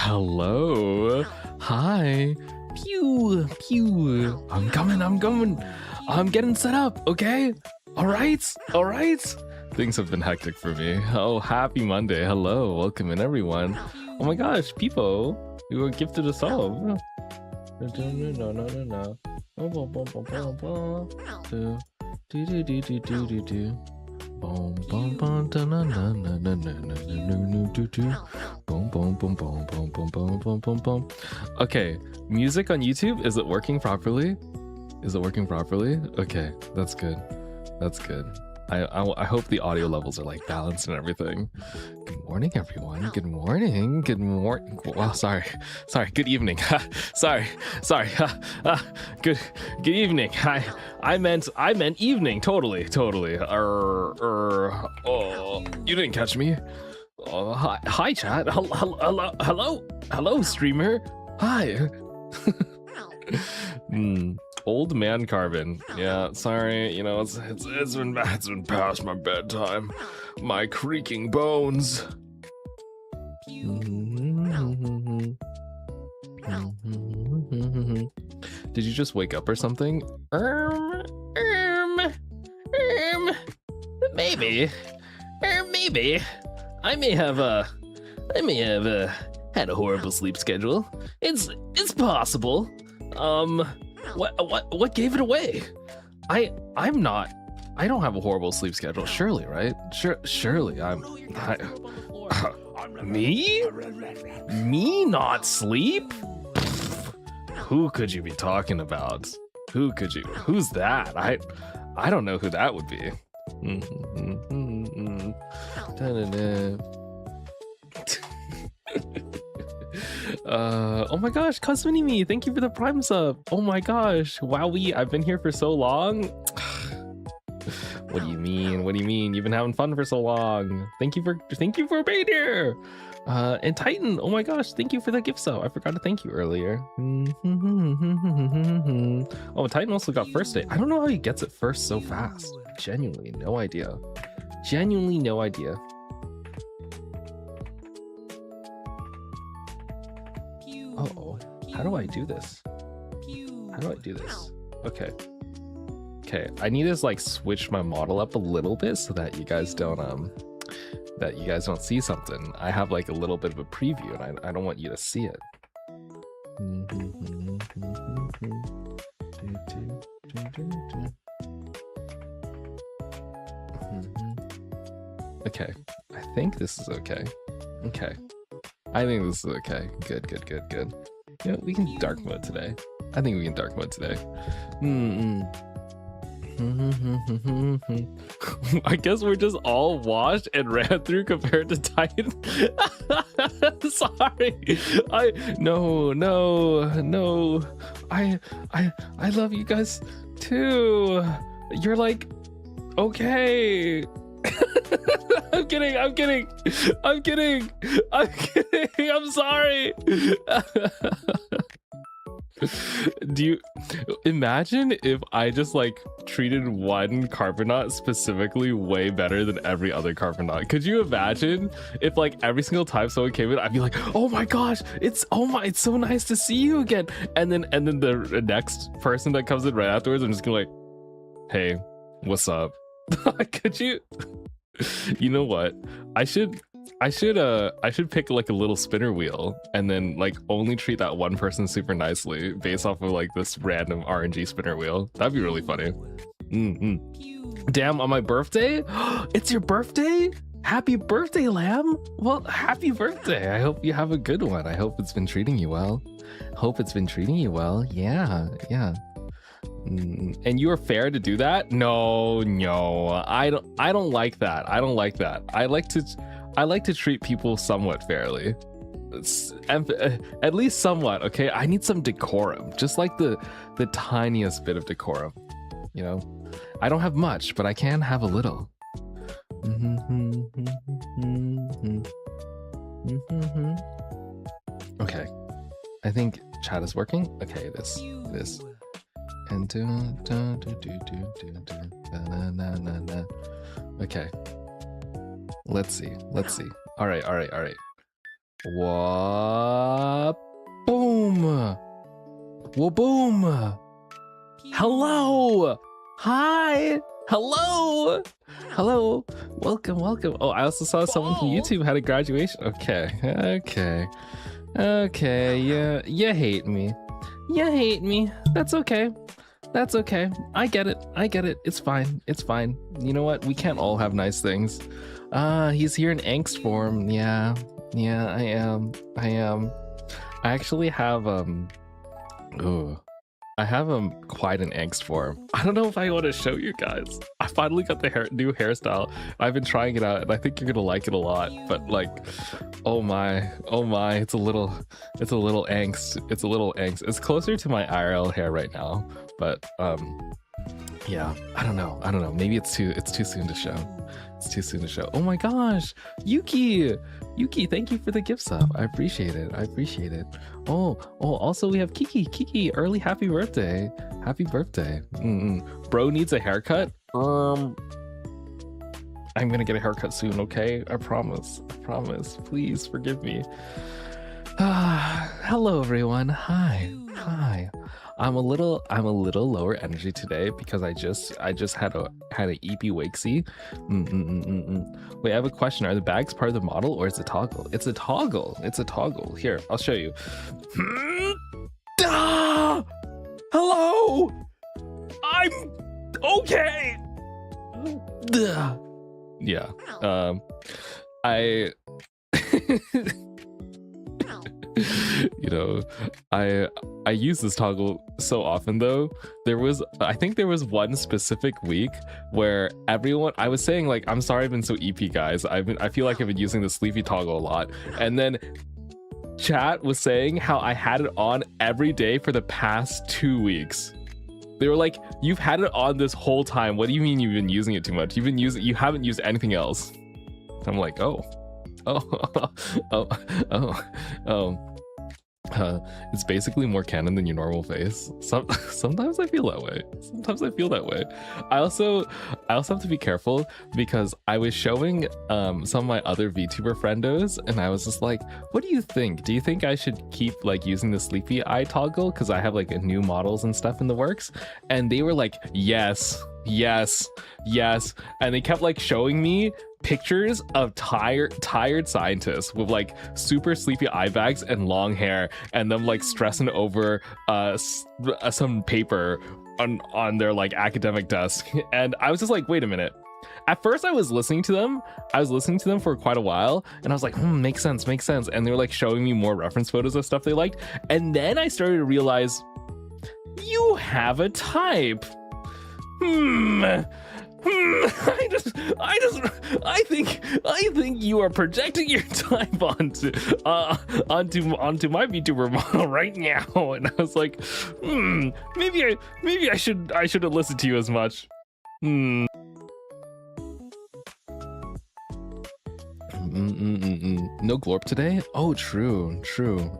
Hello. Hi. Pew, pew. I'm coming. I'm getting set up, okay? All right. Things have been hectic for me. Oh, happy Monday. Hello. Welcome in, everyone. Oh my gosh, people. You were gifted a song. No. Boom, boom, boom, da, na, na, na, na, na, na, na, na, do, do. Boom, boom, boom, boom, boom, boom, boom, boom, boom, boom. Okay, music on YouTube, is it working properly? Okay, that's good. I hope the audio levels are like balanced and everything. Good morning, everyone. Good morning. Well, sorry. Good evening. sorry. Good evening. I meant evening. Totally. Oh, you didn't catch me. Oh, hi, chat. Hello, streamer. Hi. Old man Karbon. Yeah, sorry, you know, it's been past my bedtime. My creaking bones. Did you just wake up or something? Maybe. I may have had a horrible sleep schedule. It's possible. What gave it away? I don't have a horrible sleep schedule, surely, right? Surely me not sleep? Who could you be talking about? Who's that? I don't know who that would be. Oh my gosh, me, thank you for the Prime sub. Oh my gosh, wowee, I've been here for so long. What do you mean? You've been having fun for so long. Thank you for being here. And Titan, oh my gosh, thank you for the gift sub. I forgot to thank you earlier. Oh, Titan also got first day. I don't know how he gets it first so fast. Genuinely no idea. Uh-oh, how do I do this? Okay, I need to like switch my model up a little bit so that you guys don't see something. I have like a little bit of a preview and I don't want you to see it. Okay, I think this is okay. I think this is okay. Good. Yeah, we can dark mode today. I think we can dark mode today. I guess we're just all washed and ran through compared to Titan. Sorry. No. I love you guys too. You're like, okay. I'm kidding. I'm sorry. Do you imagine if I just like treated one Carbonaut specifically way better than every other Carbonaut? Could you imagine if like every single time someone came in, I'd be like, oh my gosh, it's so nice to see you again. And then the next person that comes in right afterwards, I'm just gonna like, hey, what's up? Could you? You know what? I should pick like a little spinner wheel and then like only treat that one person super nicely based off of like this random RNG spinner wheel. That'd be really funny. Damn, on my birthday? It's your birthday? Happy birthday, Lamb. Well, happy birthday. I hope you have a good one. I hope it's been treating you well. Yeah. And you are fair to do that? No, I don't like that. I like to treat people somewhat fairly. At least somewhat, okay? I need some decorum, just like the tiniest bit of decorum, you know? I don't have much, but I can have a little. Okay, I think chat is working. Okay, this. And okay, let's see. All right. What? Boom. Whoa, boom. Hello. Hi. Hello. Hello. Welcome, welcome. Oh, I also saw someone from YouTube had a graduation. Okay. Yeah, you hate me. You hate me. That's okay. That's okay. I get it. It's fine. You know what? We can't all have nice things. He's here in angst form. Yeah, I am. I actually have I have quite an angst form. I don't know if I want to show you guys. I finally got the new hairstyle. I've been trying it out and I think you're gonna like it a lot, but like, oh my, it's a little angst. It's closer to my IRL hair right now, but yeah, I don't know. Maybe it's too soon to show. Oh my gosh, Yuki, thank you for the gift sub. I appreciate it. Oh, also we have Kiki, early happy birthday. Bro needs a haircut. I'm gonna get a haircut soon, okay? I promise. Please forgive me. Hello everyone. Hi. I'm a little lower energy today because I just had an EP wakesy. Wait, I have a question. Are the bags part of the model or is it toggle? It's a toggle. Here, I'll show you. Hello. I'm okay. Yeah. I you know, I use this toggle so often though. I think there was one specific week where I was saying like, I'm sorry I've been so EP guys. I feel like I've been using the sleepy toggle a lot. And then chat was saying how I had it on every day for the past 2 weeks. They were like, you've had it on this whole time. What do you mean you've been using it too much? You haven't used anything else. I'm like, it's basically more canon than your normal face. Sometimes I feel that way. I also have to be careful because I was showing some of my other VTuber friendos and I was just like, what do you think? Do you think I should keep like using the sleepy eye toggle because I have like new models and stuff in the works? And they were like, yes, and they kept like showing me pictures of tired scientists with like super sleepy eye bags and long hair and them like stressing over some paper on their like academic desk. And I was just like, wait a minute. At first I was listening to them for quite a while and I was like, makes sense. And they were like showing me more reference photos of stuff they liked. And then I started to realize you have a type. I think you are projecting your type onto my VTuber model right now, and I was like, maybe I shouldn't listen to you as much. No glorp today? Oh, true.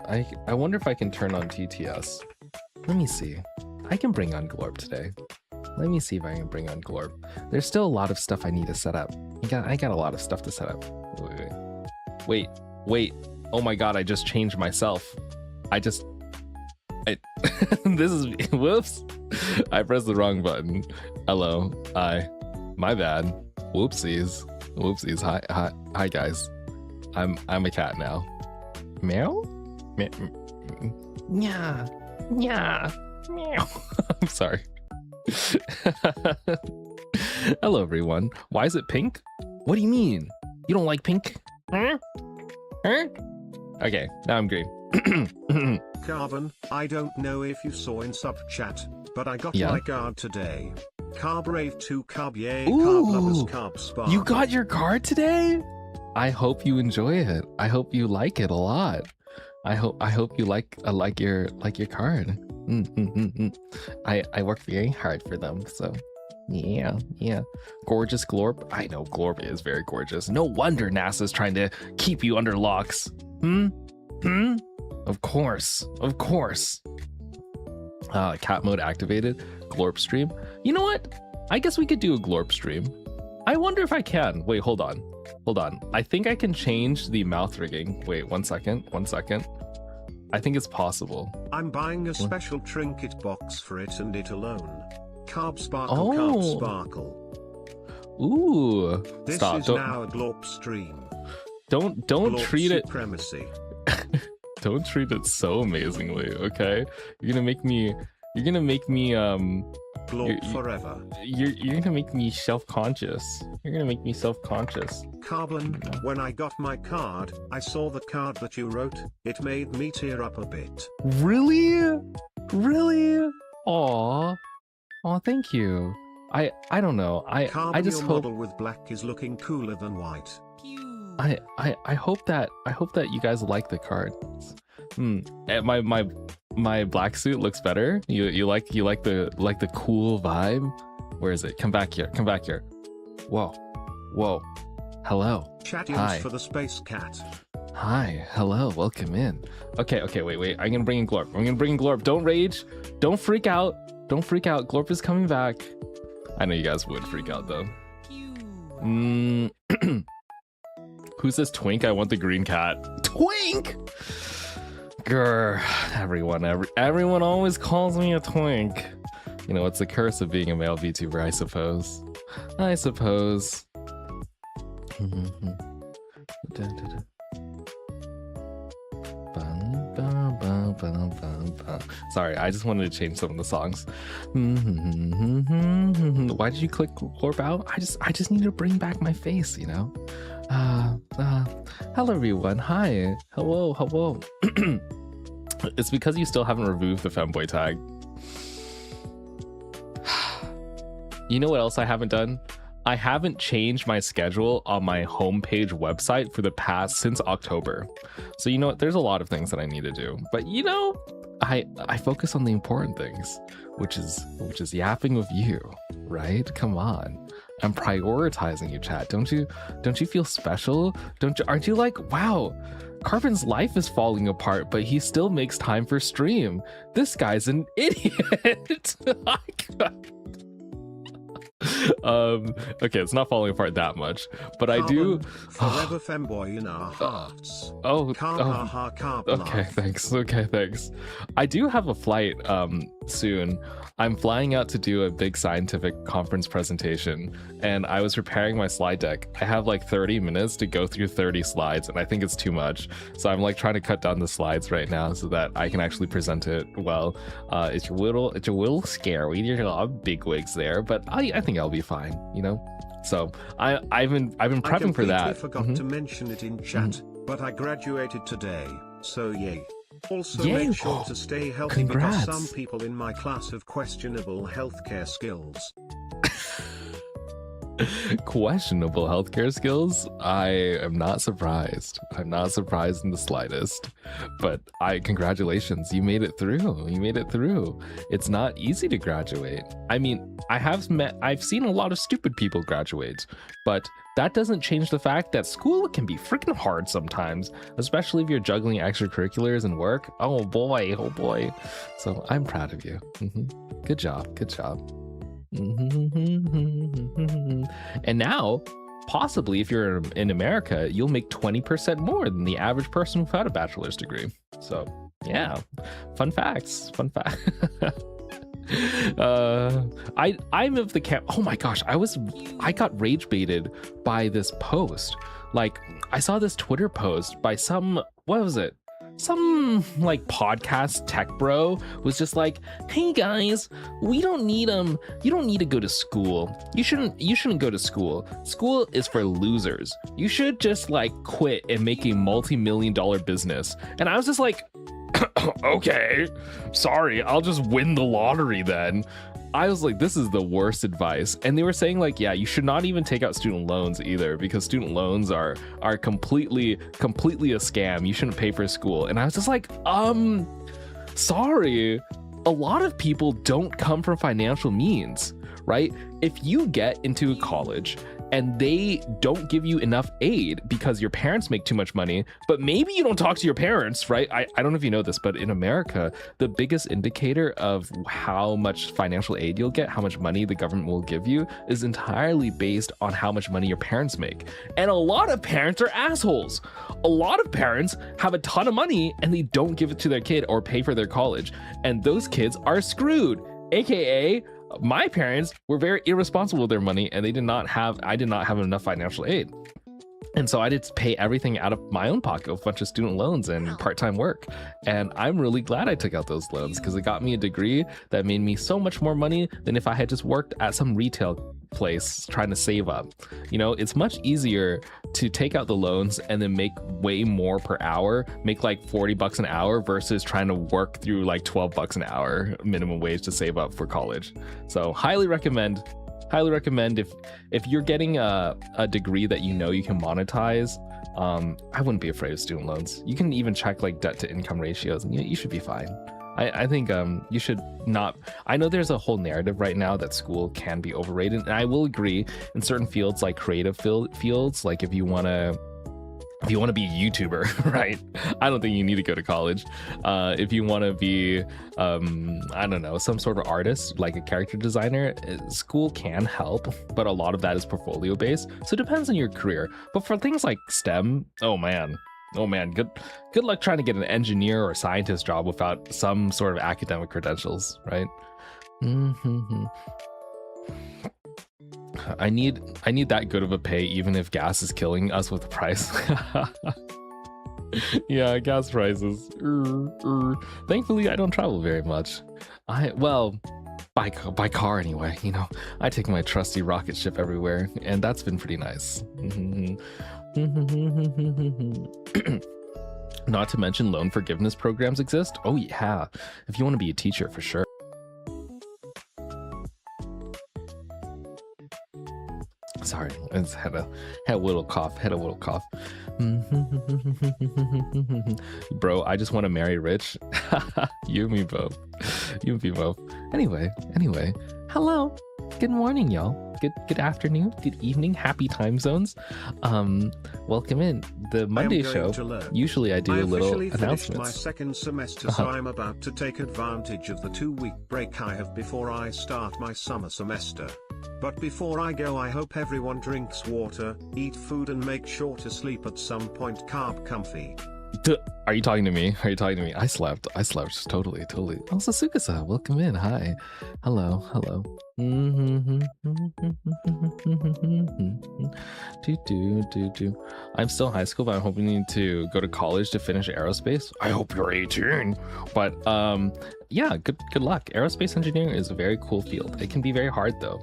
I wonder if I can turn on TTS. Let me see. I can bring on glorp today. Let me see if I can bring on glorp. There's still a lot of stuff I need to set up. I got a lot of stuff to set up. Wait. Oh my god, I just changed myself. This is whoops. I pressed the wrong button. Hello. My bad. Whoopsies. Hi guys. I'm a cat now. Meow? Yeah. Meow. I'm sorry. Hello everyone. Why is it pink? What do you mean? You don't like pink? Huh? Okay, now I'm green. Karbon, I don't know if you saw in sub chat, but I got my card today. Carb Rave 2 Carb Yay, Carb Lovers Carb Spark. You got your card today? I hope you enjoy it. I hope you like it a lot. I hope you like your card. I work very hard for them, so yeah. Gorgeous glorp. I know glorp is very gorgeous. No wonder NASA's trying to keep you under locks. Of course. Cat mode activated. Glorp stream. You know what? I guess we could do a glorp stream. I wonder if I can. Wait, hold on. I think I can change the mouth rigging. Wait, 1 second. I think it's possible. I'm buying a special trinket box for it and it alone. Carb Sparkle, Carb Sparkle. Ooh. This Stop. is now a glorp stream. Don't Glorp treat it. supremacy. Don't treat it so amazingly, okay? You're gonna make me Glorp forever. You're gonna make me self-conscious. Carbon, when I got my card, I saw the card that you wrote. It made me tear up a bit. Really? Aw, thank you. I don't know. I just your hope model with black is looking cooler than white. I hope that you guys like the card. My black suit looks better. You like the cool vibe. Where is it? Come back here. Whoa. Hello. Chattians for the space cat. Hi. Hello. Welcome in. Okay. Wait. I'm gonna bring in Glorp. Don't rage. Don't freak out. Glorp is coming back. I know you guys would freak out though. Who's this twink? I want the green cat. Twink! Grr. Everyone always calls me a twink. You know, it's the curse of being a male VTuber, I suppose. Sorry, I just wanted to change some of the songs. Why did you click Glorp out? I just need to bring back my face, you know? Hello everyone. Hi. Hello. It's because you still haven't removed the femboy tag. You know what else I haven't done? I haven't changed my schedule on my homepage website since October. So you know what? There's a lot of things that I need to do. But you know, I focus on the important things, which is yapping with you, right? Come on. I'm prioritizing you, chat. Don't you feel special? Aren't you like, wow, Karbon's life is falling apart, but he still makes time for stream. This guy's an idiot. Okay, it's not falling apart that much, but I do. Forever femboy in our hearts. Okay, thanks. I do have a flight soon. I'm flying out to do a big scientific conference presentation, and I was preparing my slide deck. I have like 30 minutes to go through 30 slides, and I think it's too much. So I'm like trying to cut down the slides right now so that I can actually present it well. It's a little scary. There's a lot of big wigs there, but I think I'll be fine, you know. So I've been prepping for that. I forgot to mention it in chat, but I graduated today, so yay. Also, yay. Make sure to stay healthy. Congrats. Because some people in my class have questionable healthcare skills. Questionable healthcare skills? I am not surprised. I'm not surprised in the slightest. But congratulations, you made it through. It's not easy to graduate. I mean, I've seen a lot of stupid people graduate, but that doesn't change the fact that school can be freaking hard sometimes, especially if you're juggling extracurriculars and work. Oh boy. So I'm proud of you. Good job. And now, possibly if you're in America, you'll make 20% more than the average person without a bachelor's degree. So yeah, fun facts. I'm of the camp. Oh my gosh, I got rage baited by this post. Like, I saw this Twitter post by some like podcast tech bro was just like, hey guys, you don't need to go to school. You shouldn't go to school. School is for losers. You should just like quit and make a multi-million-dollar business. And I was just like, okay, sorry, I'll just win the lottery then. I was like, this is the worst advice. And they were saying like, yeah, you should not even take out student loans either, because student loans are completely a scam. You shouldn't pay for school. And I was just like, sorry, a lot of people don't come from financial means, right? If you get into college and they don't give you enough aid because your parents make too much money, but maybe you don't talk to your parents, right? I don't know if you know this, but in America, the biggest indicator of how much financial aid you'll get, how much money the government will give you, is entirely based on how much money your parents make. And a lot of parents are assholes. A lot of parents have a ton of money and they don't give it to their kid or pay for their college. And those kids are screwed. AKA, my parents were very irresponsible with their money and I did not have enough financial aid. And so I did pay everything out of my own pocket with a bunch of student loans and part-time work. And I'm really glad I took out those loans because it got me a degree that made me so much more money than if I had just worked at some retail place trying to save up. You know, it's much easier to take out the loans and then make way more per hour, make like $40 an hour versus trying to work through like $12 an hour minimum wage to save up for college. So highly recommend if you're getting a degree that you know you can monetize. I wouldn't be afraid of student loans. You can even check like debt to income ratios and you should be fine. I think you should not. I know there's a whole narrative right now that school can be overrated, and I will agree in certain fields like creative fields, like if you want to be a YouTuber, right? I don't think you need to go to college. If you want to be, I don't know, some sort of artist, like a character designer, school can help, but a lot of that is portfolio based. So it depends on your career. But for things like STEM, oh man, good luck trying to get an engineer or scientist job without some sort of academic credentials, right? I need that good of a pay, even if gas is killing us with the price. Yeah, gas prices. Thankfully, I don't travel very much. By car anyway. You know, I take my trusty rocket ship everywhere, and that's been pretty nice. Not to mention loan forgiveness programs exist. Oh yeah, if you want to be a teacher, for sure. Sorry, I just had a little cough. Bro, I just want to marry rich. You and me both. Anyway, hello. Good morning, y'all. Good afternoon, good evening, happy time zones. Welcome in the Monday show. Usually I do a little announcements. My second semester, so I'm about to take advantage of the 2-week break I have before I start my summer semester. But before I go, I hope everyone drinks water, eat food, and make sure to sleep at some point. Carb comfy. Are you talking to me? I slept totally. Oh, Sasuke-san, welcome in. Hi. Hello. I'm still in high school, but I'm hoping to go to college to finish aerospace. I hope you're 18. But yeah, good luck. Aerospace engineering is a very cool field. It can be very hard though.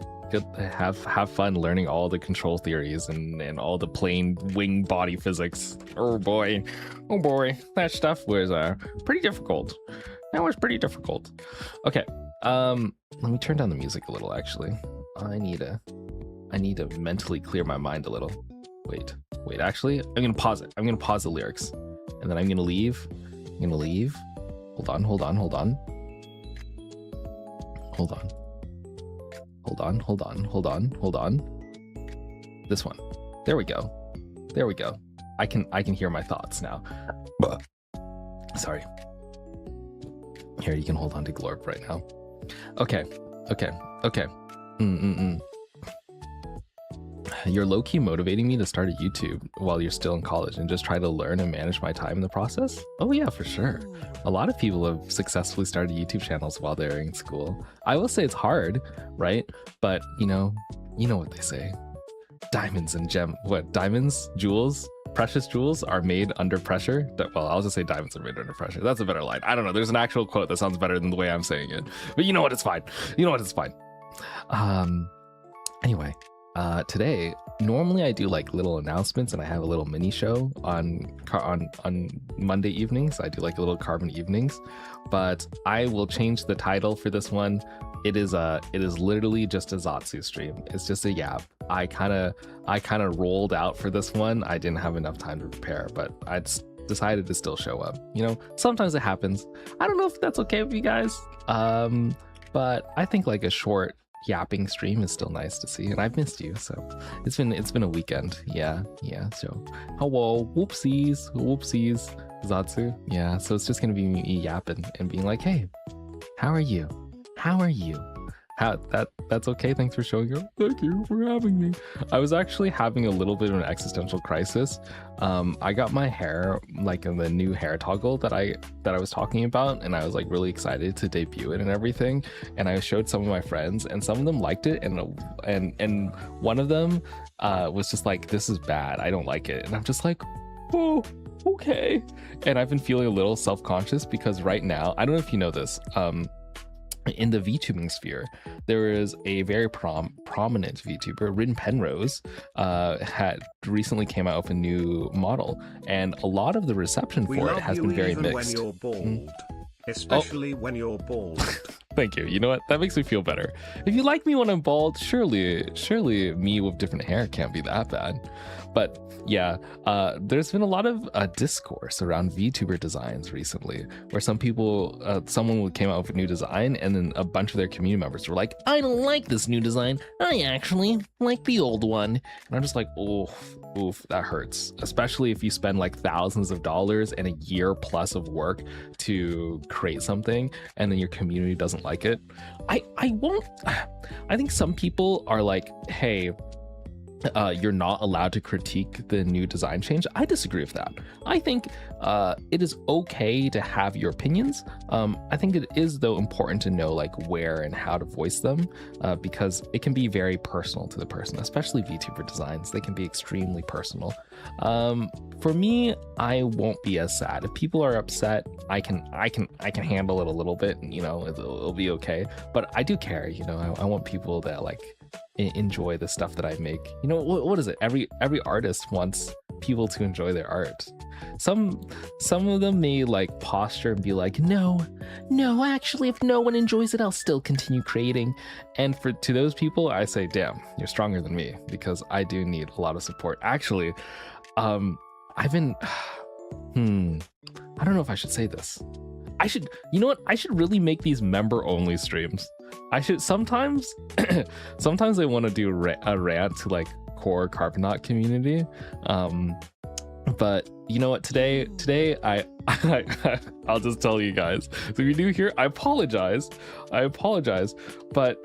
Have fun learning all the control theories and all the plane wing body physics. Oh boy, that stuff was pretty difficult. That was pretty difficult. Okay, let me turn down the music a little. Actually, I need to mentally clear my mind a little. Wait. Actually, I'm gonna pause it. I'm gonna pause the lyrics, and then I'm gonna leave. Hold on. Hold on. This one. There we go. I can hear my thoughts now. Sorry. Here, you can hold on to Glorp right now. Okay. You're low-key motivating me to start a YouTube while you're still in college and just try to learn and manage my time in the process? Oh yeah, for sure. A lot of people have successfully started YouTube channels while they're in school. I will say it's hard, right? But you know what they say. Diamonds, jewels, precious jewels are made under pressure. Well, I'll just say diamonds are made under pressure. That's a better line. I don't know. There's an actual quote that sounds better than the way I'm saying it. But you know what? It's fine. Anyway. Today, normally I do like little announcements and I have a little mini show on Monday evenings. I do like a little Karbon Evenings, but I will change the title for this one. It is literally just a Zatsu stream. It's just a yap. I kind of rolled out for this one. I didn't have enough time to prepare, but I decided to still show up. You know, sometimes it happens. I don't know if that's okay with you guys. But I think like a short yapping stream is still nice to see, and I've missed you. So it's been a weekend. Yeah. So hello, whoopsies, Zatsu. Yeah. So it's just gonna be me yapping and being like, hey, how are you? That's okay. Thanks for showing up. Thank you for having me. I was actually having a little bit of an existential crisis. I got my hair like in the new hair toggle that I was talking about, and I was like really excited to debut it and everything. And I showed some of my friends, and some of them liked it, and one of them was just like, "This is bad. I don't like it." And I'm just like, "Oh, okay." And I've been feeling a little self-conscious because right now, I don't know if you know this. In the VTubing sphere, there is a very prominent VTuber, Rin Penrose, had recently came out with a new model, and a lot of the reception for it has been very mixed. When you're bald, especially when you're bald. Thank you. You know what? That makes me feel better. If you like me when I'm bald, surely me with different hair can't be that bad. But yeah, there's been a lot of discourse around VTuber designs recently, where some people, someone came out with a new design, and then a bunch of their community members were like, "I don't like this new design. I actually like the old one." And I'm just like, oof, that hurts. Especially if you spend like thousands of dollars and a year plus of work to create something, and then your community doesn't like it. I think some people are like, hey, you're not allowed to critique the new design change. I disagree with that. I think it is okay to have your opinions. I think it is, though, important to know like where and how to voice them, because it can be very personal to the person, especially VTuber designs. They can be extremely personal. For me, I won't be as sad. If people are upset, I can handle it a little bit, and, you know, it'll be okay. But I do care, you know, I want people that like enjoy the stuff that I make. You know, what is it? Every artist wants people to enjoy their art. Some of them may like posture and be like, no, actually, if no one enjoys it, I'll still continue creating. And to those people, I say, damn, you're stronger than me, because I do need a lot of support. Actually, I've been I don't know if I should say this. You know what? I should really make these member only streams. I should sometimes I want to do a rant to like core Carbonaut community. But you know what? Today I'll just tell you guys. So if you do hear, I apologize. But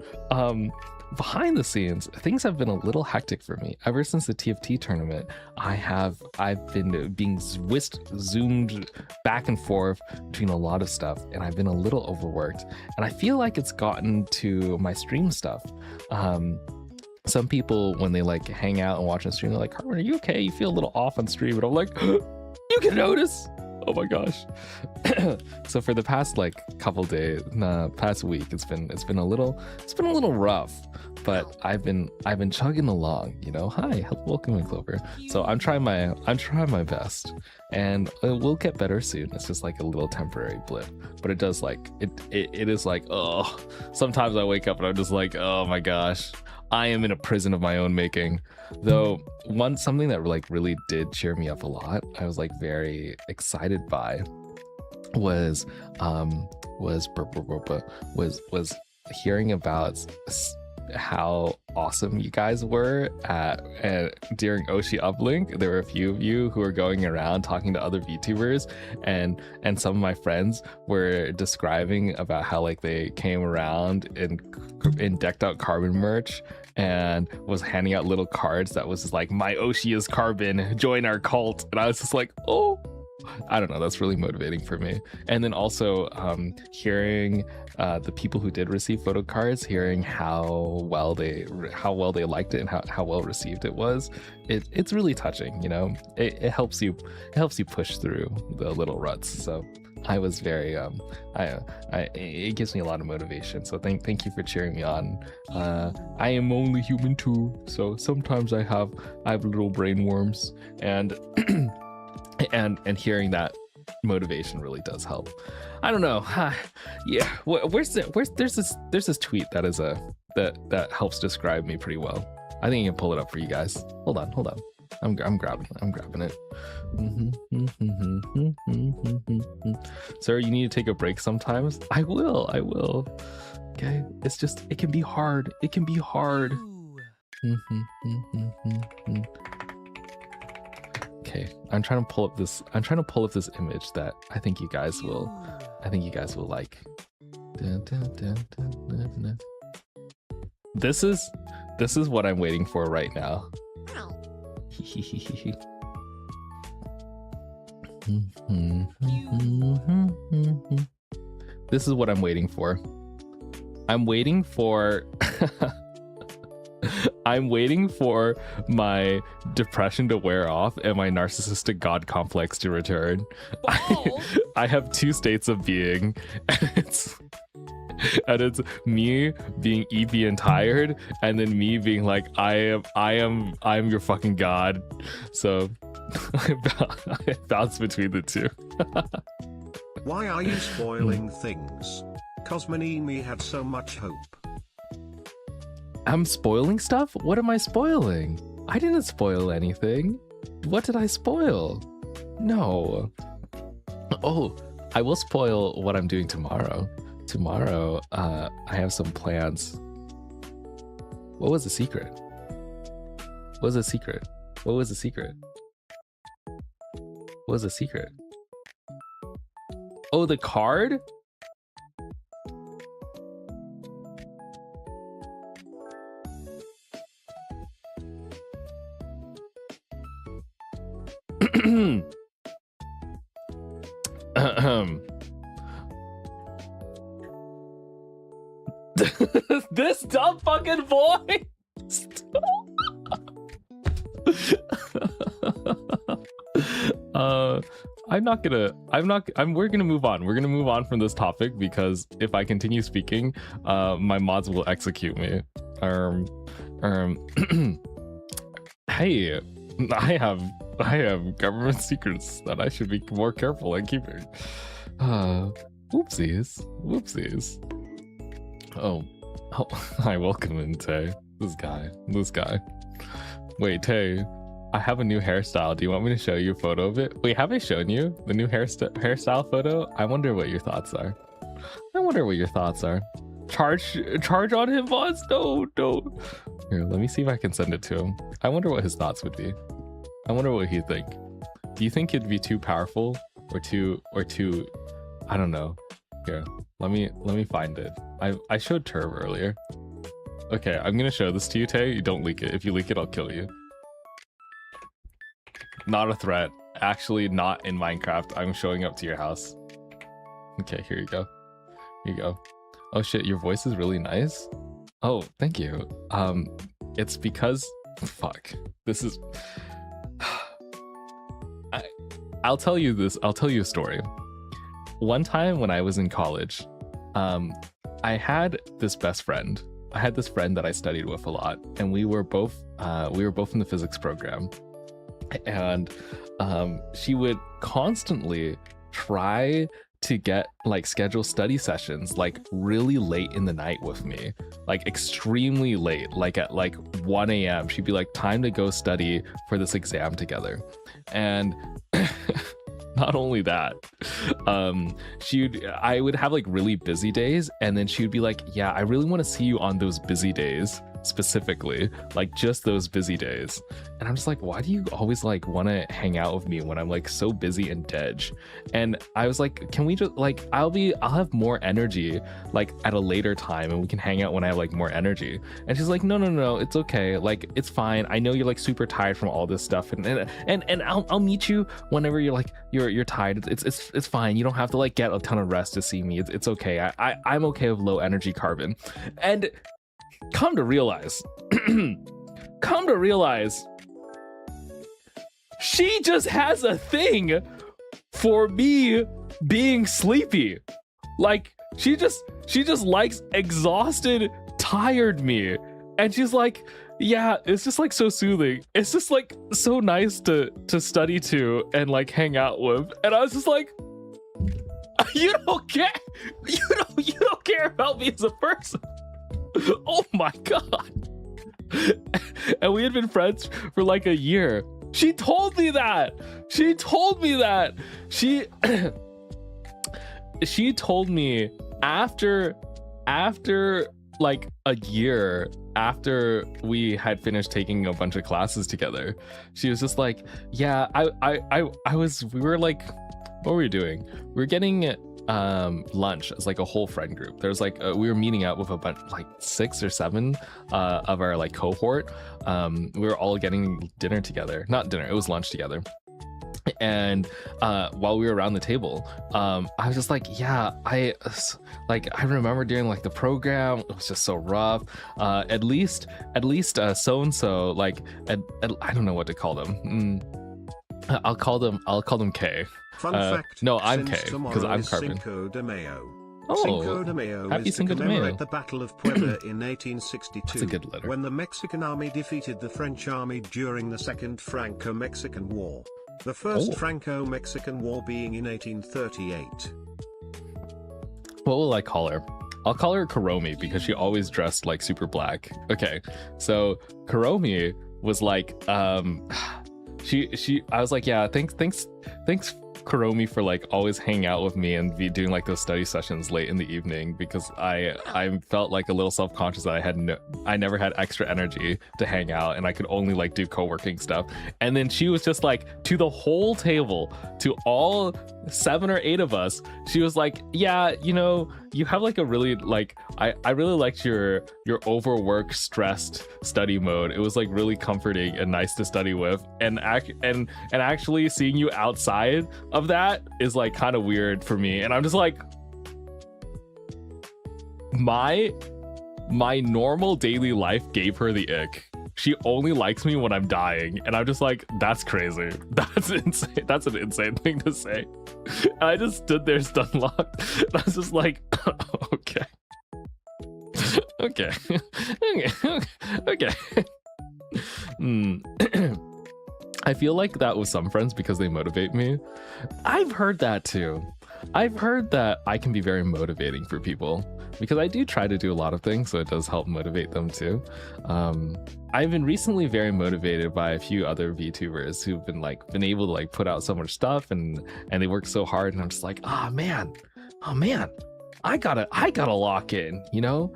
behind the scenes, things have been a little hectic for me. Ever since the TFT tournament, I've been being zoomed back and forth between a lot of stuff, and I've been a little overworked. And I feel like it's gotten to my stream stuff. Some people, when they like hang out and watch a stream, they're like, "Karbon, are you okay? You feel a little off on stream." And I'm like, "You can notice." Oh my gosh. So for the past like couple days, past week, it's been a little rough, but I've been chugging along, you know. Hi, welcome in, Clover. So I'm trying my best, and we'll get better soon. It's just like a little temporary blip, but it does like it is like, oh, sometimes I wake up and I'm just like, oh my gosh, I am in a prison of my own making. Though something that like really did cheer me up a lot, I was like very excited by, was hearing about how awesome you guys were during Oshi Uplink. There were a few of you who were going around talking to other VTubers, and some of my friends were describing about how like they came around and decked out Karbon merch and was handing out little cards that was just like, "My Oshi is Karbon, join our cult." And I was just like, oh, I don't know, that's really motivating for me. And then also hearing the people who did receive photo cards, hearing how well they liked it and how well received it was, it's really touching, you know. It helps you push through the little ruts. So I was very it gives me a lot of motivation. So thank you for cheering me on. I am only human too, so sometimes I have little brain worms, and and hearing that motivation really does help. I don't know. Yeah, there's this tweet that is that helps describe me pretty well. I think I can pull it up for you guys. Hold on. I'm grabbing it. Sir, you need to take a break sometimes. I will. Okay, it's just, it can be hard. Okay, I'm trying to pull up this image that I think you guys will like. This is what I'm waiting for right now. This is what I'm waiting for. I'm waiting for my depression to wear off and my narcissistic god complex to return. I have two states of being, and it's me being EP and tired, and then me being like, I am your fucking god. So I bounce between the two. Why are you spoiling things? Cosmonimi had so much hope. I'm spoiling stuff? What am I spoiling? I didn't spoil anything. What did I spoil? No. Oh, I will spoil what I'm doing tomorrow. Tomorrow, I have some plans. What was the secret? What was the secret? What was the secret? What was the secret? Oh, the card? This dumb fucking boy. We're gonna move on. We're gonna move on from this topic, because if I continue speaking, my mods will execute me. Hey, I have government secrets that I should be more careful at keeping. Whoopsies. Oh, hi, welcome in, Tay. This guy. Wait, Tay, I have a new hairstyle. Do you want me to show you a photo of it? Wait, have I shown you the new hairstyle photo? I wonder what your thoughts are. Charge on him, boss? No. Here, let me see if I can send it to him. I wonder what his thoughts would be. I wonder what he'd think. Do you think it'd be too powerful or too I don't know. Here, let me find it. I showed Turb earlier. Okay, I'm gonna show this to you, Tay. You don't leak it. If you leak it, I'll kill you. Not a threat. Actually, not in Minecraft. I'm showing up to your house. Okay, here you go. Oh shit, your voice is really nice. Oh, thank you. It's because, fuck, this is, I'll tell you a story. One time when I was in college, I had this best friend. I had this friend that I studied with a lot, and we were both in the physics program. And she would constantly try to get schedule study sessions really late in the night with me, extremely late, at 1 a.m. She'd be like, time to go study for this exam together. And not only that, I would have really busy days, and then she would be like, yeah, I really want to see you on those busy days specifically, just those busy days. And I'm just like, why do you always want to hang out with me when I'm so busy and dead? And I was like, can we just I'll have more energy at a later time, and we can hang out when I have more energy. And she's like, no, it's okay, it's fine. I know you're super tired from all this stuff, and I'll meet you whenever you're tired. It's fine. You don't have to get a ton of rest to see me. It's okay. I'm okay with low energy Karbon. And come to realize, she just has a thing for me being sleepy. She just likes exhausted, tired me. And she's like, yeah, it's just so soothing. It's just so nice to study to and hang out with. And I was just like, you don't care. You don't care about me as a person. Oh my god. And we had been friends for a year. She told me that. She told me that. She told me after like a year after we had finished taking a bunch of classes together. She was just like, yeah, we were like, what were we doing? We were getting lunch as like a whole friend group. There's like we were meeting up with a bunch, like 6 or 7 of our like cohort. We were all getting dinner together. Not dinner, it was lunch together. And while we were around the table, I was just like, yeah, I remember during like the program, it was just so rough. At least so and so, like I don't know what to call them. I'll call them K. Fun fact, no, I'm K because I'm Carbon. Cinco de Mayo. Oh, Cinco de Mayo happy is Cinco to de Mayo. commemorate the Battle of Puebla in 1862, That's a good letter. when the Mexican army defeated the French army during the Second Franco-Mexican War. The First Franco-Mexican War being in 1838. What will I call her? I'll call her Kuromi because she always dressed like super black. Okay, so Kuromi was like, I was like, yeah, thanks Kuromi for like always hanging out with me and be doing like those study sessions late in the evening, because I felt like a little self-conscious that I never had extra energy to hang out and I could only like do co-working stuff. And then she was just like, to the whole table, to all 7 or 8 of us, she was like, yeah, you know, you have like a really like I really liked your overwork stressed study mode. It was like really comforting and nice to study with, and actually seeing you outside of that is like kind of weird for me. And I'm just like, my normal daily life gave her the ick. She only likes me when I'm dying, and I'm just like, that's crazy. That's insane. That's an insane thing to say. And I just stood there stun-locked. I was just like, okay. Okay. Okay. I feel like that with some friends because they motivate me. I've heard that too. I've heard that I can be very motivating for people because I do try to do a lot of things, so it does help motivate them too. I've been recently very motivated by a few other VTubers who've been able to like put out so much stuff and they work so hard, and I'm just like, oh man, I gotta lock in, you know?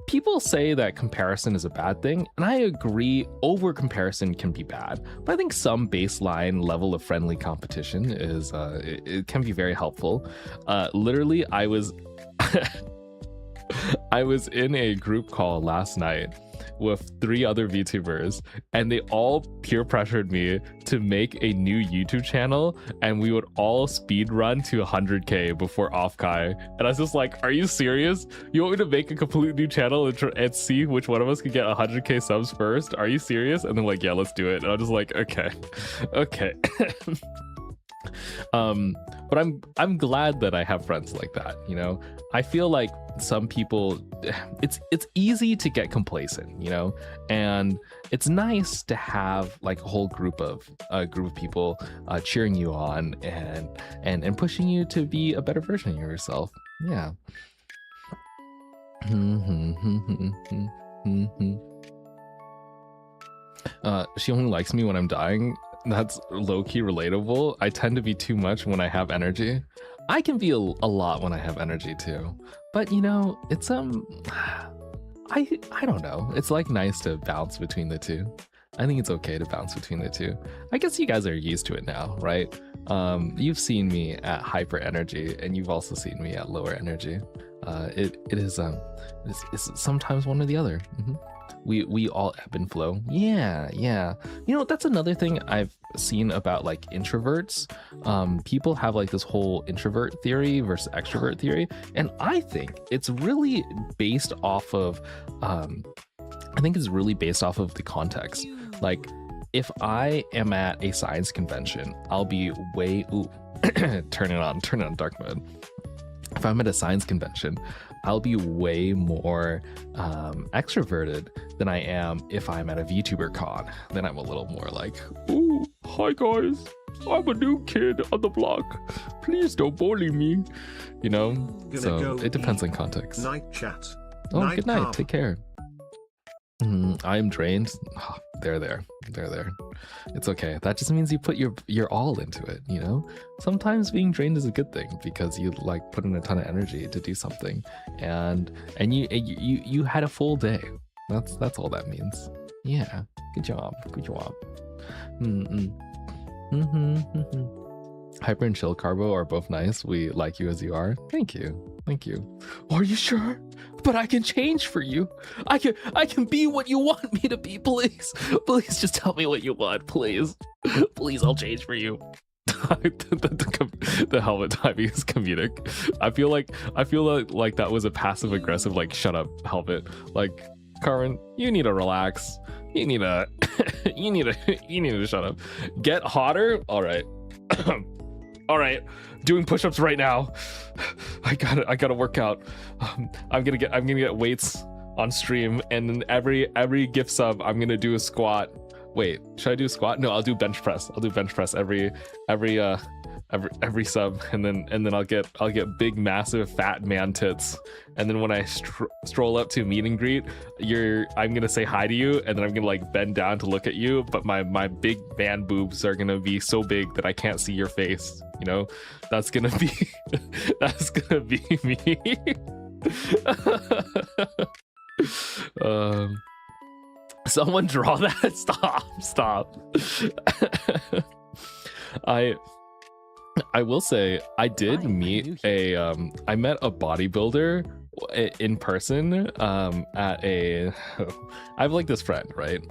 People say that comparison is a bad thing, and I agree, over comparison can be bad, but I think some baseline level of friendly competition is it can be very helpful. Literally, I was I was in a group call last night with 3 other VTubers, and they all peer pressured me to make a new YouTube channel, and we would all speed run to 100k before Offkai. And I was just like, are you serious? You want me to make a completely new channel and see which one of us could get 100k subs first? Are you serious? And they're like, yeah, let's do it. And I'm just like, okay. But I'm glad that I have friends like that, you know? I feel like some people, it's easy to get complacent, you know, and it's nice to have like a whole group of people cheering you on and pushing you to be a better version of yourself. Yeah. She only likes me when I'm dying. That's low-key relatable. I tend to be too much when I have energy. I can be a lot when I have energy too, but you know, it's I don't know, it's like nice to bounce between the two. I think it's okay to bounce between the two. I guess you guys are used to it now, right? You've seen me at hyper energy, and you've also seen me at lower energy. It's sometimes one or the other. We all ebb and flow. Yeah. You know, that's another thing I've seen about like introverts. People have like this whole introvert theory versus extrovert theory, and I think it's really based off of the context. Like, if I am at a science convention, I'll be way turn it on dark mode. If I'm at a science convention, I'll be way more extroverted than I am if I'm at a VTuber con. Then I'm a little more like, ooh, hi guys, I'm a new kid on the block. Please don't bully me. You know? So it depends on context. Night chat. Oh, good night. Take care. I am drained. Oh, they're there. It's okay. That just means you put your all into it, you know? Sometimes being drained is a good thing because you like put in a ton of energy to do something, and you had a full day. That's all that means. Yeah. Good job. Hyper and chill Carbo are both nice. We like you as you are. Thank you. Are you sure? But I can change for you. I can be what you want me to be, please. Please just tell me what you want, please. Please, I'll change for you. The helmet timing is comedic. I feel like that was a passive aggressive like shut up helmet. Like, Carmen, you need to relax. You need to shut up. Get hotter. All right. All right, doing push-ups right now. I gotta work out. I'm gonna get weights on stream, and then every gift sub I'm gonna do a squat. Wait, should I do a squat? No, I'll do bench press. I'll do bench press every sub, and then I'll get big massive fat man tits, and then when I stroll up to meet and greet, I'm gonna say hi to you, and then I'm gonna like bend down to look at you, but my big man boobs are gonna be so big that I can't see your face, you know? That's gonna be me. Someone draw that. Stop. I will say I did meet I met a bodybuilder in person at a I have like this friend, right,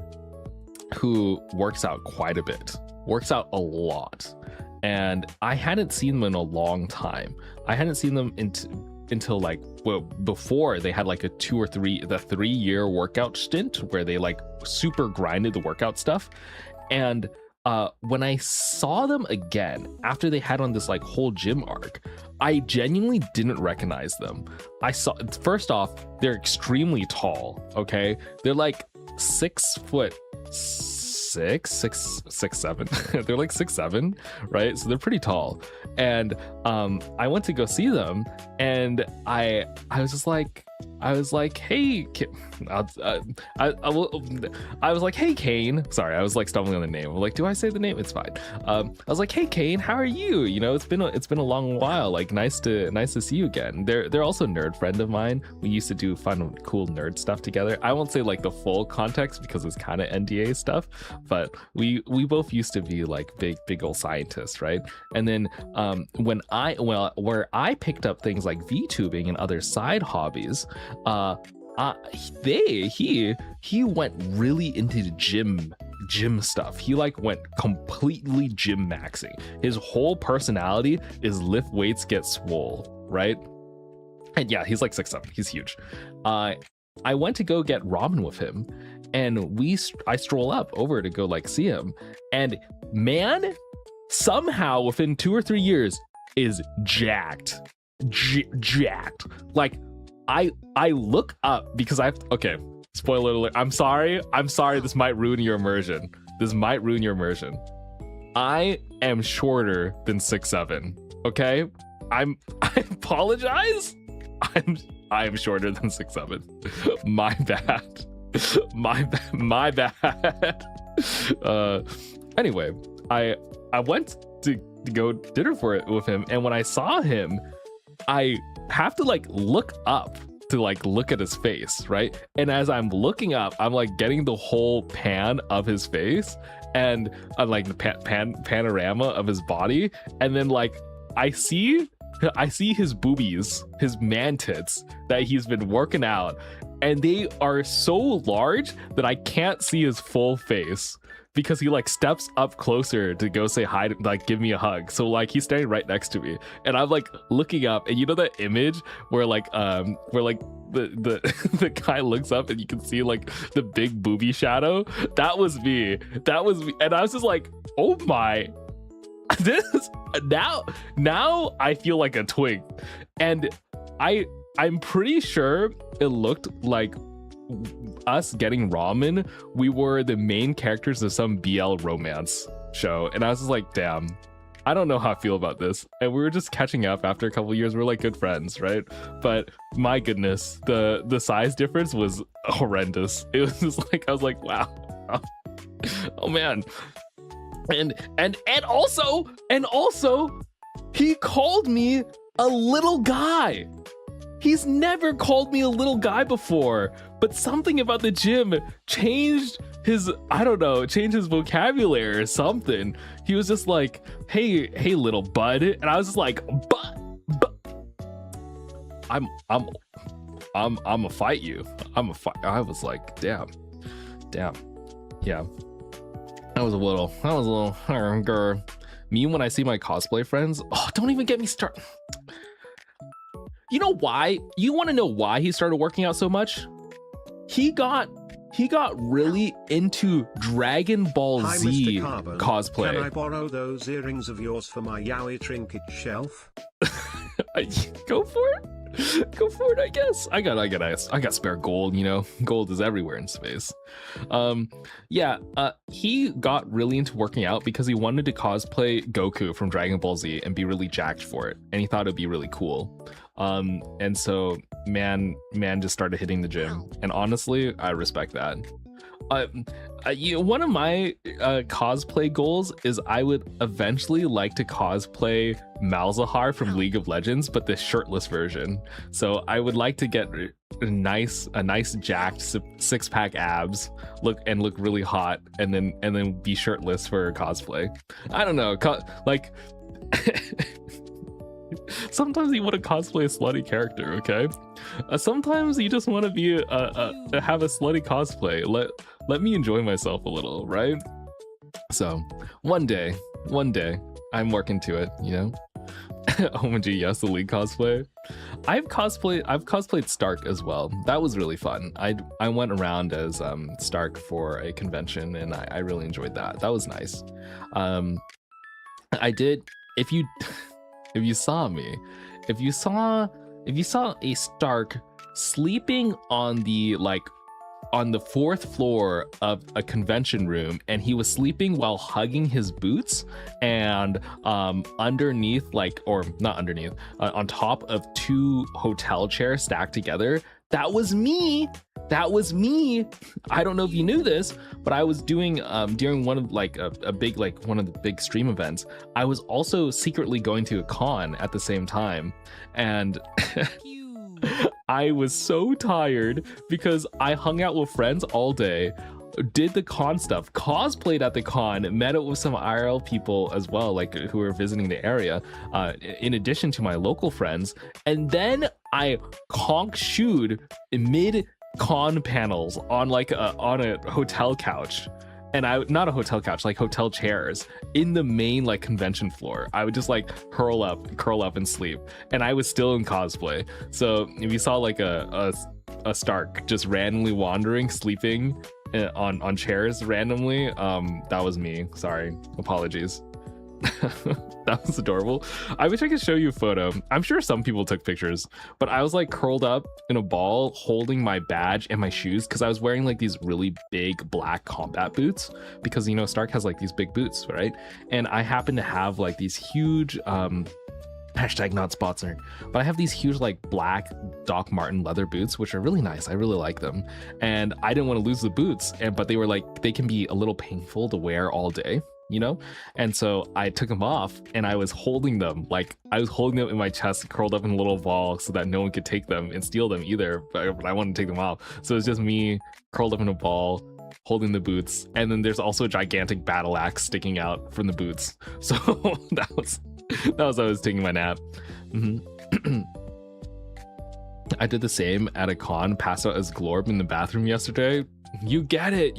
who works out quite a bit, works out a lot, and I hadn't seen them in a long time. I hadn't seen them until like, well, before they had like a 3-year workout stint where they like super grinded the workout stuff. And when I saw them again after they had on this like whole gym arc, I genuinely didn't recognize them. First off, they're extremely tall. Okay, they're like 6'6", 6'7". They're like 6'7", right? So they're pretty tall. And I went to go see them, and I was like, hey, I was like, hey, Kane. Sorry, I was like stumbling on the name. I'm like, do I say the name? It's fine. I was like, hey, Kane, how are you? You know, it's been a long while. Like, nice to see you again. They're also a nerd friend of mine. We used to do fun, cool nerd stuff together. I won't say like the full context because it's kind of NDA stuff, but we both used to be like big old scientists, right? And then where I picked up things like VTubing and other side hobbies, he went really into gym stuff. He like went completely gym maxing. His whole personality is lift weights, get swole, right? And yeah, he's like 6'7". He's huge. I went to go get ramen with him, and I stroll up over to go like see him, and man, somehow within 2 or 3 years is jacked. Like, I look up because okay, spoiler alert. I'm sorry. This might ruin your immersion. I am shorter than 6'7". Okay, I apologize. I am shorter than 6'7". My bad. My bad. Anyway, I went to go dinner with him, and when I saw him, I have to like look up to like look at his face, right? And as I'm looking up, I'm like getting the whole pan of his face, and like the panorama of his body, and then like I see his boobies, his man tits that he's been working out, and they are so large that I can't see his full face because he like steps up closer to go say hi, like give me a hug. So like he's standing right next to me, and I'm like looking up, and you know that image where like the the guy looks up and you can see like the big booby shadow? That was me. And I was just like, oh my, this now I feel like a twig. And I'm pretty sure it looked like us getting ramen, we were the main characters of some BL romance show. And I was just like, damn, I don't know how I feel about this. And we were just catching up after a couple of years. We're like good friends, right? But my goodness, the size difference was horrendous. It was just like, I was like, wow. Oh man. And also he called me a little guy. He's never called me a little guy before, but something about the gym changed his, I don't know, changed his vocabulary or something. He was just like, hey little bud. And I was just like, but I'm a fight you. I was like, damn. Yeah. That was a little girl. Me when I see my cosplay friends, oh, don't even get me started. You know why? You want to know why he started working out so much? He got really into Dragon Ball Hi, Z Mr. Karbon. cosplay. Can I borrow those earrings of yours for my yaoi trinket shelf? Go for it. Go for it, I guess. I got spare gold, you know. Gold is everywhere in space. He got really into working out because he wanted to cosplay Goku from Dragon Ball Z and be really jacked for it. And he thought it'd be really cool. And so man just started hitting the gym. And honestly, I respect that. One of my cosplay goals is I would eventually like to cosplay Malzahar from League of Legends, but the shirtless version. So I would like to get a nice jacked six-pack abs, look really hot, and then be shirtless for cosplay. I don't know, like. Sometimes you want to cosplay a slutty character, okay? Sometimes you just want to be have a slutty cosplay. Let me enjoy myself a little, right? So one day, I'm working to it, you know. OMG, yes, the League cosplay. I've cosplayed Stark as well. That was really fun. I went around as Stark for a convention, and I really enjoyed that. That was nice. I did. If you saw a Stark sleeping on the fourth floor of a convention room, and he was sleeping while hugging his boots, and underneath, on top of two hotel chairs stacked together, that was me. I don't know if you knew this, but I was doing during one of one of the big stream events, I was also secretly going to a con at the same time, and I was so tired because I hung out with friends all day, did the con stuff, cosplayed at the con, met up with some IRL people as well, like who were visiting the area, in addition to my local friends, and then I conk-shooed mid con panels on a hotel couch, and not a hotel couch, like hotel chairs in the main convention floor. I would just curl up and sleep, and I was still in cosplay. So if you saw a Stark just randomly wandering, sleeping on chairs randomly, that was me. Sorry, apologies. That was adorable. I wish I could show you a photo. I'm sure some people took pictures, but I was curled up in a ball holding my badge and my shoes because I was wearing these really big black combat boots, because Stark has these big boots, right? And I happen to have these huge hashtag not sponsored, but I have these huge black Doc Marten leather boots, which are really nice. I really like them, and I didn't want to lose the boots, but they were they can be a little painful to wear all day, and so I took them off, and I was holding them in my chest, curled up in a little ball, so that no one could take them and steal them either, but I wanted to take them off. So it's just me curled up in a ball holding the boots, and then there's also a gigantic battle axe sticking out from the boots. So that was I was taking my nap. I did the same at a con, passed out as Glorb in the bathroom yesterday. You get it.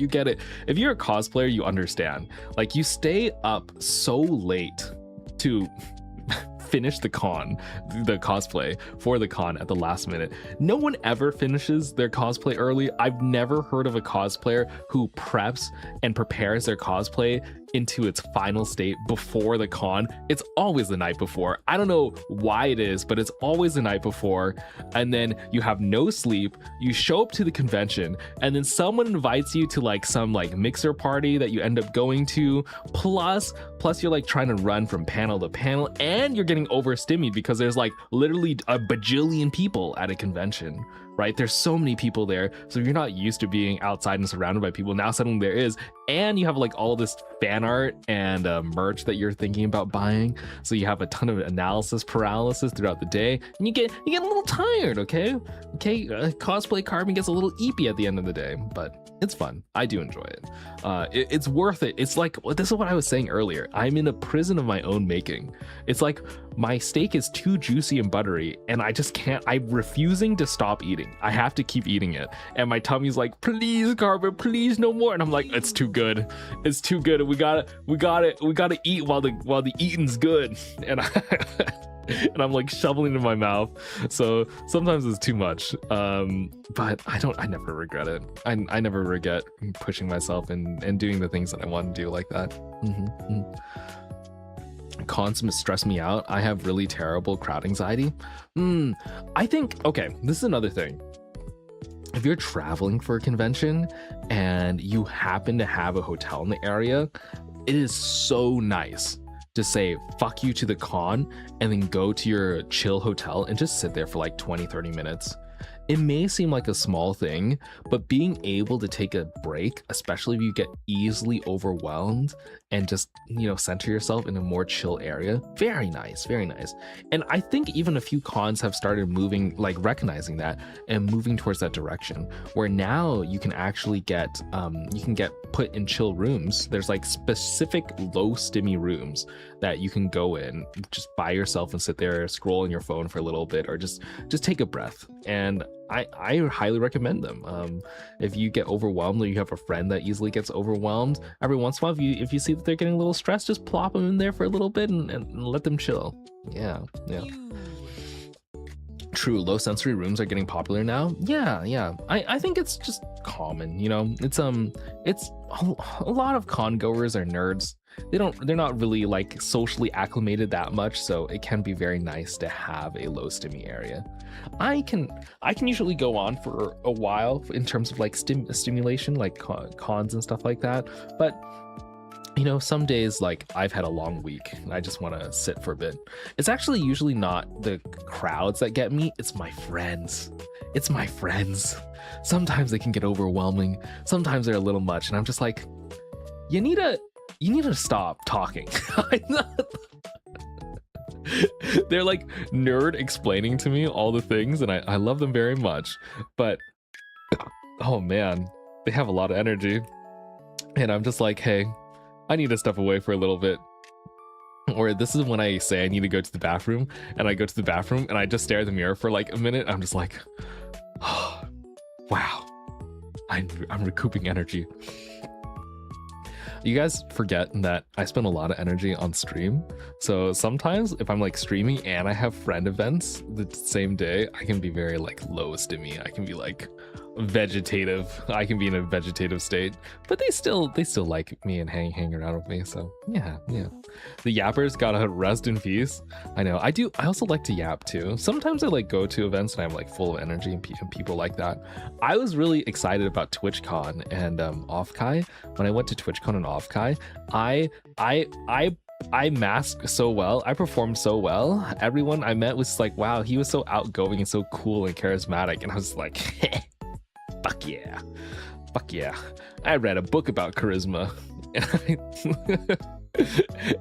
If you're a cosplayer, you understand. You stay up so late to finish the cosplay for the con at the last minute. No one ever finishes their cosplay early. I've never heard of a cosplayer who preps and prepares their cosplay into its final state before the con. It's always the night before. I don't know why it is, but it's always the night before. And then you have no sleep. You show up to the convention, and then someone invites you to like some like mixer party that you end up going to. Plus you're like trying to run from panel to panel, and you're getting overstimulated because there's like literally a bajillion people at a convention, right? There's so many people there. So you're not used to being outside and surrounded by people. Now suddenly there is, and you have like all this fan art and merch that you're thinking about buying. So you have a ton of analysis paralysis throughout the day, and you get a little tired. Okay, cosplay Karbon gets a little eepy at the end of the day, but it's fun. I do enjoy it. It's worth it. It's like, this is what I was saying earlier. I'm in a prison of my own making. It's like my steak is too juicy and buttery, and I just can't. I'm refusing to stop eating. I have to keep eating it, and my tummy's like, please, Karbon, please, no more. And I'm like, it's too good. It's too good. We gotta eat while the eating's good. And and I'm like shoveling in my mouth. So sometimes it's too much. But I never regret it. I never regret pushing myself and doing the things that I want to do like that. Cons stress me out. I have really terrible crowd anxiety. I think, okay, this is another thing. If you're traveling for a convention and you happen to have a hotel in the area, it is so nice to say fuck you to the con and then go to your chill hotel and just sit there for like 20-30 minutes. It may seem like a small thing, but being able to take a break, especially if you get easily overwhelmed, and just, you know, center yourself in a more chill area, very nice, very nice. And I think even a few cons have started moving, like recognizing that and moving towards that direction, where now you can actually get put in chill rooms. There's like specific low stimmy rooms that you can go in just by yourself and sit there, scroll on your phone for a little bit, or just take a breath. And I highly recommend them. If you get overwhelmed, or you have a friend that easily gets overwhelmed, every once in a while, if you see that they're getting a little stressed, just plop them in there for a little bit and let them chill. Yeah. True, low sensory rooms are getting popular now. Yeah. I think it's just common, you know. It's a lot of con goers are nerds. They're not really like socially acclimated that much, so it can be very nice to have a low stimmy area. I can usually go on for a while in terms of like stimulation, like cons and stuff like that, but you know, some days, like I've had a long week and I just want to sit for a bit. It's actually usually not the crowds that get me, it's my friends. Sometimes they can get overwhelming, sometimes they're a little much, and I'm just like, you need to stop talking. They're like nerd explaining to me all the things, and I love them very much, but oh man, they have a lot of energy, and I'm just like, hey, I need to step away for a little bit. Or this is when I say I need to go to the bathroom, and I go to the bathroom and I just stare at the mirror for like a minute. I'm just like, oh, wow, I'm recouping energy. You guys forget that I spend a lot of energy on stream. So sometimes if I'm like streaming and I have friend events the same day, I can be very like low stimmy. I can be like vegetative. I can be in a vegetative state, but they still like me and hang around with me. So yeah. The yappers gotta rest in peace. I know. I also like to yap too. Sometimes I like go to events and I'm like full of energy and people like that. I was really excited about TwitchCon and Offkai. When I went to TwitchCon and Offkai, I masked so well. I performed so well. Everyone I met was like, wow, he was so outgoing and so cool and charismatic. And I was like, fuck yeah. I read a book about charisma.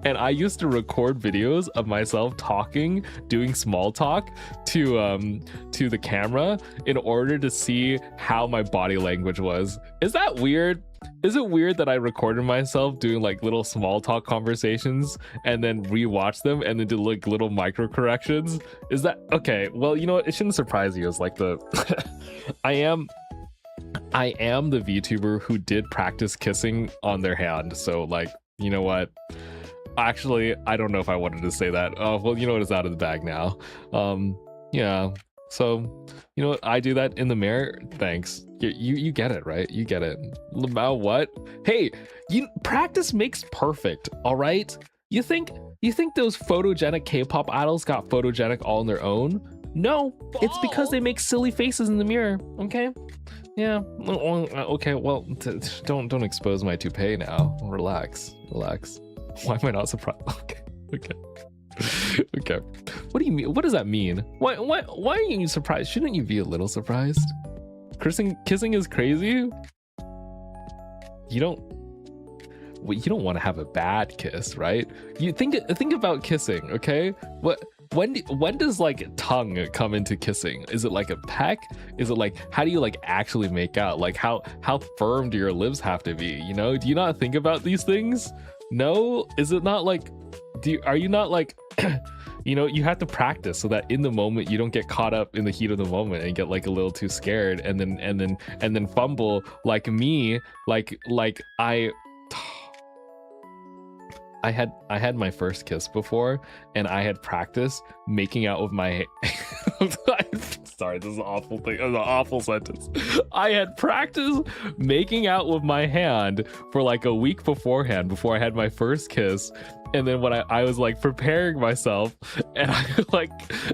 And I used to record videos of myself talking, doing small talk to the camera in order to see how my body language was. Is that weird? Is it weird that I recorded myself doing like little small talk conversations and then rewatch them and then do like little micro corrections? Is that okay? Well, you know what? It shouldn't surprise you. It's like I am the VTuber who did practice kissing on their hand. So like, you know what? Actually, I don't know if I wanted to say that. Oh, well, you know what? It's out of the bag now. Yeah. So, you know what? I do that in the mirror. Thanks. You get it, right? You get it. About what? Hey, practice makes perfect. All right. You think those photogenic K-pop idols got photogenic all on their own? No, it's because they make silly faces in the mirror. Okay. Yeah. Okay. Well, don't expose my toupee now. Relax. Why am I not surprised? Okay. Okay. What do you mean? What does that mean? Why are you surprised? Shouldn't you be a little surprised? Kissing is crazy. You don't want to have a bad kiss, right? You think about kissing, okay? When does like tongue come into kissing? Is it like a peck? Is it like, how do you like actually make out? Like how firm do your lips have to be? You know, do you not think about these things? No? Is it not like, are you not like, you know, you have to practice so that in the moment you don't get caught up in the heat of the moment and get like a little too scared and then fumble like me, like I had my first kiss before, and I had practiced making out with my sorry, this is an awful thing. This is an awful sentence. I had practiced making out with my hand for like a week beforehand before I had my first kiss. And then when I was like preparing myself and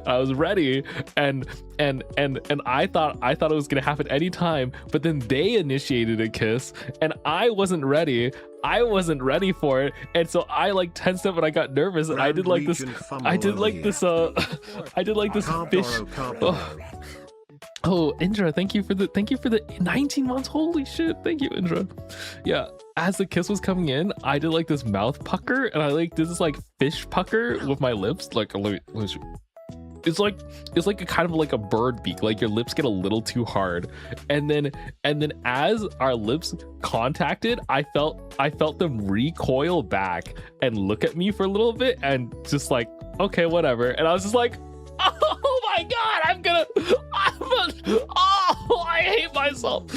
I was ready and I thought it was gonna happen anytime, but then they initiated a kiss and I wasn't ready for it, and so I like tensed up and I got nervous and I did like this fish. Oh, Indra, thank you for the 19 months. Holy shit, thank you, Indra. Yeah, as the kiss was coming in, I did like this mouth pucker and I like did this like fish pucker with my lips. Like it's like a kind of like a bird beak, like your lips get a little too hard, and then as our lips contacted, I felt them recoil back and look at me for a little bit and just like, okay, whatever. And I was just like, oh my god, I hate myself.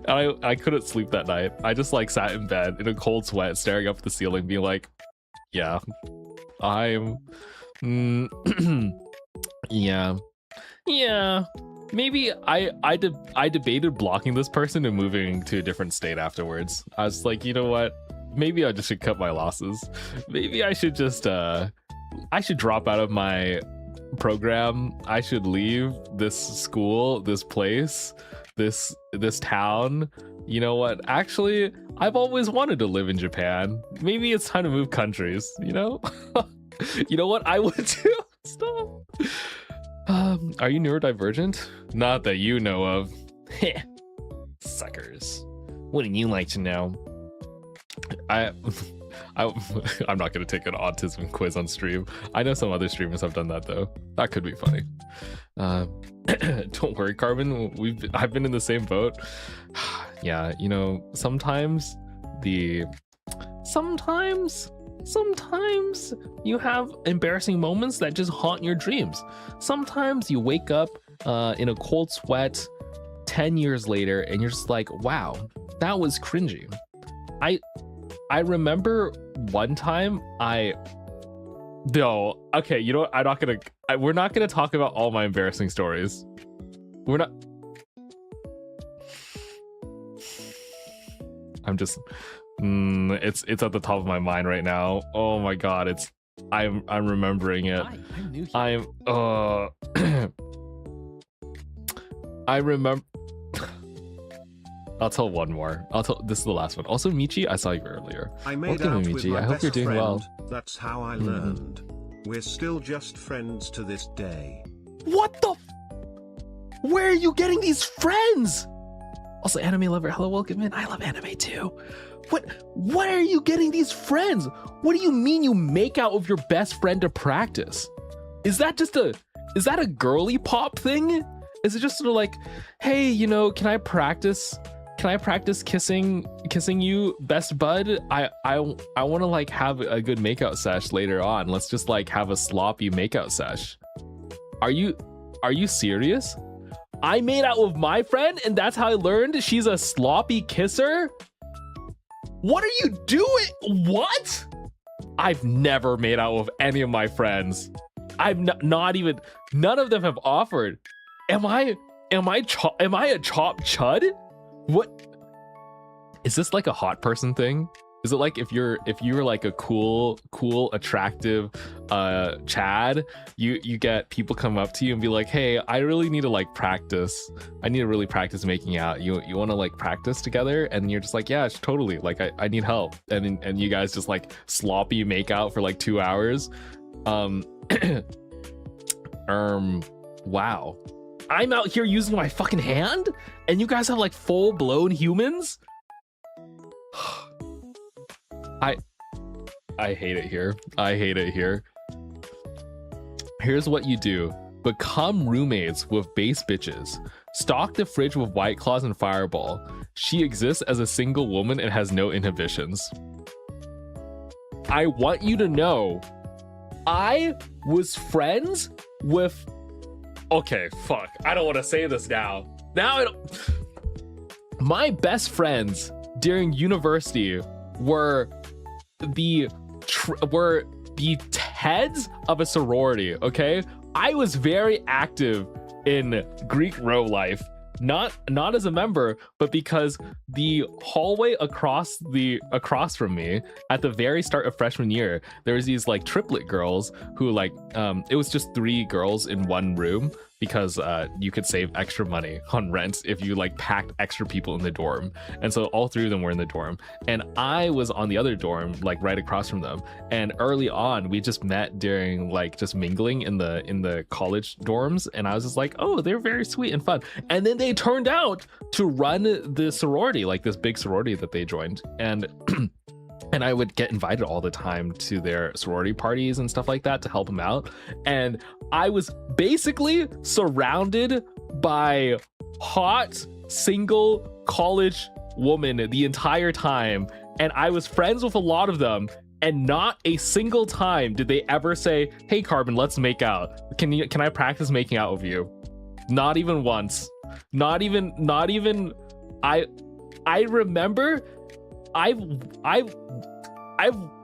And I couldn't sleep that night. I just like sat in bed in a cold sweat staring up at the ceiling being like, yeah, I'm yeah, maybe I debated blocking this person and moving to a different state afterwards. I was like, you know what, maybe I just should cut my losses. Maybe I should just I should drop out of my program. I should leave this school, this place, this town. You know what, actually I've always wanted to live in Japan. Maybe it's time to move countries, you know. You know what I would do? Stop. Are you neurodivergent? Not that you know of. Suckers. Wouldn't you like to know? I'm not gonna take an autism quiz on stream. I know some other streamers have done that though. That could be funny. Don't worry, Karbon. I've been in the same boat. Yeah, you know, sometimes you have embarrassing moments that just haunt your dreams. Sometimes you wake up in a cold sweat 10 years later and you're just like, wow, that was cringy. I remember one time okay, you know what, we're not gonna talk about all my embarrassing stories. It's at the top of my mind right now. Oh my god, I'm remembering it. I'm new here. I remember. I'll tell one more. This is the last one. Also, Michi, I saw you earlier. I made Welcome, out Michi. with my I hope best you're doing friend. well. That's how I learned. We're still just friends to this day. What the? Where are you getting these friends? Also, anime lover, hello, welcome in. I love anime too. What are you getting these friends? What do you mean you make out with your best friend to practice? Is that a girly pop thing? Is it just sort of like, hey, you know, can I practice kissing you, best bud? I want to like have a good makeout sesh later on. Let's just like have a sloppy makeout sesh. Are you serious? I made out with my friend and that's how I learned she's a sloppy kisser? What are you doing? What? I've never made out with any of my friends. not even, none of them have offered. Am I a chop chud? What is this, like a hot person thing? Is it like if you're like a cool attractive Chad, you get people come up to you and be like, hey, I really need to like practice. I need to really practice making out. You want to like practice together? And you're just like, yeah, totally. Like I need help. And you guys just like sloppy make out for like 2 hours. Wow. I'm out here using my fucking hand and you guys have like full blown humans. I hate it here. I hate it here. Here's what you do. Become roommates with base bitches. Stock the fridge with White Claws and Fireball. She exists as a single woman and has no inhibitions. I want you to know, I was friends with... Okay, fuck. I don't want to say this now. Now I don't... My best friends during university were the heads of a sorority. Okay, I was very active in Greek row life, not as a member, but because the hallway across from me at the very start of freshman year, there was these like triplet girls who like it was just 3 girls in one room, because you could save extra money on rent if you like packed extra people in the dorm. And so all 3 of them were in the dorm, and I was on the other dorm, like right across from them. And early on, we just met during like just mingling in the college dorms, and I was just like, oh, they're very sweet and fun. And then they turned out to run the sorority, like this big sorority that they joined, and and I would get invited all the time to their sorority parties and stuff like that to help them out. And I was basically surrounded by hot, single college women the entire time. And I was friends with a lot of them. And not a single time did they ever say, hey, Karbon, let's make out. Can I practice making out with you? Not even once. Not even. I remember I've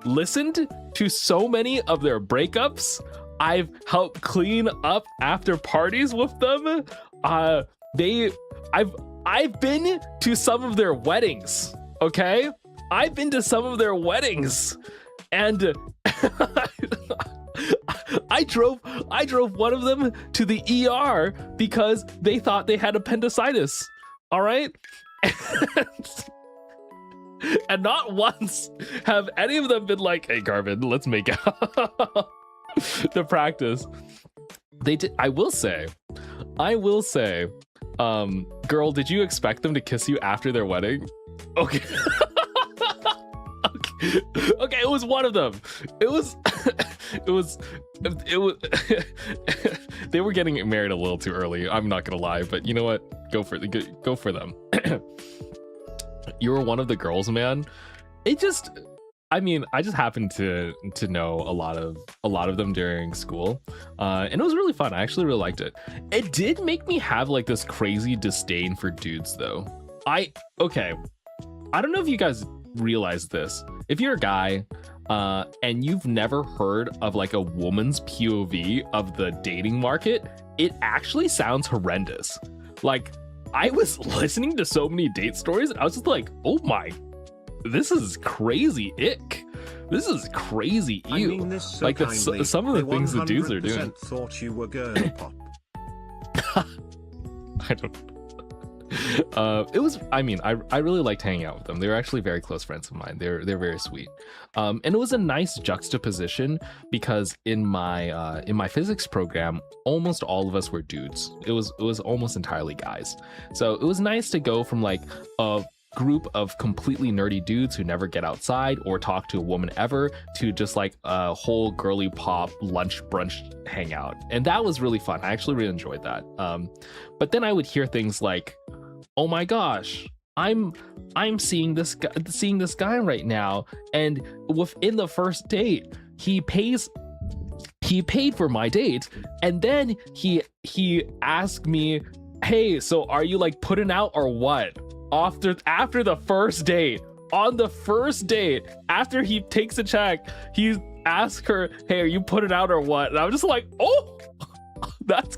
listened to so many of their breakups. I've helped clean up after parties with them. I've been to some of their weddings. Okay, I've been to some of their weddings, and I drove one of them to the ER because they thought they had appendicitis. All right. And not once have any of them been like, hey, Karbon, let's make out. To practice. They did. I will say, girl, did you expect them to kiss you after their wedding? Okay. Okay, it was one of them. It was they were getting married a little too early. I'm not gonna lie, but you know what? Go for them. You were one of the girls, man. I just happened to know a lot of them during school, and it was really fun. I actually really liked it. It did make me have like this crazy disdain for dudes, though. I don't know if you guys realize this. If you're a guy and you've never heard of like a woman's POV of the dating market, it actually sounds horrendous. Like, I was listening to so many date stories and I was just like, oh my, this is crazy ick. This is crazy ew. I mean this so like some of the things the dudes are doing. Thought you were girl pop. I don't. It was. I mean, I really liked hanging out with them. They were actually very close friends of mine. They're very sweet. And it was a nice juxtaposition because in my physics program, almost all of us were dudes. It was almost entirely guys. So it was nice to go from like a group of completely nerdy dudes who never get outside or talk to a woman ever to just like a whole girly pop lunch brunch hangout. And that was really fun. I actually really enjoyed that. But then I would hear things like, oh my gosh, I'm seeing this guy right now, and within the first date, he paid for my date, and then he asked me, hey, so are you like putting out or what? After the first date, on the first date, after he takes a check, he ask her, hey, are you putting out or what? And I'm just like, oh, that's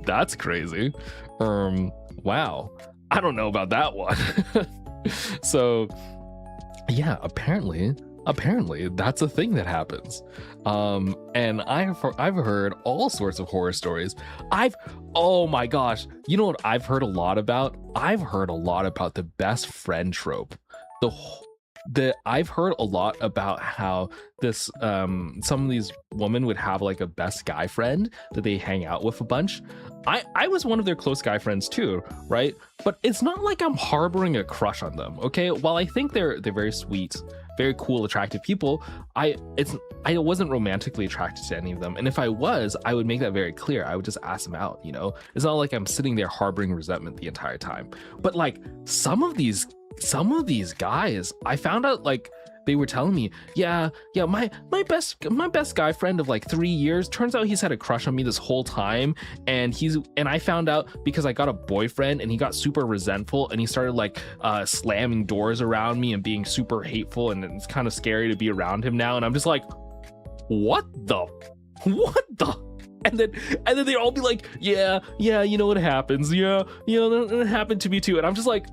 that's crazy. Wow, I don't know about that one. So yeah, apparently that's a thing that happens. And I've heard all sorts of horror stories. Oh my gosh, you know what I've heard a lot about? I've heard a lot about the best friend trope. I've heard a lot about how this some of these women would have like a best guy friend that they hang out with a bunch. I was one of their close guy friends too, right? But it's not like I'm harboring a crush on them, okay? While I think they're very sweet, very cool, attractive people, I wasn't romantically attracted to any of them. And if I was, I would make that very clear. I would just ask them out, you know? It's not like I'm sitting there harboring resentment the entire time. But like some of these guys, I found out, like, they were telling me, yeah, my best guy friend of like 3 years, turns out he's had a crush on me this whole time, and I found out because I got a boyfriend and he got super resentful and he started like slamming doors around me and being super hateful, and it's kind of scary to be around him now. And I'm just like, what the and then they'd all be like, yeah, you know what happens, yeah, that happened to me too. And I'm just like,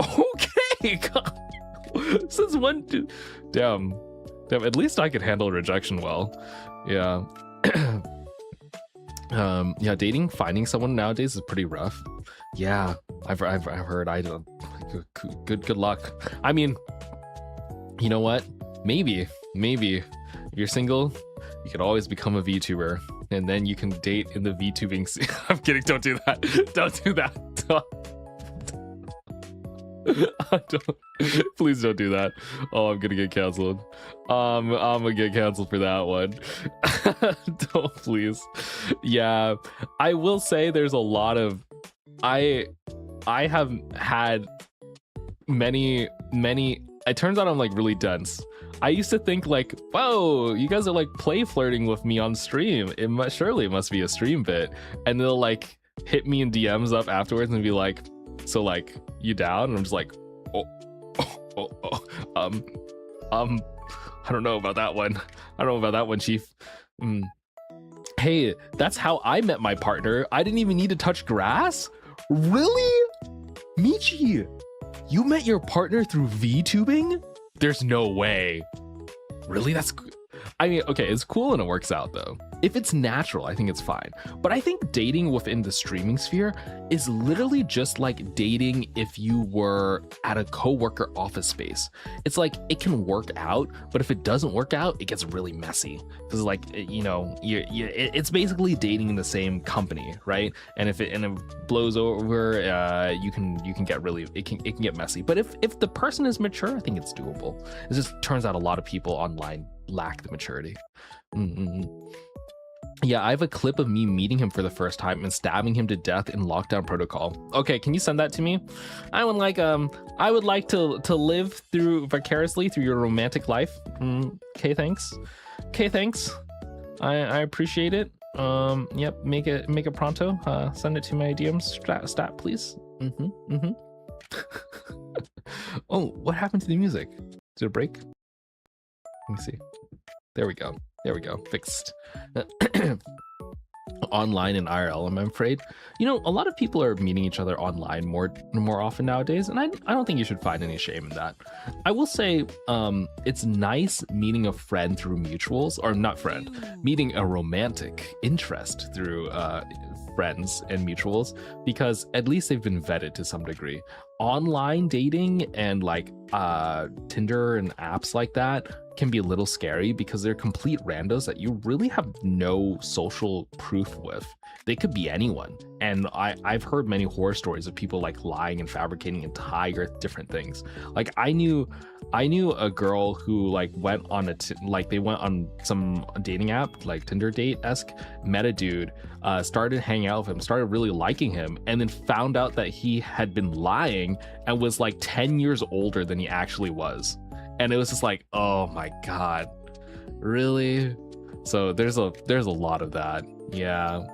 okay, God. Since when? Damn. At least I could handle rejection well. Yeah. Yeah. Finding someone nowadays is pretty rough. Yeah, I've heard. I don't. Good luck. I mean, you know what? Maybe you're single. You could always become a VTuber, and then you can date in the VTubing scene. I'm kidding. Don't do that. Don't do that. Please don't do that. Oh, I'm gonna get canceled. I'm gonna get canceled for that one. Don't, please. Yeah, I will say there's a lot of I have had many. It turns out I'm like really dense. I used to think like, whoa, you guys are like play flirting with me on stream. Surely it must be a stream bit. And they'll like hit me in DMs up afterwards and be like, so like, you down? And I'm just like, I don't know about that one. Chief. Hey, that's how I met my partner. I didn't even need to touch grass. Really? Michi, you met your partner through VTubing? There's no way. Really? I mean, okay, it's cool and it works out though. If it's natural, I think it's fine. But I think dating within the streaming sphere is literally just like dating if you were at a coworker office space. It's like it can work out, but if it doesn't work out, it gets really messy. Because like, you know, it's basically dating in the same company, right? And if it blows over, you can get really, it can get messy. But if the person is mature, I think it's doable. It just turns out a lot of people online lack the maturity. Yeah, I have a clip of me meeting him for the first time and stabbing him to death in lockdown protocol. Okay, can you send that to me? I would like to live through vicariously through your romantic life. Okay, thanks. I appreciate it. Yep, make it pronto. Send it to my DMs stat please. Oh, what happened to the music? Did it break? Let me see. There we go. Fixed. Online and IRL, I'm afraid. You know, a lot of people are meeting each other online more often nowadays, and I don't think you should find any shame in that. I will say it's nice meeting a friend through mutuals, or not friend, meeting a romantic interest through friends and mutuals, because at least they've been vetted to some degree. Online dating and like Tinder and apps like that can be a little scary because they're complete randos that you really have no social proof with. They could be anyone, and I've heard many horror stories of people like lying and fabricating entire different things. Like I knew a girl who like went on they went on some dating app like Tinder date-esque, met a dude, started hanging out with him, started really liking him, and then found out that he had been lying and was like 10 years older than he actually was. And it was just like, oh my God, really? So there's a lot of that. Yeah.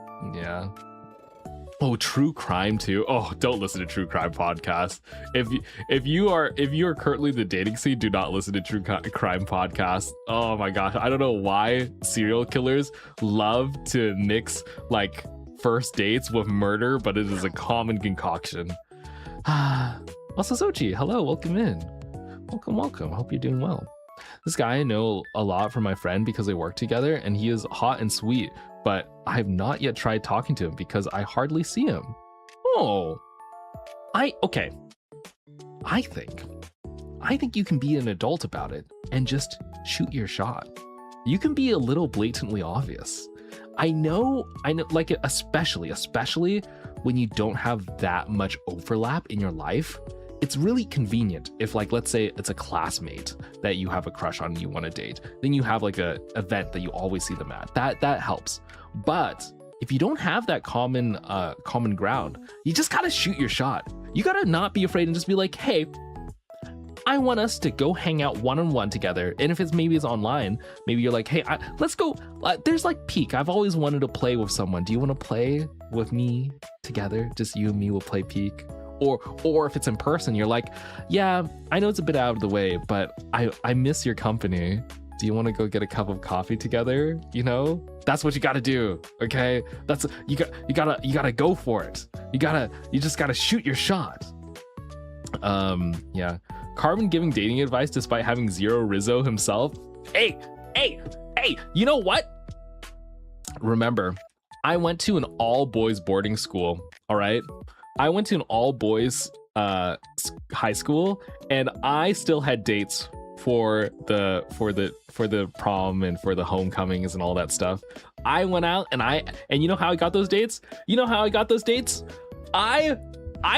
Oh, true crime too. Oh, don't listen to true crime podcasts. If you are currently in the dating scene, do not listen to true crime podcasts. Oh my gosh, I don't know why serial killers love to mix like first dates with murder, but it is a common concoction. Also, Sochi, hello, welcome in. Welcome. Hope you're doing well. This guy I know a lot from my friend because they work together, and he is hot and sweet, but I have not yet tried talking to him because I hardly see him. Oh, okay. I think you can be an adult about it and just shoot your shot. You can be a little blatantly obvious. I know, like especially when you don't have that much overlap in your life. It's really convenient if, like, let's say it's a classmate that you have a crush on and you want to date. Then you have like a event that you always see them at. That helps. But if you don't have that common ground, you just gotta shoot your shot. You gotta not be afraid and just be like, hey, I want us to go hang out one-on-one together. And if maybe it's online, maybe you're like, hey, let's go. There's like Peak. I've always wanted to play with someone. Do you want to play with me together? Just you and me will play Peak. Or if it's in person, you're like, yeah, I know it's a bit out of the way, but I miss your company. Do you want to go get a cup of coffee together? You know, that's what you got to do. Okay, that's you gotta go for it. You just gotta shoot your shot. Yeah. Karbon giving dating advice despite having zero Rizzo himself. Hey, you know what? Remember, I went to an all boys boarding school. All right. I went to an all boys high school, and I still had dates for the prom and for the homecomings and all that stuff. I went out and you know how I got those dates? I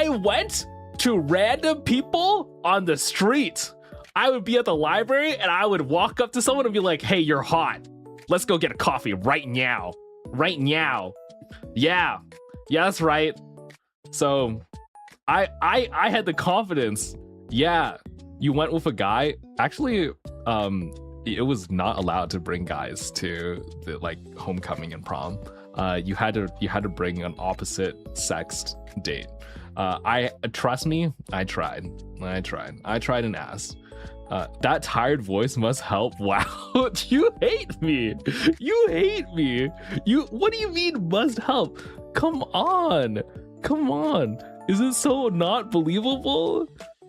went to random people on the street. I would be at the library and I would walk up to someone and be like, hey, you're hot. Let's go get a coffee right now. Yeah, that's right. So I had the confidence. Yeah, you went with a guy. Actually, it was not allowed to bring guys to the like homecoming and prom. You had to bring an opposite sexed date. Trust me, I tried and asked. That tired voice must help. Wow, you hate me. What do you mean must help? Come on. Is it so not believable?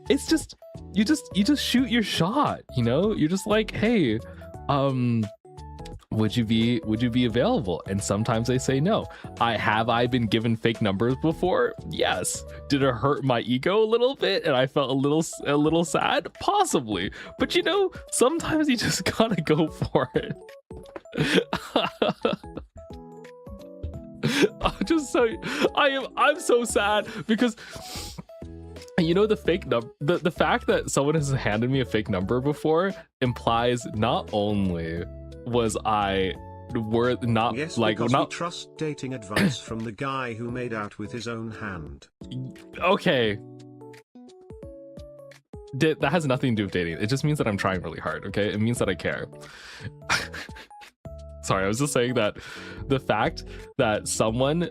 It's just you just shoot your shot, you know? You're just like, hey, would you be available? And sometimes they say no. I been given fake numbers before? Yes. Did it hurt my ego a little bit and I felt a little sad? Possibly. But you know, sometimes you just gotta go for it. I'm so sad because you know the fake number, the fact that someone has handed me a fake number before implies not only was I were not yes, like because not we trust dating advice from the guy who made out with his own hand. Okay, that has nothing to do with dating. It just means that I'm trying really hard. Okay, it means that I care. Sorry, I was just saying that the fact that someone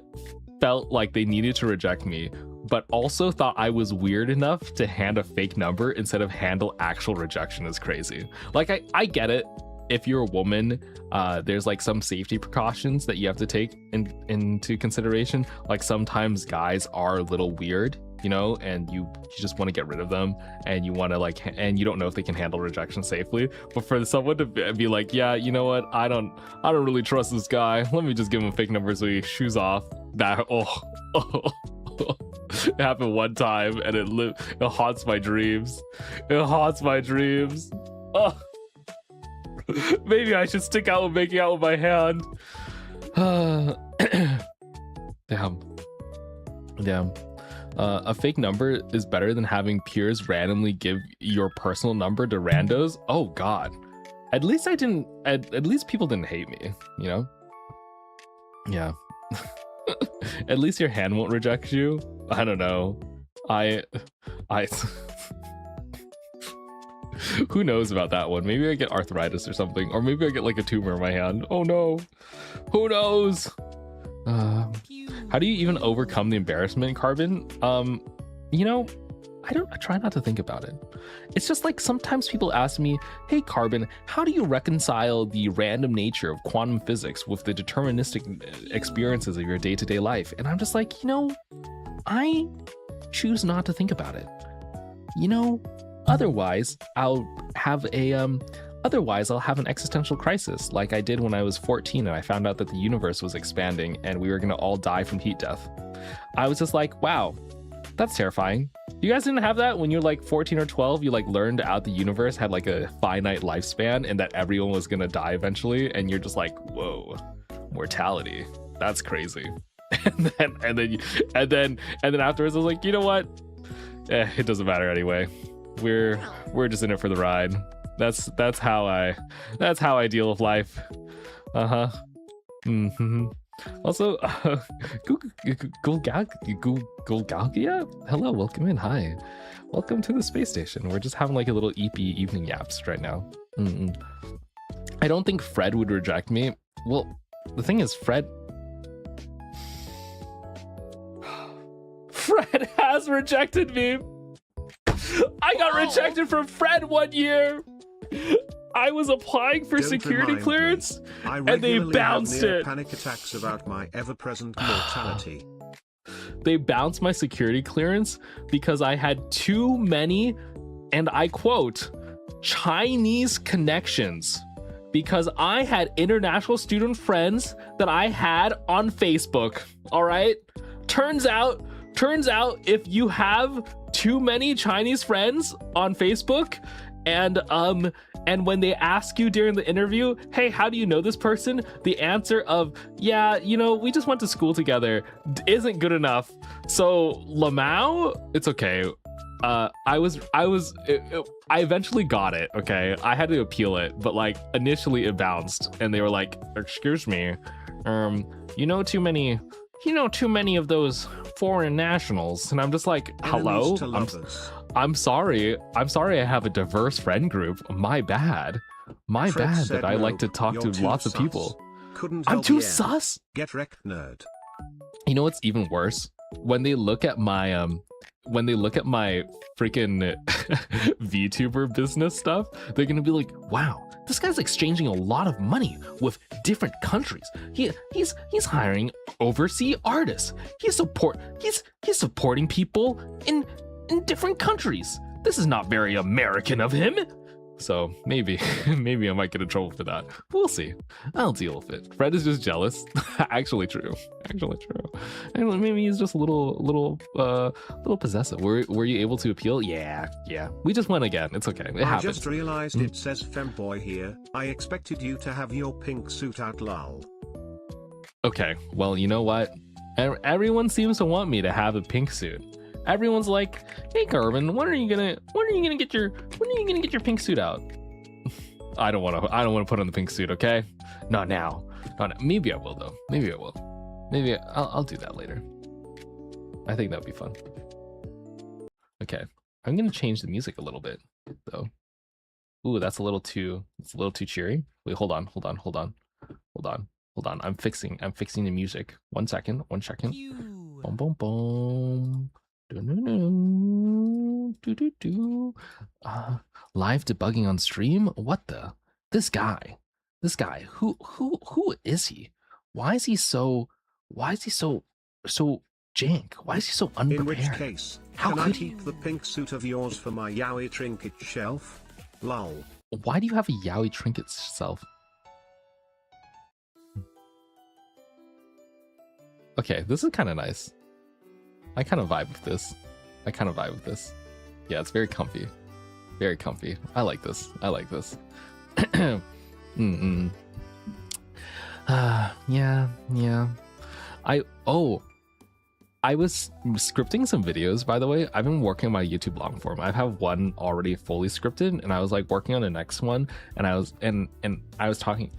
felt like they needed to reject me, but also thought I was weird enough to hand a fake number instead of handle actual rejection is crazy. Like, I get it. If you're a woman, there's like some safety precautions that you have to take into consideration. Like sometimes guys are a little weird, you know, and you just want to get rid of them, and you want to like, and you don't know if they can handle rejection safely. But for someone to be like, yeah, you know what, I don't really trust this guy. Let me just give him a fake number so he shoes off. That it happened one time, and it haunts my dreams. Oh. Maybe I should stick out with making out with my hand. Damn. A fake number is better than having peers randomly give your personal number to randos. Oh God. At least people didn't hate me, you know? Yeah. At least your hand won't reject you. I don't know. I who knows about that one? Maybe I get arthritis or something, or maybe I get like a tumor in my hand. Oh no, who knows? How do you even overcome the embarrassment, Carbon? You know, I try not to think about it. It's just like sometimes people ask me, hey Carbon, how do you reconcile the random nature of quantum physics with the deterministic experiences of your day-to-day life? And I'm just like, you know, I choose not to think about it. You know, otherwise I'll have an existential crisis like I did when I was 14 and I found out that the universe was expanding and we were going to all die from heat death. I was just like, wow, that's terrifying. You guys didn't have that when you're like 14 or 12? You like learned out the universe had like a finite lifespan and that everyone was going to die eventually, and you're just like, whoa, mortality. That's crazy. And then afterwards I was like, you know what? It doesn't matter anyway. We're just in it for the ride. That's how I deal with life. Also, Gulgagia, hello, welcome in. Hi, welcome to the space station. We're just having like a little EP evening yaps right now. I don't think Fred would reject me. Well, the thing is, Fred has rejected me. I got rejected from Fred one year. I was applying for security clearance and they bounced it. Panic attacks about my ever-present mortality. They bounced my security clearance because I had too many, and I quote, Chinese connections, because I had international student friends that I had on Facebook. All right. Turns out if you have too many Chinese friends on Facebook, and when they ask you during the interview, hey, how do you know this person? The answer of, yeah, you know, we just went to school together isn't good enough. So Lamau, it's okay. I eventually got it. Okay. I had to appeal it, but like initially it bounced and they were like, excuse me. You know too many of those foreign nationals. And I'm just like, hello, I'm sorry I have a diverse friend group. My bad that I like to talk to lots of people. I'm too sus. Get wrecked, nerd. You know what's even worse? When they look at my freaking VTuber business stuff, they're gonna be like, wow, this guy's exchanging a lot of money with different countries. He's hiring overseas artists. He's supporting people in different countries. This is not very American of him. So maybe I might get in trouble for that. We'll see. I'll deal with it. Fred is just jealous. Actually true. And maybe he's just a little possessive. Were you able to appeal? Yeah. We just won again. It's okay. It happens. I just realized it says femboy here. I expected you to have your pink suit out, lol. Okay. Well, you know what? Everyone seems to want me to have a pink suit. Everyone's like, "Hey, Carbon, when are you gonna get your pink suit out?" I don't want to put on the pink suit, okay? Not now. Maybe I will though. Maybe I'll do that later. I think that would be fun. Okay, I'm gonna change the music a little bit though. Ooh, that's a little too cheery. Wait, hold on. I'm fixing the music. One second. Boom, boom, boom. Live debugging on stream? What the? This guy, who is he? Why is he so jank? Why is he so unprepared? In which case, can I keep the pink suit of yours for my yaoi trinket shelf? Lol. Why do you have a yaoi trinket shelf? Okay, this is kind of nice. I kind of vibe with this. Yeah, it's very comfy. I like this. Yeah. I was scripting some videos, by the way. I've been working on my YouTube long form. I have one already fully scripted, and I was like working on the next one, and I was talking.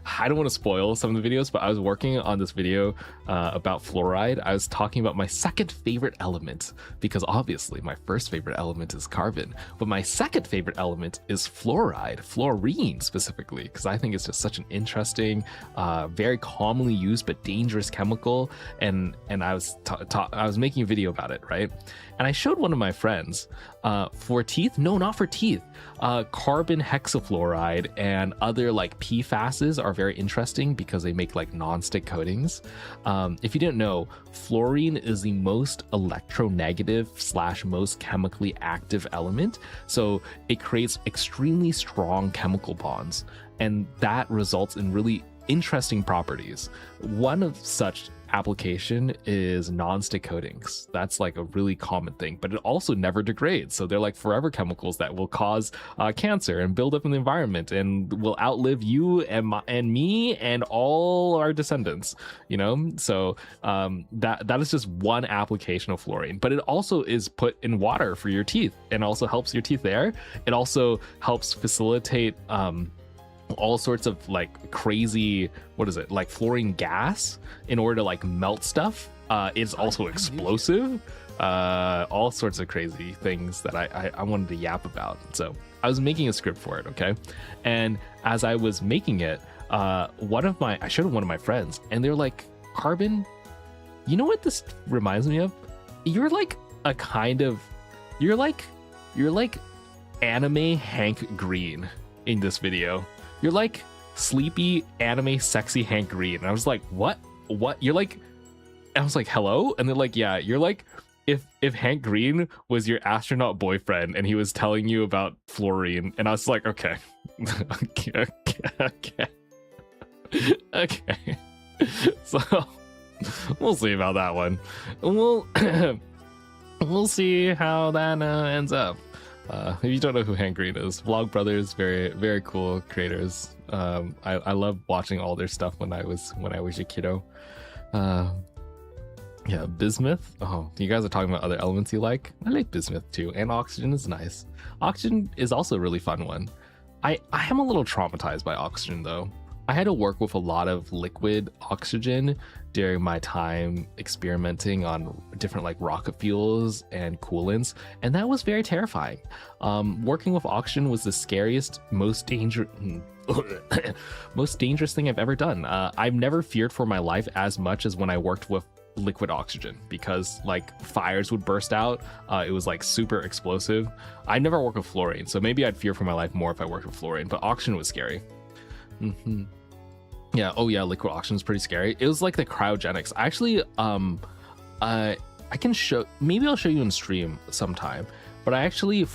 I don't want to spoil some of the videos, but I was working on this video about fluoride. I was talking about my second favorite element, because obviously my first favorite element is carbon, but my second favorite element is fluoride, fluorine specifically, because I think it's just such an interesting, very commonly used but dangerous chemical. And I was making a video about it, right? And I showed one of my friends for teeth. No, not for teeth. Carbon hexafluoride and other like PFASs are very interesting because they make like non-stick coatings. If you didn't know, fluorine is the most electronegative / most chemically active element. So it creates extremely strong chemical bonds, and that results in really interesting properties. One of such application is non-stick coatings. That's like a really common thing, but it also never degrades. So they're like forever chemicals that will cause cancer and build up in the environment and will outlive you and me and all our descendants, you know? So that is just one application of fluorine, but it also is put in water for your teeth and also helps your teeth there. It also helps facilitate all sorts of like crazy, what is it, like fluorine gas in order to like melt stuff. It's also explosive, all sorts of crazy things that I wanted to yap about. So I was making a script for it, okay? And as I was making it, I showed one of my friends, and they're like, Karbon, you know what this reminds me of? You're like anime Hank Green in this video. You're like sleepy anime sexy Hank Green. And I was like, what? You're like, I was like, hello? And they're like, yeah, you're like, if Hank Green was your astronaut boyfriend and he was telling you about fluorine. And I was like, okay. Okay. So we'll see about that one. We'll see how that ends up. If you don't know who Hank Green is, Vlog Brothers, very, very cool creators. I love watching all their stuff when I was a kiddo. Yeah, bismuth. Oh, you guys are talking about other elements you like. I like bismuth too, and oxygen is nice. Oxygen is also a really fun one. I am a little traumatized by oxygen though. I had to work with a lot of liquid oxygen during my time experimenting on different like rocket fuels and coolants, and that was very terrifying. Working with oxygen was the scariest, most dangerous thing I've ever done. I've never feared for my life as much as when I worked with liquid oxygen, because like fires would burst out. It was like super explosive. I never worked with fluorine, so maybe I'd fear for my life more if I worked with fluorine, but oxygen was scary. Yeah, oh yeah, liquid oxygen is pretty scary. It was like the cryogenics. Actually, I can show, maybe I'll show you in stream sometime, but I actually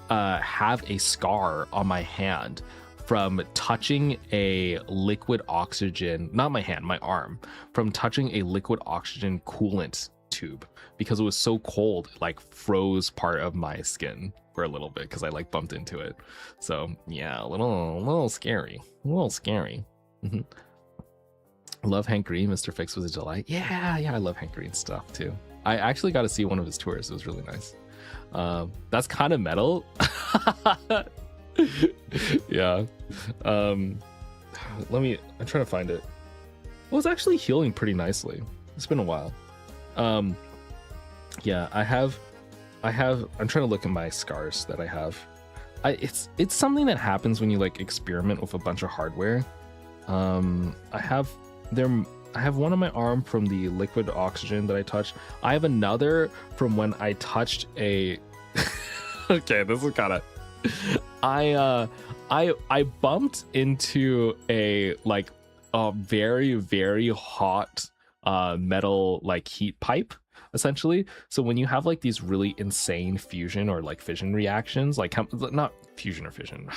have a scar on my hand from touching a liquid oxygen, not my hand, my arm, from touching a liquid oxygen coolant tube, because it was so cold, it like froze part of my skin for a little bit because I like bumped into it. So yeah, a little scary, Love Hank Green. Mr. Fix was a delight. Yeah, I love Hank Green stuff too. I actually got to see one of his tours. It was really nice. That's kind of metal. Yeah. I'm trying to find it. Well, it's actually healing pretty nicely. It's been a while. Yeah, I'm trying to look at my scars that I have. It's something that happens when you like experiment with a bunch of hardware. I have one on my arm from the liquid oxygen that I touched. I have another from when I touched a okay, this is kind of I bumped into a like a very, very hot metal like heat pipe, essentially. So when you have like these really insane fusion or like fission reactions, like not fusion or fission,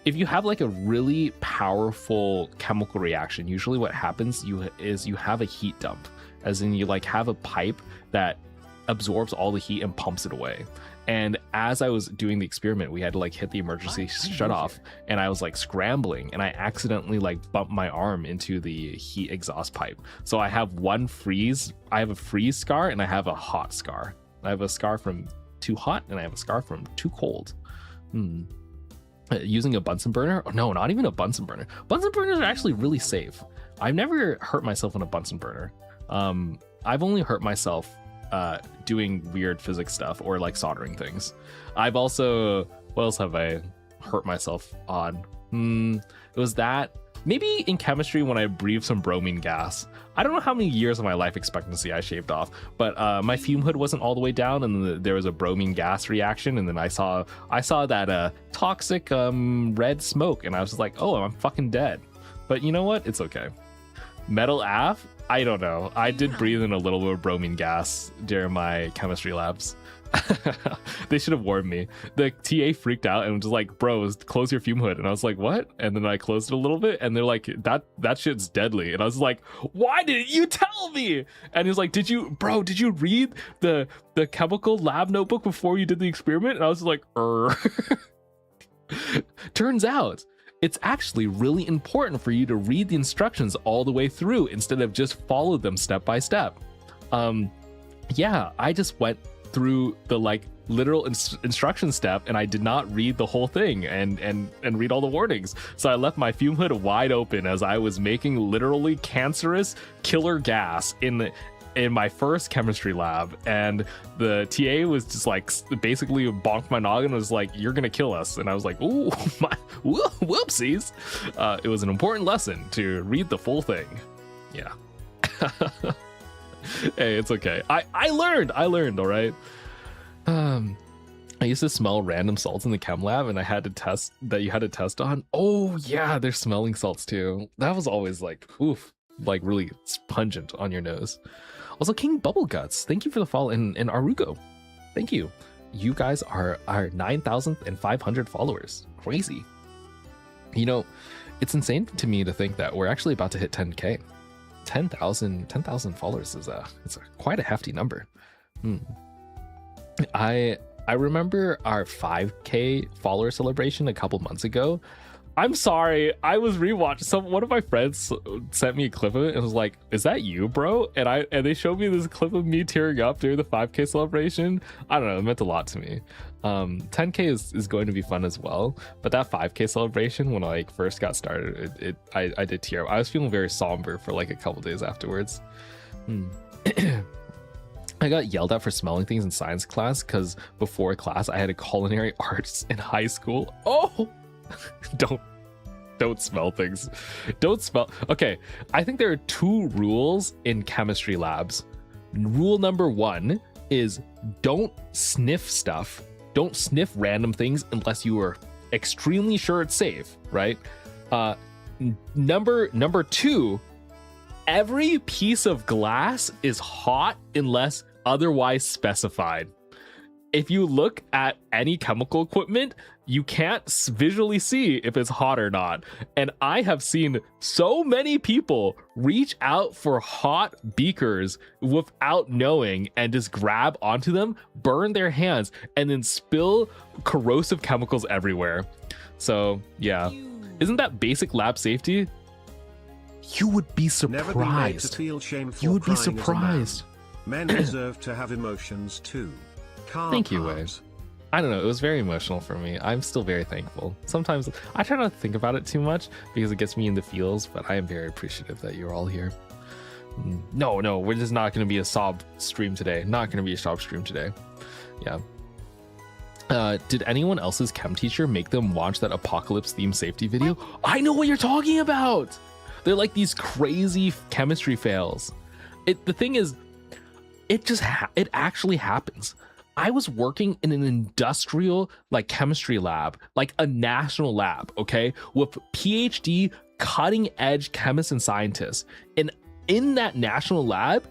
if you have like a really powerful chemical reaction, usually what happens is you have a heat dump, as in you like have a pipe that absorbs all the heat and pumps it away. And as I was doing the experiment, we had to like hit the emergency shut off, and I was like scrambling, and I accidentally like bumped my arm into the heat exhaust pipe. So I have a freeze scar, and I have a hot scar. I have a scar from too hot, and I have a scar from too cold. using a Bunsen burner. Oh, no, not even a Bunsen burner. Bunsen burners are actually really safe. I've never hurt myself on a Bunsen burner. I've only hurt myself doing weird physics stuff or like soldering things. I've also, what else have I hurt myself on? It was that maybe in chemistry when I breathed some bromine gas. I don't know how many years of my life expectancy I shaved off, but my fume hood wasn't all the way down, and there was a bromine gas reaction, and then I saw that toxic red smoke, and I was just like, oh, I'm fucking dead. But you know what? It's okay. Metal AF? I don't know. I did breathe in a little bit of bromine gas during my chemistry labs. They should have warned me. The TA freaked out and was just like, bro, close your fume hood. And I was like, what? And then I closed it a little bit, and they're like, that shit's deadly. And I was like, why didn't you tell me? And he's like, did you read the chemical lab notebook before you did the experiment? And I was like, Turns out it's actually really important for you to read the instructions all the way through instead of just follow them step by step. Yeah, I just went through the like literal instruction step, and I did not read the whole thing and read all the warnings. So I left my fume hood wide open as I was making literally cancerous killer gas in my first chemistry lab, and the TA was just like basically bonked my noggin and was like, you're gonna kill us. And I was like, ooh, whoopsies. It was an important lesson to read the full thing. Yeah. Hey, it's okay. I learned, all right. I used to smell random salts in the chem lab, and I had to test that you had to test on. Oh yeah, there's smelling salts too. That was always like, oof, like really pungent on your nose. Also, King Bubble Guts, thank you for the follow, and Arugo, thank you. You guys are our 9,500 followers. Crazy. You know, it's insane to me to think that we're actually about to hit 10K. 10,000 followers is it's quite a hefty number. I remember our 5K follower celebration a couple months ago. I'm sorry, I was rewatching. One of my friends sent me a clip of it and was like, "Is that you, bro?" And they showed me this clip of me tearing up during the 5K celebration. I don't know, it meant a lot to me. 10K is going to be fun as well, but that 5K celebration when I first got started, I did tear up. I was feeling very somber for like a couple days afterwards. I got yelled at for smelling things in science class because before class I had a culinary arts in high school. Oh. Don't smell things. Don't smell. Okay, I think there are 2 rules in chemistry labs. Rule number 1 is don't sniff stuff. Don't sniff random things unless you are extremely sure it's safe, right? Number 2, every piece of glass is hot unless otherwise specified. If you look at any chemical equipment, you can't visually see if it's hot or not. And I have seen so many people reach out for hot beakers without knowing and just grab onto them, burn their hands, and then spill corrosive chemicals everywhere. So yeah, isn't that basic lab safety? You would be surprised. Never be made to feel shameful. You would be crying as a man. surprised. Men deserve to have emotions too. Thank you, Wade. I don't know, it was very emotional for me. I'm still very thankful. Sometimes I try not to think about it too much because it gets me in the feels, but I am very appreciative that you're all here. No, we're just not going to be a sob stream today. Not going to be a sob stream today. Yeah. Did anyone else's chem teacher make them watch that apocalypse theme safety video? I know what you're talking about. They're like these crazy chemistry fails. The thing is, it actually happens. I was working in an industrial like chemistry lab, like a national lab, okay, with PhD cutting edge chemists and scientists. And in that national lab,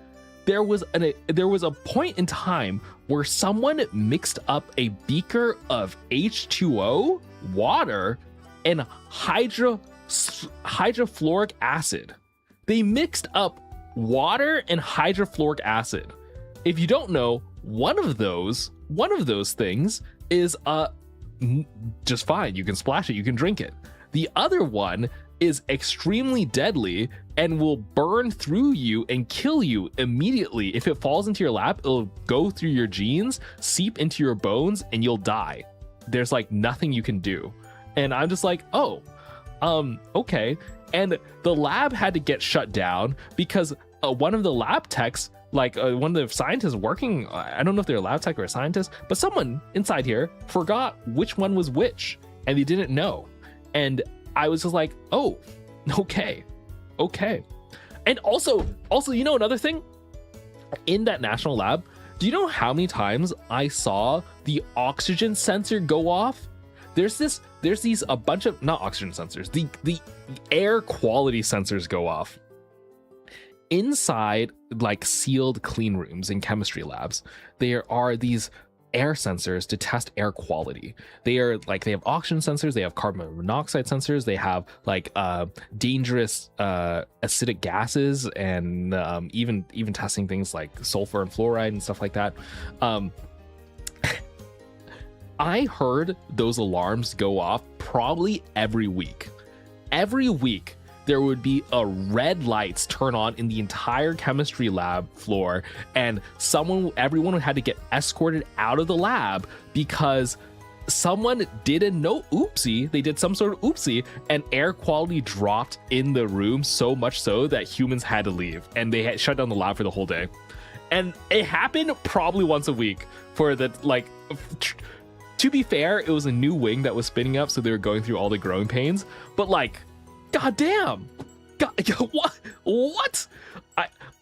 there was a point in time where someone mixed up a beaker of H2O, water, and hydrofluoric acid. They mixed up water and hydrofluoric acid. If you don't know, one of those things is just fine. You can splash it, you can drink it. The other one is extremely deadly and will burn through you and kill you immediately. If it falls into your lap, it'll go through your genes, seep into your bones, and you'll die. There's like nothing you can do. And I'm just like, oh, okay. And the lab had to get shut down because one of the lab techs, like one of the scientists working, I don't know if they're a lab tech or a scientist, but someone inside here forgot which one was which, and they didn't know. And I was just like, oh, okay. And also, you know, another thing, in that national lab, do you know how many times I saw the oxygen sensor go off? There's a bunch of, not oxygen sensors, the air quality sensors go off inside like sealed clean rooms in chemistry labs. There are these air sensors to test air quality. They are like, they have oxygen sensors, they have carbon monoxide sensors, they have like dangerous acidic gases, and even testing things like sulfur and fluoride and stuff like that. I heard those alarms go off probably every week. Every week, there would be a red lights turn on in the entire chemistry lab floor, and everyone had to get escorted out of the lab because someone did they did some sort of oopsie, and air quality dropped in the room so much so that humans had to leave, and they had shut down the lab for the whole day. And it happened probably once a week for the, like, to be fair, it was a new wing that was spinning up, so they were going through all the growing pains. But like, goddamn, what?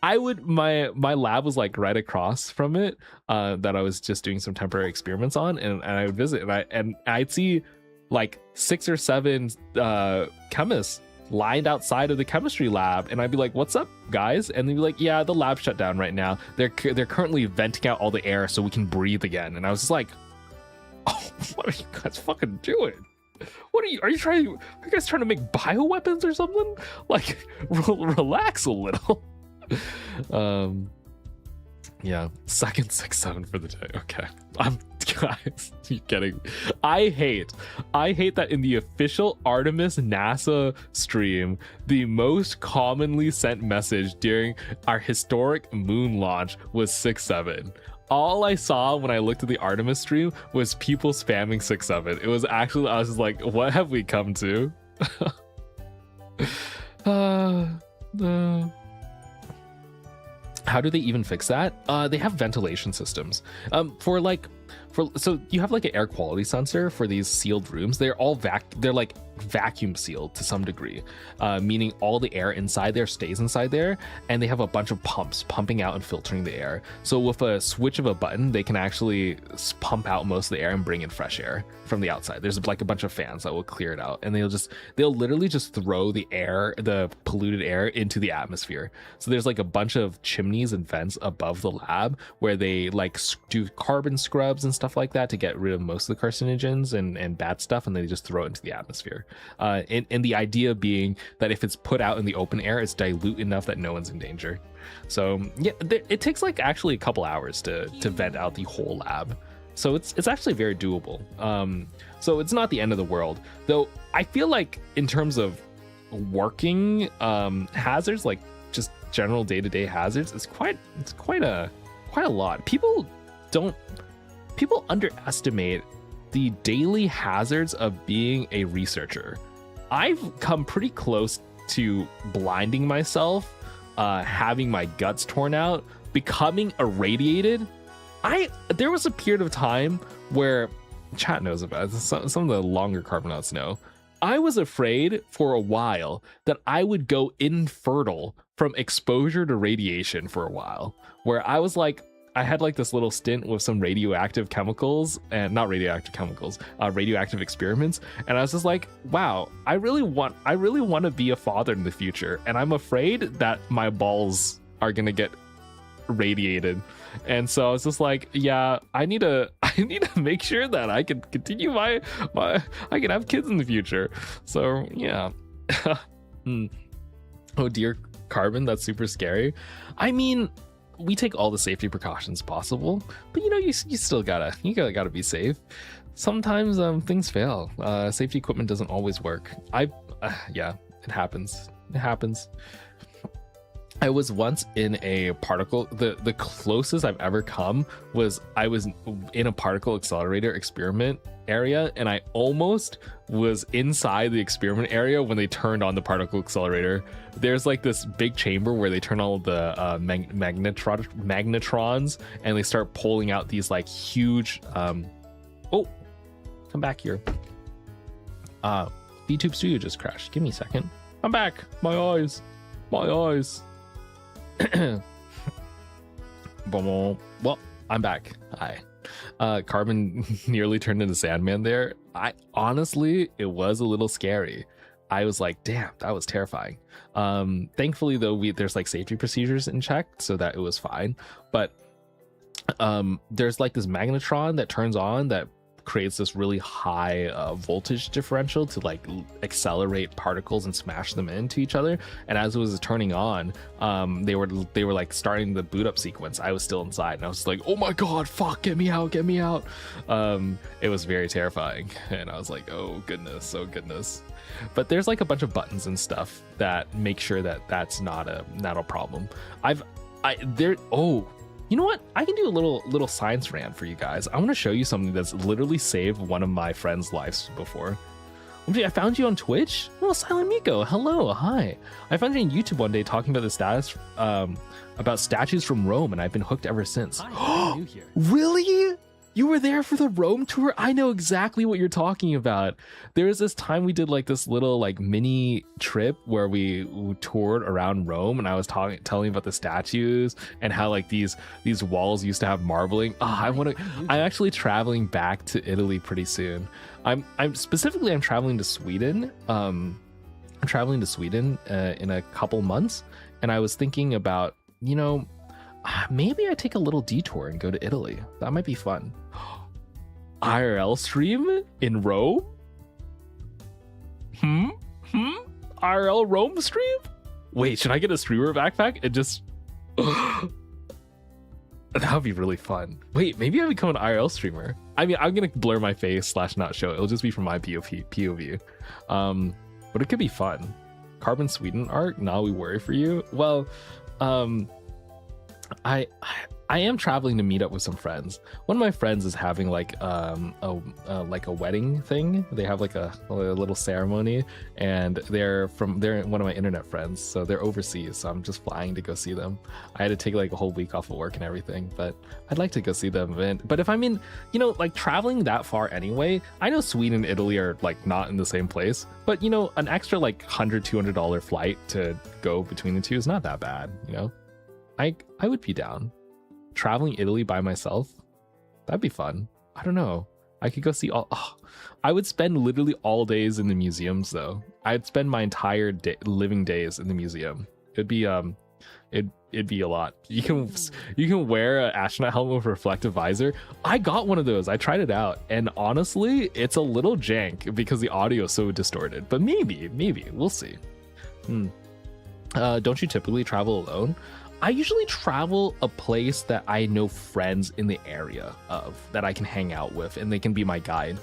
My lab was like right across from it, that I was just doing some temporary experiments on, and I would visit, and I'd see like 6 or 7 chemists lined outside of the chemistry lab, and I'd be like, what's up, guys? And they'd be like, yeah, the lab shut down right now. They're currently venting out all the air so we can breathe again. And I was just like, oh, what are you guys fucking doing? Are you guys trying to make bioweapons or something? Like, relax a little. Yeah, second 6-7 for the day. Okay, guys, you kidding? I hate that in the official Artemis NASA stream, the most commonly sent message during our historic moon launch was 6-7. All I saw when I looked at the Artemis stream was people spamming 6-7. It was actually, I was just like, what have we come to? How do they even fix that? They have ventilation systems. So you have like an air quality sensor for these sealed rooms. They're all they're like vacuum sealed to some degree, meaning all the air inside there stays inside there, and they have a bunch of pumps pumping out and filtering the air. So with a switch of a button, they can actually pump out most of the air and bring in fresh air from the outside. There's like a bunch of fans that will clear it out, and they'll literally just throw the polluted air into the atmosphere. So there's like a bunch of chimneys and vents above the lab where they like do carbon scrubs and stuff like that to get rid of most of the carcinogens and bad stuff, and they just throw it into the atmosphere. And the idea being that if it's put out in the open air, it's dilute enough that no one's in danger. So yeah, it takes like actually a couple hours to vent out the whole lab. So it's actually very doable. So it's not the end of the world, though. I feel like in terms of working hazards, like just general day-to-day hazards, it's quite a lot. People underestimate the daily hazards of being a researcher. I've come pretty close to blinding myself, having my guts torn out, becoming irradiated. There was a period of time where, chat knows about it, some of the longer Carbonauts know, I was afraid for a while that I would go infertile from exposure to radiation for a while, where I was like, I had like this little stint with some radioactive chemicals, and not radioactive chemicals, radioactive experiments. And I was just like, wow, I really want to be a father in the future. And I'm afraid that my balls are going to get radiated. And so I was just like, yeah, I need to make sure that I can continue I can have kids in the future. So yeah. Oh dear, Karbon, that's super scary. I mean, we take all the safety precautions possible, but you know, you still gotta be safe. Sometimes things fail. Safety equipment doesn't always work. Yeah, it happens. I was once in a particle. The closest I've ever come was I was in a particle accelerator experiment area, and I almost was inside the experiment area when they turned on the particle accelerator. There's like this big chamber where they turn all the magnetrons, and they start pulling out these like huge. Oh, come back here. VTube Studio just crashed. Give me a second. I'm back. My eyes. Well, I'm back. Hi. Carbon nearly turned into Sandman there. Honestly, it was a little scary. I was like, damn, that was terrifying. Thankfully though, there's like safety procedures in check, so that it was fine. But there's like this magnetron that turns on that creates this really high voltage differential to like accelerate particles and smash them into each other. And as it was turning on, they were like starting the boot up sequence. I was still inside, and I was like, oh my god, fuck, get me out. It was very terrifying, and I was like, oh goodness. But there's like a bunch of buttons and stuff that make sure that that's not a problem. You know what? I can do a little science rant for you guys. I want to show you something that's literally saved one of my friends' lives before. I found you on Twitch? Oh, Silent Miko. Hello. Hi. I found you on YouTube one day talking about the status about statues from Rome, and I've been hooked ever since. Hi, new here. Really? You were there for the Rome tour? I know exactly what you're talking about. There was this time we did like this little like mini trip where we toured around Rome, and I was telling about the statues and how like these walls used to have marbling. I'm actually traveling back to Italy pretty soon. I'm traveling to Sweden. I'm traveling to Sweden in a couple months, and I was thinking about, maybe I take a little detour and go to Italy. That might be fun. IRL stream in Rome? IRL Rome stream? Wait, should I get a streamer backpack and just... That would be really fun. Wait, maybe I become an IRL streamer. I mean, I'm gonna blur my face / not show it. It'll just be from my POV. But it could be fun. Karbon Sweden art? Now we worry for you. Well, I am traveling to meet up with some friends. One of my friends is having like a wedding thing. They have like a little ceremony, and they're one of my internet friends, so they're overseas. So I'm just flying to go see them. I had to take like a whole week off of work and everything, but I'd like to go see them. But if I'm in, like traveling that far anyway, I know Sweden and Italy are like not in the same place, but an extra like $100-$200 flight to go between the two is not that bad. I would be down. Traveling Italy by myself, that'd be fun. I don't know. I could go see I would spend literally all days in the museums though. I'd spend my entire living days in the museum. It'd be a lot. You can wear an astronaut helmet with a reflective visor. I got one of those. I tried it out, and honestly, it's a little jank because the audio is so distorted. But maybe we'll see. Don't you typically travel alone? I usually travel a place that I know friends in the area of that I can hang out with, and they can be my guide.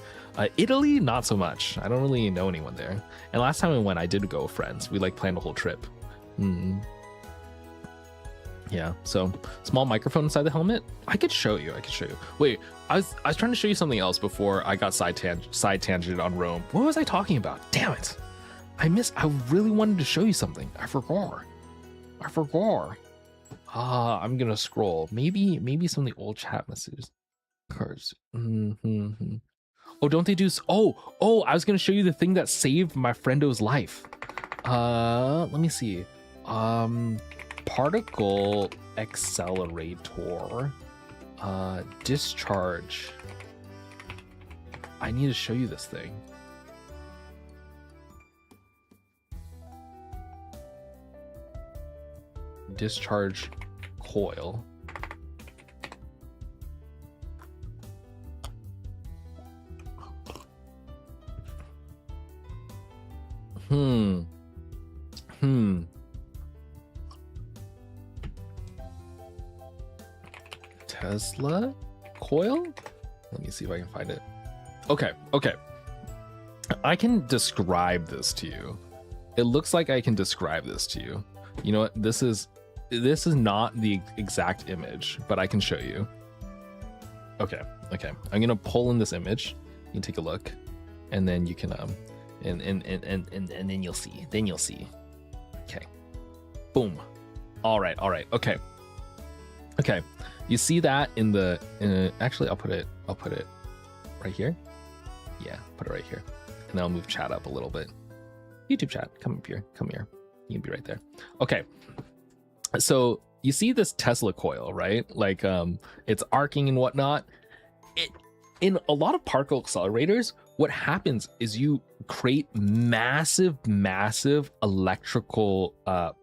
Italy, not so much. I don't really know anyone there. And last time I went, I did go with friends. We like planned a whole trip. Yeah, so small microphone inside the helmet. I could show you. Wait, I was trying to show you something else before I got side tangented on Rome. What was I talking about? Damn it. I really wanted to show you something. I forgot. I'm gonna scroll. Maybe some of the old chat messages. Cards. Oh, don't they do? Oh! I was gonna show you the thing that saved my friendo's life. Let me see. Particle accelerator. Discharge. I need to show you this thing. Discharge coil. Tesla coil? Let me see if I can find it. Okay. I can describe this to you. It looks like I can describe this to you. You know what? This is this is not the exact image, but I can show you. Okay. I'm gonna pull in this image. You can take a look, and then you can and then you'll see. Okay. Boom. All right. Okay. You see that actually I'll put it right here. Yeah, put it right here. And then I'll move chat up a little bit. YouTube chat, come up here. Come here. You can be right there. Okay. So you see this Tesla coil, right? Like it's arcing and whatnot. In a lot of particle accelerators, what happens is you create massive electrical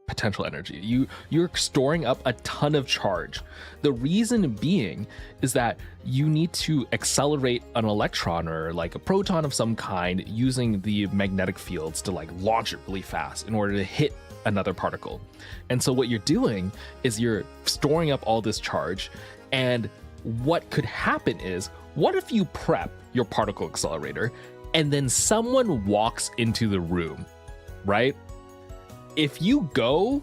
potential energy. You're storing up a ton of charge. The reason being is that you need to accelerate an electron or like a proton of some kind using the magnetic fields to like launch it really fast in order to hit another particle. And so what you're doing is you're storing up all this charge, and what could happen is, what if you prep your particle accelerator and then someone walks into the room, right? If you go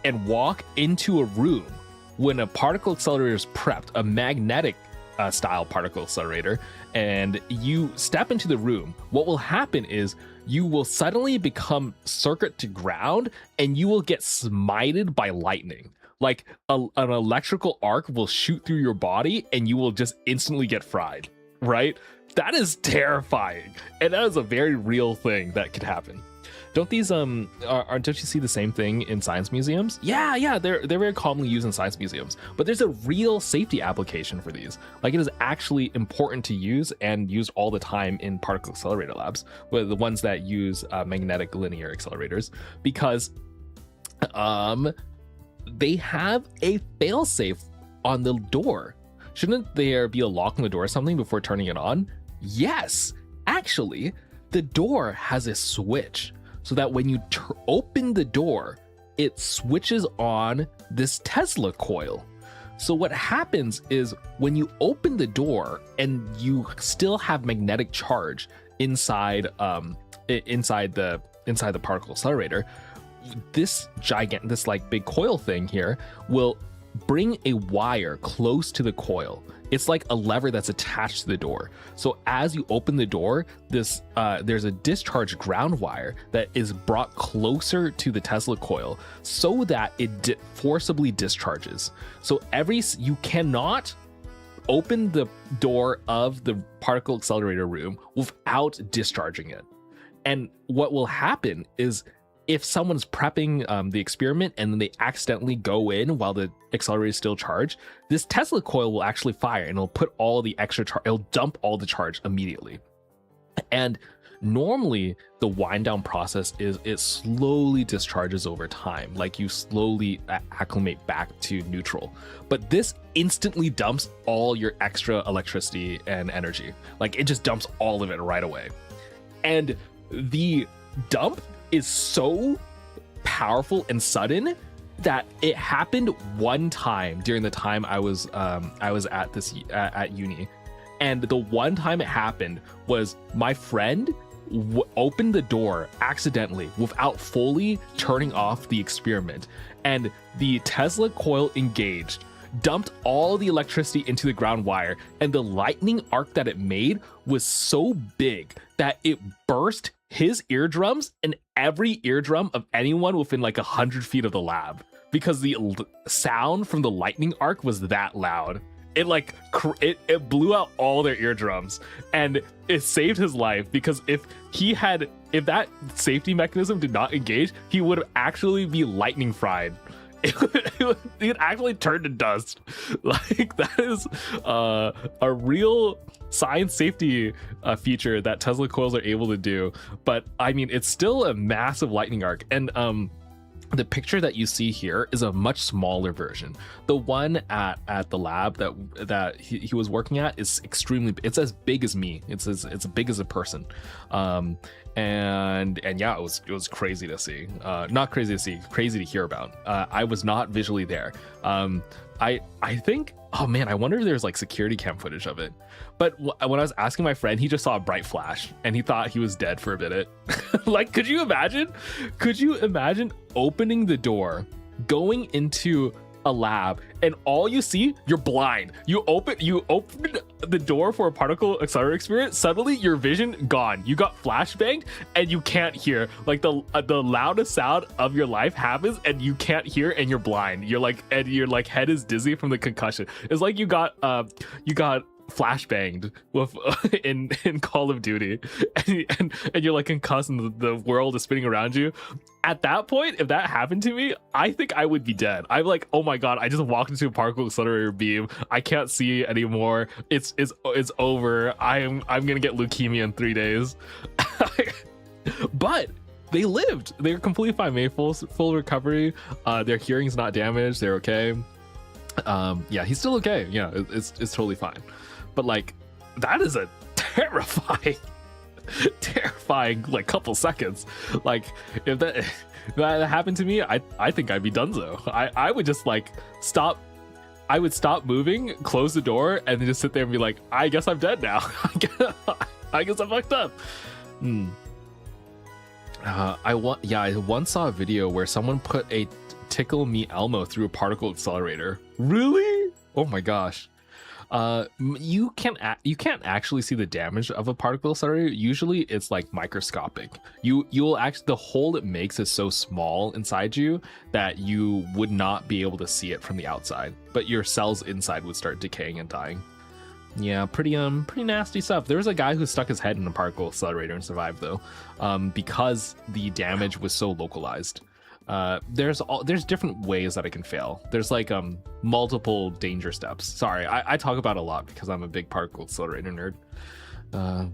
and walk into a room when a particle accelerator is prepped, a magnetic style particle accelerator, and you step into the room, what will happen is you will suddenly become circuit to ground and you will get smited by lightning. Like an electrical arc will shoot through your body and you will just instantly get fried, right? That is terrifying. And that is a very real thing that could happen. Don't these don't you see the same thing in science museums? Yeah, they're very commonly used in science museums. But there's a real safety application for these. Like, it is actually important to use and used all the time in particle accelerator labs, with the ones that use magnetic linear accelerators, because they have a failsafe on the door. Shouldn't there be a lock on the door or something before turning it on? Yes, actually, the door has a switch, so that when you open the door, it switches on this Tesla coil. So what happens is, when you open the door and you still have magnetic charge inside the particle accelerator, this like big coil thing here will bring a wire close to the coil. It's like a lever that's attached to the door. So as you open the door, there's a discharge ground wire that is brought closer to the Tesla coil so that it forcibly discharges. So you cannot open the door of the particle accelerator room without discharging it. And what will happen is, if someone's prepping the experiment and then they accidentally go in while the accelerator is still charged, this Tesla coil will actually fire and it'll put all the extra charge, it'll dump all the charge immediately. And normally the wind down process is it slowly discharges over time, like you slowly acclimate back to neutral. But this instantly dumps all your extra electricity and energy. Like, it just dumps all of it right away. And the dump is so powerful and sudden that it happened one time during the time I was at uni, and the one time it happened was my friend opened the door accidentally without fully turning off the experiment, and the Tesla coil engaged, dumped all the electricity into the ground wire, and the lightning arc that it made was so big that it burst his eardrums and every eardrum of anyone within like 100 feet of the lab, because the sound from the lightning arc was that loud. It it blew out all their eardrums, and it saved his life, because if that safety mechanism did not engage, he would actually be lightning fried. It actually turned to dust. Like, that is a real science safety feature that Tesla coils are able to do. But I mean, it's still a massive lightning arc, and the picture that you see here is a much smaller version. The one at the lab that he was working at is it's as big as me. It's as big as a person. And yeah, it was crazy to see. Not crazy to see, crazy to hear about. I was not visually there. I think, oh man, I wonder if there's like security cam footage of it. But when I was asking my friend, he just saw a bright flash and he thought he was dead for a minute. Like, could you imagine opening the door, going into a lab and all you see, you're blind. You open the door for a particle accelerator experience, suddenly your vision gone. You got flashbanged and you can't hear. Like the loudest sound of your life happens and you can't hear and you're blind. You're like, and your like head is dizzy from the concussion. It's like you got flashbanged with in Call of Duty, and you're like concussed and the world is spinning around you. At that point, if that happened to me, I think I would be dead. I'm like, oh my god, I just walked into a particle accelerator beam. I can't see anymore. It's over. I'm gonna get leukemia in 3 days. But they lived. They're completely fine. Made full recovery. Their hearing's not damaged. They're okay. Yeah, he's still okay. Yeah, it's totally fine. But like, that is a terrifying like couple seconds. Like if that happened to me, I think I'd be donezo. I would just like stop. I would stop moving, close the door, and then just sit there and be like, I guess I'm dead now. I guess I fucked up. I once saw a video where someone put a Tickle Me Elmo through a particle accelerator. Really? Oh my gosh. You can't actually see the damage of a particle accelerator. Usually it's like microscopic. You'll actually, the hole it makes is so small inside you that you would not be able to see it from the outside, but your cells inside would start decaying and dying. Yeah, pretty nasty stuff. There was a guy who stuck his head in a particle accelerator and survived though, because the damage was so localized. There's different ways that it can fail. There's like multiple danger steps. Sorry, I talk about it a lot because I'm a big particle accelerator nerd.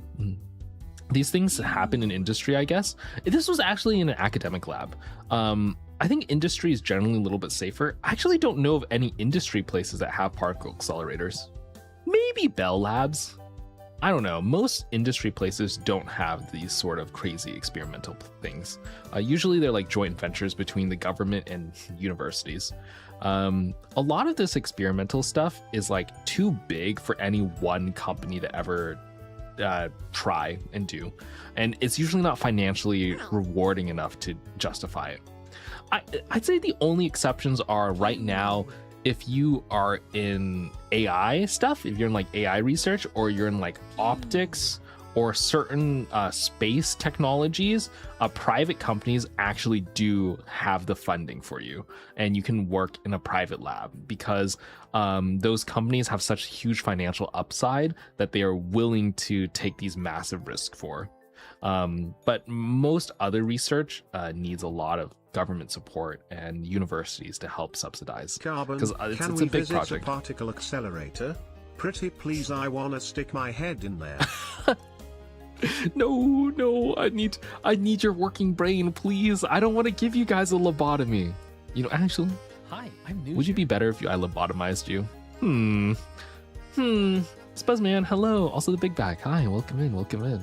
These things happen in industry, I guess. This was actually in an academic lab. I think industry is generally a little bit safer. I actually don't know of any industry places that have particle accelerators. Maybe Bell Labs. I don't know. Most industry places don't have these sort of crazy experimental things. Usually they're like joint ventures between the government and universities. A lot of this experimental stuff is like too big for any one company to ever try and do. And it's usually not financially rewarding enough to justify it. I'd say the only exceptions are right now, if you are in AI stuff, if you're in like AI research, or you're in like optics or certain space technologies, private companies actually do have the funding for you and you can work in a private lab because those companies have such huge financial upside that they are willing to take these massive risks for. But most other research needs a lot of government support and universities to help subsidize. Karbon, because it's a big project. A particle accelerator? Pretty please, I wanna stick my head in there. No, I need your working brain, please. I don't want to give you guys a lobotomy. You know, actually, hi, I'm new. Would you be better if I lobotomized you? Spuzzman, hello. Also the big bag. Hi, welcome in.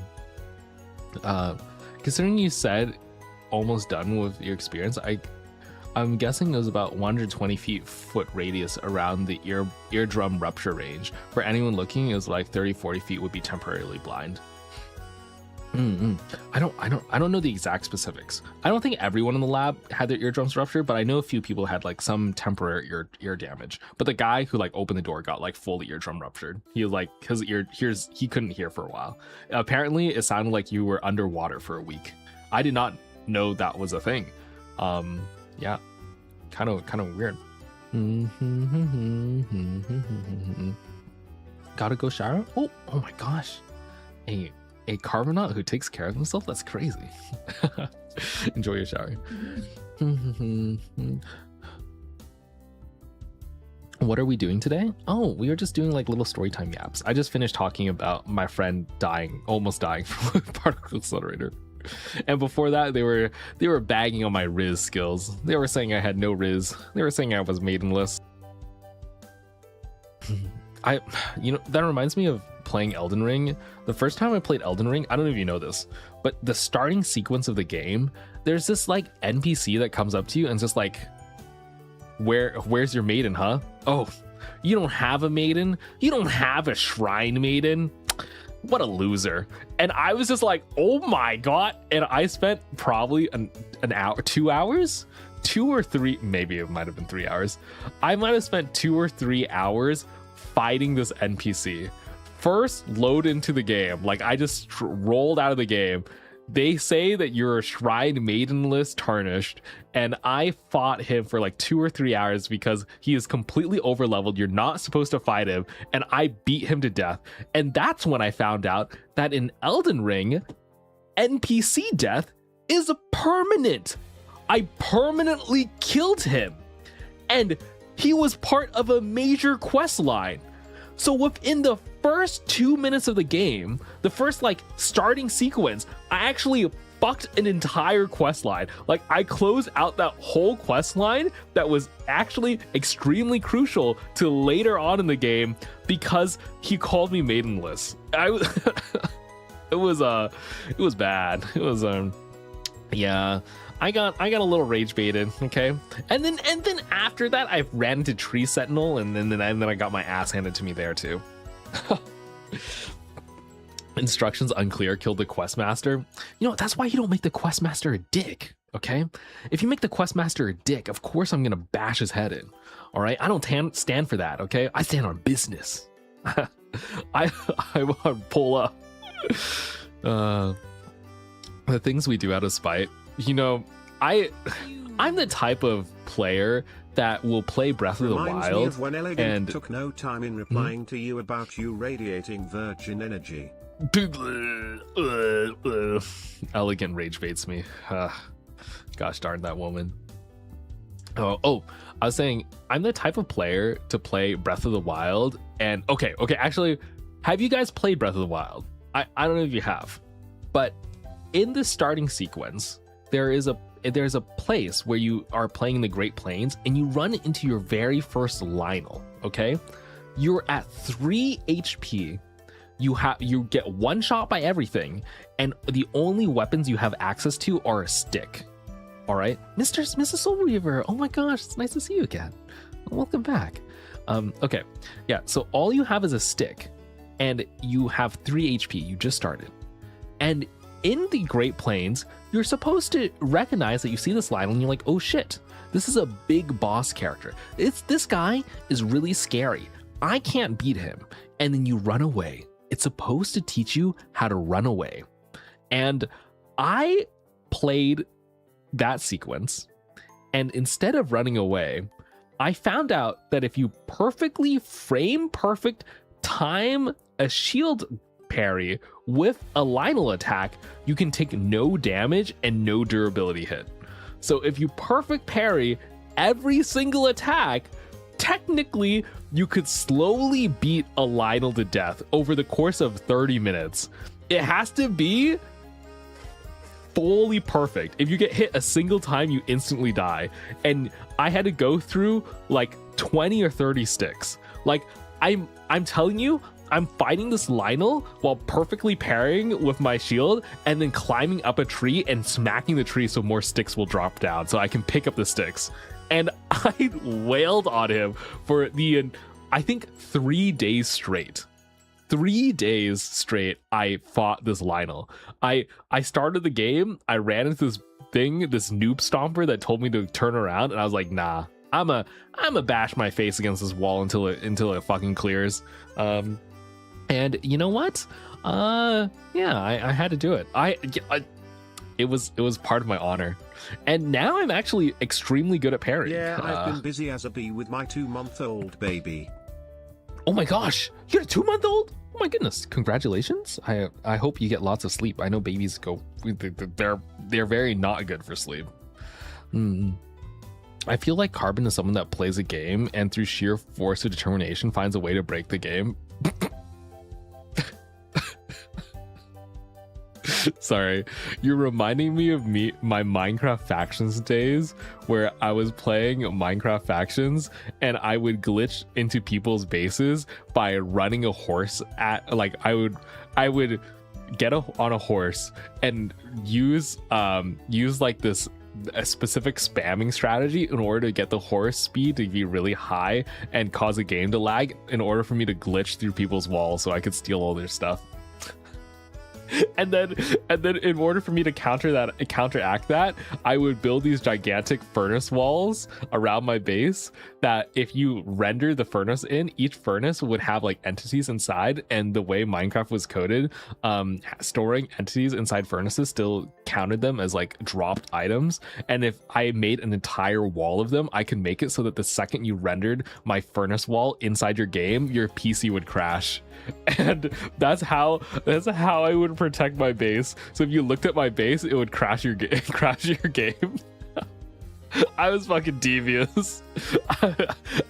Considering you said almost done with your experience, I'm guessing it was about 120 foot radius around the eardrum rupture range. For anyone looking, it was like 30-40 feet would be temporarily blind. I don't know the exact specifics. I don't think everyone in the lab had their eardrums ruptured, but I know a few people had like some temporary ear damage. But the guy who like opened the door got like fully eardrum ruptured. He was like, he couldn't hear for a while. Apparently it sounded like you were underwater for a week. I did not know that was a thing. Yeah, kind of weird. Gotta go shower. Oh my gosh, a Carbonaut who takes care of himself? That's crazy. Enjoy your shower. What are we doing today? Oh, we are just doing like little storytime yaps. I just finished talking about my friend almost dying from a particle accelerator. And before that, they were bagging on my Riz skills. They were saying I had no Riz. They were saying I was maidenless. That reminds me of playing Elden Ring. The first time I played Elden Ring, I don't know if you know this, but the starting sequence of the game, there's this like NPC that comes up to you and just like, where's your maiden, huh? Oh, you don't have a maiden? You don't have a shrine maiden? What a loser. And I was just like, oh my god. And I spent probably an hour, 2 hours 2 or 3, maybe it might have been 3 hours. I might have spent 2 or 3 hours fighting this NPC. First, load into the game. Like, I just rolled out of the game. They say that you're a shrine maidenless tarnished, and I fought him for like 2 or 3 hours because he is completely overleveled. You're not supposed to fight him, and I beat him to death. And that's when I found out that in Elden Ring, NPC death is permanent. I permanently killed him, and he was part of a major quest line. So within the first 2 minutes of the game, the first like starting sequence, I actually fucked an entire quest line. Like, I closed out that whole quest line that was actually extremely crucial to later on in the game because he called me maidenless. It was bad. It was yeah. I got a little rage baited, okay? And then after that, I ran into Tree Sentinel, and then I got my ass handed to me there too. Instructions unclear, killed the questmaster. You know, that's why you don't make the questmaster a dick, okay? If you make the questmaster a dick, of course I'm gonna bash his head in, all right? I don't stand for that, okay? I stand on business. I want to pull up. The things we do out of spite. You know, I'm the type of player that will play Breath of the Reminds me Wild of when Elegant and took no time in replying to you about you radiating virgin energy. Elegant rage baits me. Gosh darn that woman. Oh, I was saying I'm the type of player to play Breath of the Wild, and okay, actually, have you guys played Breath of the Wild? I don't know if you have, but in the starting sequence, there's a place where you are playing in the Great Plains and you run into your very first Lionel, okay? You're at 3 HP. You get one shot by everything, and the only weapons you have access to are a stick. All right, Mrs. Soul Reaver. Oh my gosh, it's nice to see you again. Welcome back. Okay, yeah. So all you have is a stick, and you have 3 HP. You just started, and in the Great Plains, you're supposed to recognize that you see this Lionel and you're like, oh shit, this is a big boss character. This guy is really scary. I can't beat him. And then you run away. It's supposed to teach you how to run away. And I played that sequence, and instead of running away, I found out that if you perfectly time a shield parry with a Lionel attack, you can take no damage and no durability hit. So if you perfect parry every single attack, technically you could slowly beat a Lionel to death over the course of 30 minutes. It has to be fully perfect. If you get hit a single time, you instantly die. And I had to go through like 20 or 30 sticks. Like, I'm telling you, I'm fighting this Lionel while perfectly parrying with my shield and then climbing up a tree and smacking the tree so more sticks will drop down so I can pick up the sticks. And I wailed on him for I think 3 days straight. 3 days straight, I fought this Lionel. I started the game, I ran into this noob stomper that told me to turn around, and I was like, nah, I'm a bash my face against this wall until it fucking clears. And you know what? Yeah, I had to do it. It was part of my honor. And now I'm actually extremely good at parrying. Yeah, I've been busy as a bee with my 2-month-old baby. Oh my gosh, you're a 2-month-old? Oh my goodness, congratulations. I hope you get lots of sleep. I know babies they're very not good for sleep. I feel like Karbon is someone that plays a game and through sheer force of determination finds a way to break the game. Sorry, you're reminding me of my Minecraft Factions days where I was playing Minecraft Factions and I would glitch into people's bases by running a horse at, like, I would get on a horse and use like this a specific spamming strategy in order to get the horse speed to be really high and cause a game to lag in order for me to glitch through people's walls so I could steal all their stuff. and then in order for me to counteract that, I would build these gigantic furnace walls around my base that if you render the furnace in, each furnace would have like entities inside, and the way Minecraft was coded, storing entities inside furnaces still counted them as like dropped items. And if I made an entire wall of them, I could make it so that the second you rendered my furnace wall inside your game, your PC would crash. And that's how I would protect my base. So if you looked at my base, it would crash your game. I was fucking devious.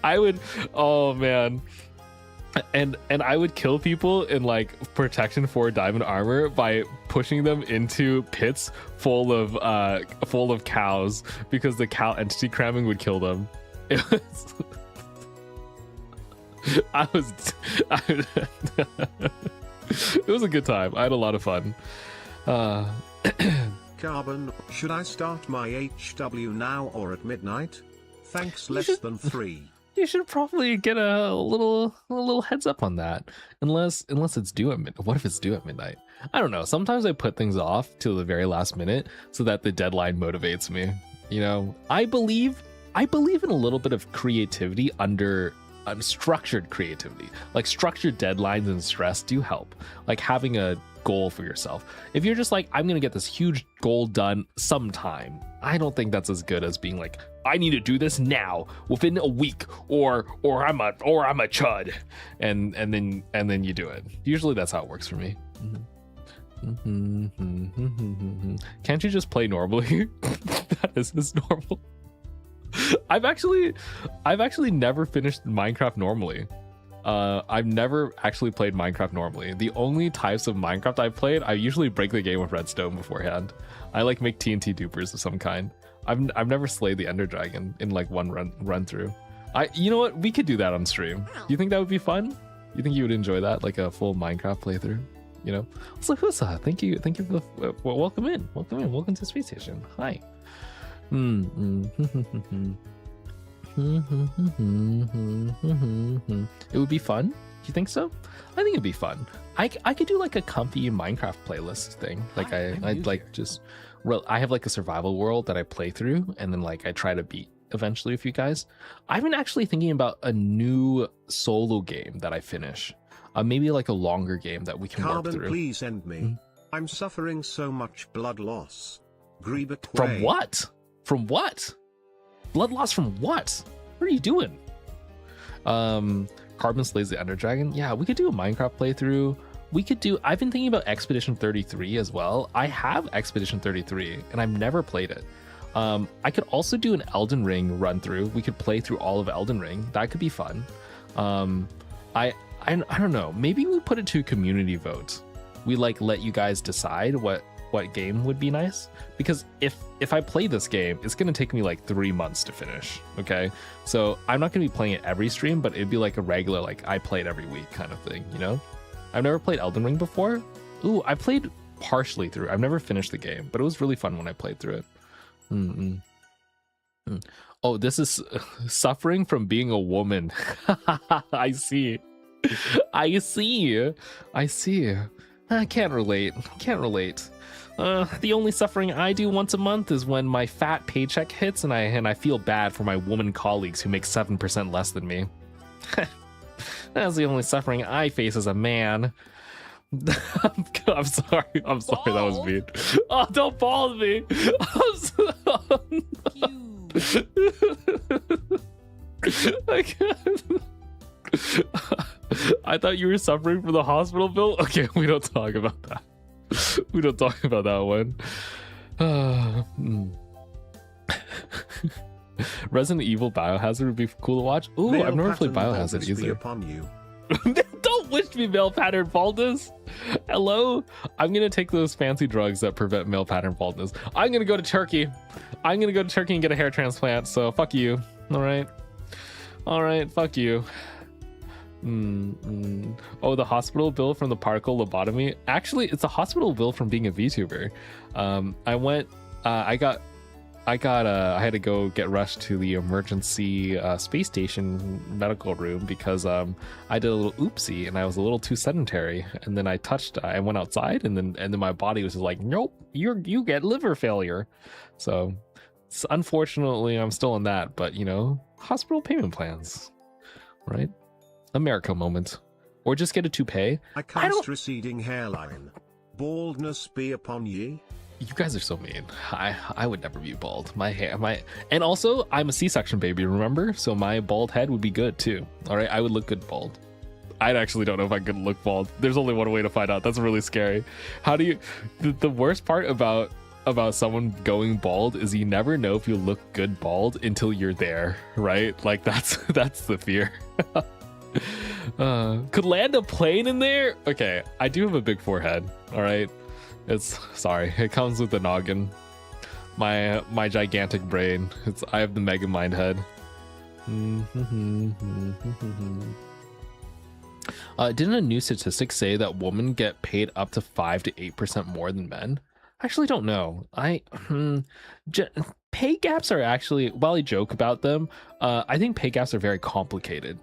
I would, oh man. And I would kill people in like protection for diamond armor by pushing them into pits full of cows, because the cow entity cramming would kill them. It was it was a good time. I had a lot of fun. Karbon, should I start my HW now or at midnight? Thanks, less than 3. You should probably get a little heads up on that, unless it's due at midnight. What if it's due at midnight? I don't know. Sometimes I put things off till the very last minute so that the deadline motivates me. You know, I believe in a little bit of creativity under structured creativity. Like structured deadlines and stress do help. Like having a goal for yourself. If you're just like, I'm gonna get this huge goal done sometime, I don't think that's as good as being like, I need to do this now within a week, or I'm a chud, and then you do it. Usually that's how it works for me. Can't you just play normally? That is normal. I've actually never finished Minecraft normally. I've never actually played Minecraft normally. The only types of Minecraft I've played, I usually break the game with redstone beforehand. I like make TNT dupers of some kind. I've never slayed the Ender Dragon in like one run through. You know what? We could do that on stream. Do you think that would be fun? You think you would enjoy that, like a full Minecraft playthrough? You know. So Husa, thank you for the welcome to the Space Station. Hi. It would be fun. Do you think so? I think it'd be fun. I could do like a comfy Minecraft playlist thing. Like I'd like just, well, I have like a survival world that I play through, and then like I try to beat eventually with you guys. I've been actually thinking about a new solo game that I finish. Maybe like a longer game that we can work through. Please end me. I'm suffering so much blood loss. From what? From what? Blood loss from what? What are you doing? Karbon slays the Ender Dragon. Yeah, we could do a Minecraft playthrough. I've been thinking about Expedition 33 as well. I have Expedition 33 and I've never played it. I could also do an Elden Ring run through. We could play through all of Elden Ring. That could be fun. I don't know. Maybe we put it to a community vote. We like let you guys decide what game would be nice, because if I play this game, it's gonna take me like 3 months to finish. Okay, so I'm not gonna be playing it every stream, but it'd be like a regular, like I play it every week kind of thing, you know. I've never played Elden Ring before. Ooh, I played partially through. I've never finished the game, but it was really fun when I played through it. Oh, this is suffering from being a woman. I see. I can't relate. The only suffering I do once a month is when my fat paycheck hits and I feel bad for my woman colleagues who make 7% less than me. That's the only suffering I face as a man. I'm sorry, that was mean. Oh, don't bald me. I can't. I thought you were suffering from the hospital bill. Okay, we don't talk about that. We don't talk about that one. Resident Evil Biohazard would be cool to watch. Ooh, male I've never played Biohazard either. Upon you. Don't wish me male pattern baldness. Hello? I'm gonna take those fancy drugs that prevent male pattern baldness. I'm gonna go to Turkey. And get a hair transplant. So fuck you. All right, fuck you. Oh, the hospital bill from the particle lobotomy. Actually, it's a hospital bill from being a VTuber. I had to go get rushed to the emergency space station medical room because I did a little oopsie and I was a little too sedentary, and then I went outside, and then my body was just like, nope, you get liver failure. So unfortunately I'm still in that, but you know, hospital payment plans, right? America moment. Or just get a toupee. I cast receding hairline. Baldness be upon ye. You guys are so mean. I would never be bald. And also I'm a C-section baby, remember? So my bald head would be good too. All right, I would look good bald. I actually don't know if I could look bald. There's only one way to find out. That's really scary. How do you? The worst part about someone going bald is you never know if you look good bald until you're there, right? Like that's the fear. Could land a plane in there? Okay, I do have a big forehead. All right. It comes with the noggin. My gigantic brain. I have the mega mind head. Didn't a new statistic say that women get paid up to 5 to 8% more than men? I actually don't know. Pay gaps are actually, while I joke about them, I think pay gaps are very complicated,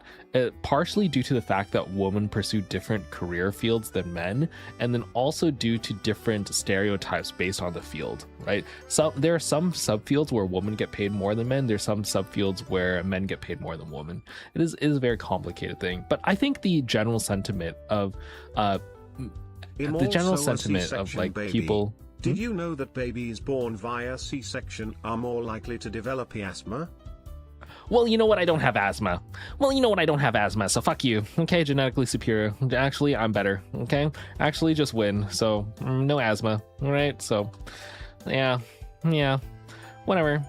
partially due to the fact that women pursue different career fields than men, and then also due to different stereotypes based on the field, right? So there are some subfields where women get paid more than men. There's some subfields where men get paid more than women. It is a very complicated thing, but I think the general sentiment of like baby. People. Did you know that babies born via C-section are more likely to develop asthma? Well, you know what? I don't have asthma. So fuck you. Okay, genetically superior. Actually, I'm better. Okay? Actually, just win. So, no asthma. All right? So, yeah. Whatever.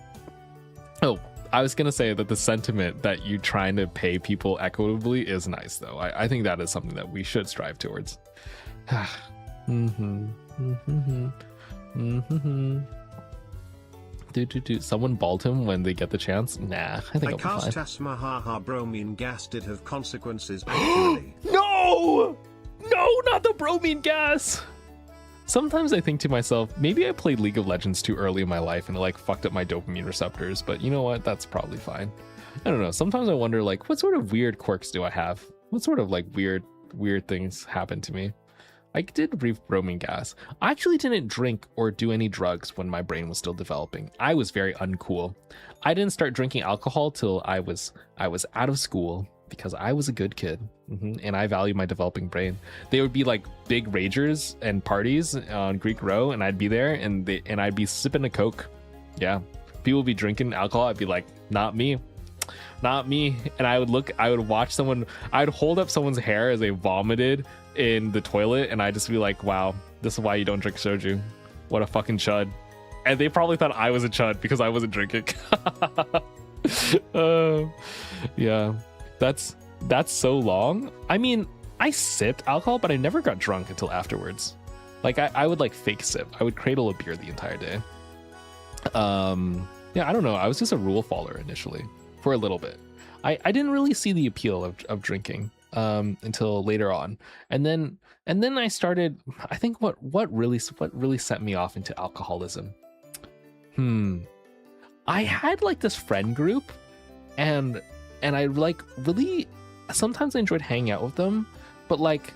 Oh, I was going to say that the sentiment that you trying to pay people equitably is nice, though. I think that is something that we should strive towards. Someone bald him when they get the chance? Nah, I think I'll be fine. Asthma, haha, bromine gas did have consequences actually. No, not the bromine gas. Sometimes I think to myself, maybe I played League of Legends too early in my life and it like fucked up my dopamine receptors, but you know what? That's probably fine. I don't know. Sometimes I wonder like, what sort of weird quirks do I have? What sort of like weird things happen to me? I did breathe bromine gas. I actually didn't drink or do any drugs when my brain was still developing. I was very uncool. I didn't start drinking alcohol till I was out of school because I was a good kid, and I value my developing brain. They would be like big ragers and parties on Greek Row, and I'd be there, and I'd be sipping a Coke. Yeah, people would be drinking alcohol. I'd be like, not me. And I would watch someone. I'd hold up someone's hair as they vomited in the toilet, and I'd just be like, wow, this is why you don't drink soju. What a fucking chud. And they probably thought I was a chud because I wasn't drinking. Yeah, that's so long. I mean, I sipped alcohol, but I never got drunk until afterwards. Like I would like fake sip. I would cradle a beer the entire day. Yeah, I don't know. I was just a rule follower initially for a little bit. I didn't really see the appeal of drinking until later on, and then I started. I think what really set me off into alcoholism. I had like this friend group, and I like really sometimes I enjoyed hanging out with them, but like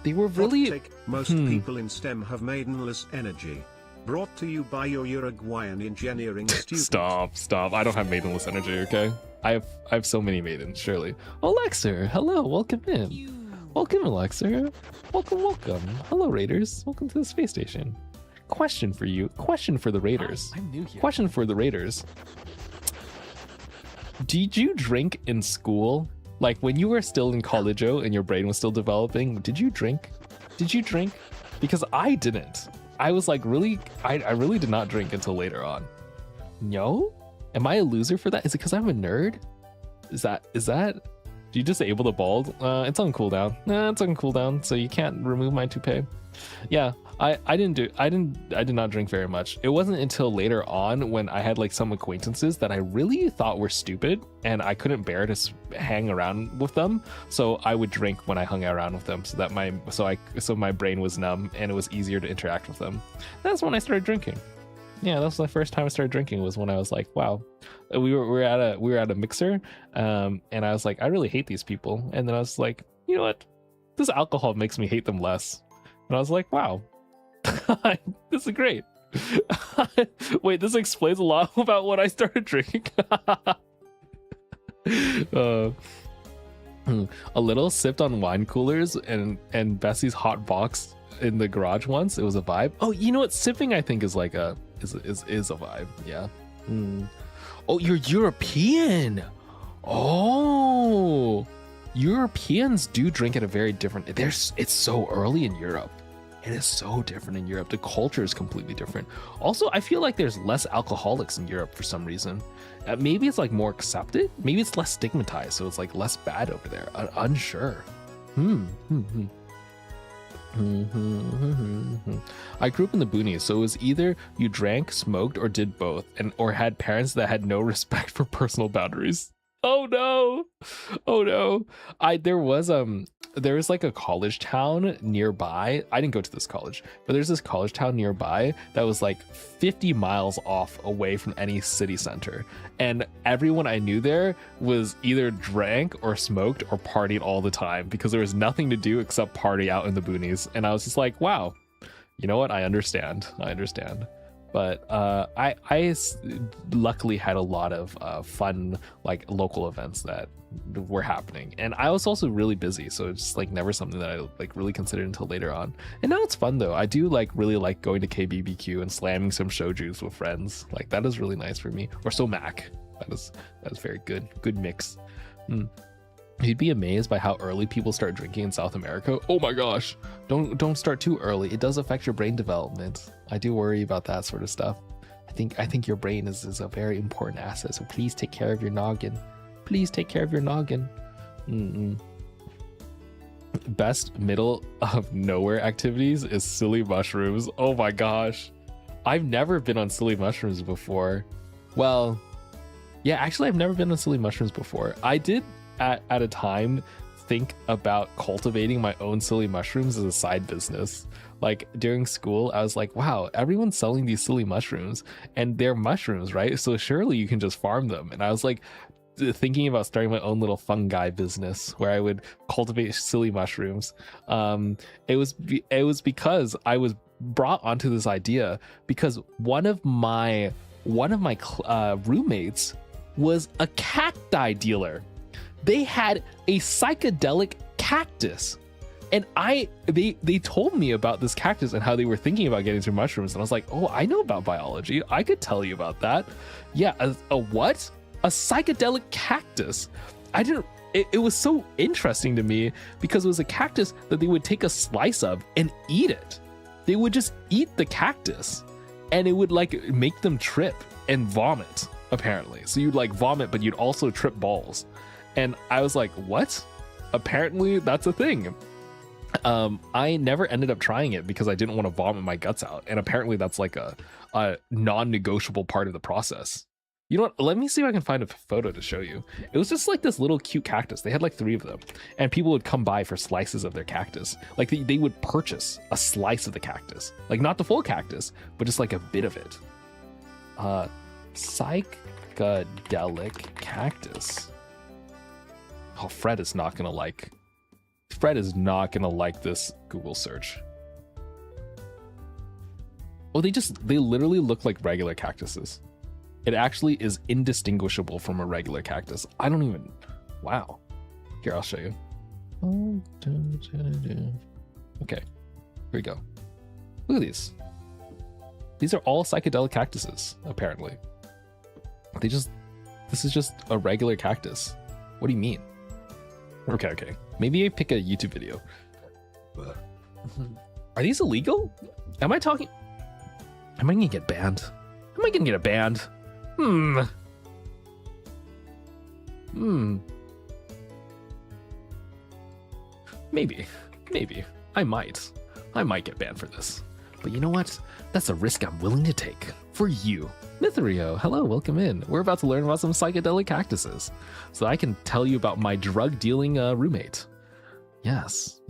they were really most people in STEM have maidenless energy. Brought to you by your Uruguayan engineering student. Stop. I don't have maidenless energy, okay? I have so many maidens, surely. Alexa, hello, welcome in. Welcome, Alexa. Welcome. Hello, Raiders. Welcome to the space station. Question for you. Question for the Raiders. I'm new here. Question for the Raiders. Did you drink in school? Like when you were still in college-o and your brain was still developing, did you drink? Because I didn't. I was like I really did not drink until later on. No? Am I a loser for that? Is it because I'm a nerd? Is that do you disable the bald? It's on cooldown. It's on cooldown, so you can't remove my toupee. Yeah, I did not drink very much. It wasn't until later on when I had like some acquaintances that I really thought were stupid and I couldn't bear to hang around with them. So I would drink when I hung around with them so that my brain was numb and it was easier to interact with them. That's when I started drinking. Yeah, that's the first time I started drinking, was when I was like, wow. We were at a mixer, and I was like, I really hate these people. And then I was like, you know what? This alcohol makes me hate them less. And I was like, wow, this is great. Wait, this explains a lot about when I started drinking. A little sipped on wine coolers and Bessie's hot box in the garage once. It was a vibe. Oh, you know what? Sipping, I think, is like a is a vibe. Yeah. Oh, you're European. Oh, Europeans do drink at a very different. It's so early in Europe. It is so different in Europe. The culture is completely different. Also, I feel like there's less alcoholics in Europe for some reason. Maybe it's like more accepted. Maybe it's less stigmatized, so it's like less bad over there. Unsure. I grew up in the boonies, so it was either you drank, smoked, or did both, or had parents that had no respect for personal boundaries. Oh no. Oh no. There was like a college town nearby. I didn't go to this college, but there's this college town nearby that was like 50 miles off away from any city center. And everyone I knew there was either drank or smoked or partied all the time because there was nothing to do except party out in the boonies. And I was just like, wow, you know what? I understand. But I luckily had a lot of fun, like, local events that were happening, and I was also really busy, so it's like never something that I like really considered until later on. And now it's fun though. I do really like going to KBBQ and slamming some shoujus with friends. Like, that is really nice for me. Or somak. That is very good mix. You'd be amazed by how early people start drinking in South America. Oh my gosh, don't start too early. It does affect your brain development. I do worry about that sort of stuff. I think your brain is a very important asset, so please take care of your noggin. Please take care of your noggin. Best middle of nowhere activities is silly mushrooms. Oh my gosh, I've never been on silly mushrooms before. Well, yeah, actually I've never been on silly mushrooms before. I did at a time think about cultivating my own silly mushrooms as a side business. Like, during school, I was like, wow, everyone's selling these silly mushrooms and they're mushrooms, right? So surely you can just farm them. And I was like thinking about starting my own little fungi business where I would cultivate silly mushrooms. It was because I was brought onto this idea because one of my roommates was a cacti dealer. They had a psychedelic cactus, and they told me about this cactus and how they were thinking about getting into mushrooms, and I was like, oh, I know about biology. I could tell you about that. Yeah, a what? A psychedelic cactus. It was so interesting to me because it was a cactus that they would take a slice of and eat it. They would just eat the cactus, and it would like make them trip and vomit, apparently. So you'd like vomit, but you'd also trip balls. And I was like, what? Apparently that's a thing. I never ended up trying it because I didn't want to vomit my guts out. And apparently that's like a non-negotiable part of the process. You know what? Let me see if I can find a photo to show you. It was just like this little cute cactus. They had like 3 of them. And people would come by for slices of their cactus. Like they would purchase a slice of the cactus. Like, not the full cactus, but just like a bit of it. Psychedelic cactus. Oh, Fred is not gonna like this Google search. Oh, they literally look like regular cactuses. It actually is indistinguishable from a regular cactus. I don't even, wow. Here, I'll show you. Okay, here we go. Look at these. These are all psychedelic cactuses, apparently. This is just a regular cactus. What do you mean? Okay. Maybe I pick a YouTube video. Are these illegal? Am I gonna get banned? Am I gonna get a banned? Maybe. I might get banned for this. But you know what? That's a risk I'm willing to take. For you. Mithrio, hello, welcome in. We're about to learn about some psychedelic cactuses, so I can tell you about my drug-dealing roommate. Yes.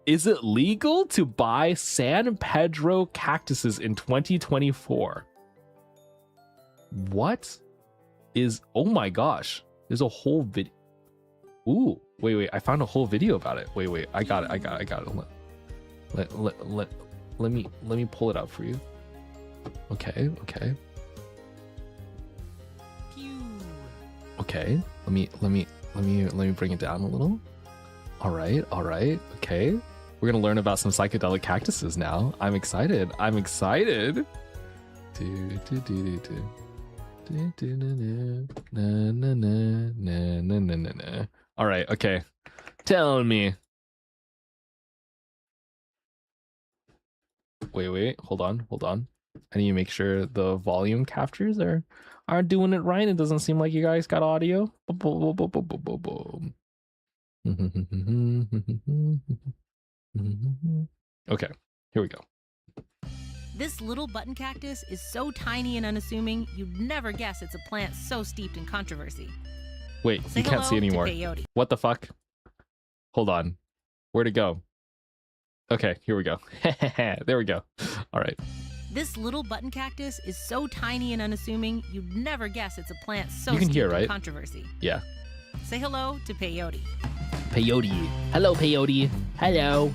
Is it legal to buy San Pedro cactuses in 2024? What is, oh my gosh, there's a whole video. Ooh, wait, I found a whole video about it. Wait, I got it. Let me pull it up for you. Okay. Okay, let me bring it down a little. All right. Okay, we're gonna learn about some psychedelic cactuses now. I'm excited. All right. Okay, tell me. Wait. Hold on. I need to make sure the volume captures are doing it right. It doesn't seem like you guys got audio. Okay, here we go. This little button cactus is so tiny and unassuming, you'd never guess it's a plant so steeped in controversy. Wait, you can't see anymore. What the fuck? Hold on. Where'd it go? Okay, here we go. There we go. All right. This little button cactus is so tiny and unassuming, you'd never guess it's a plant so you can steeped hear, right? in controversy. Yeah. Say hello to peyote. Peyote. Hello, peyote. Hello.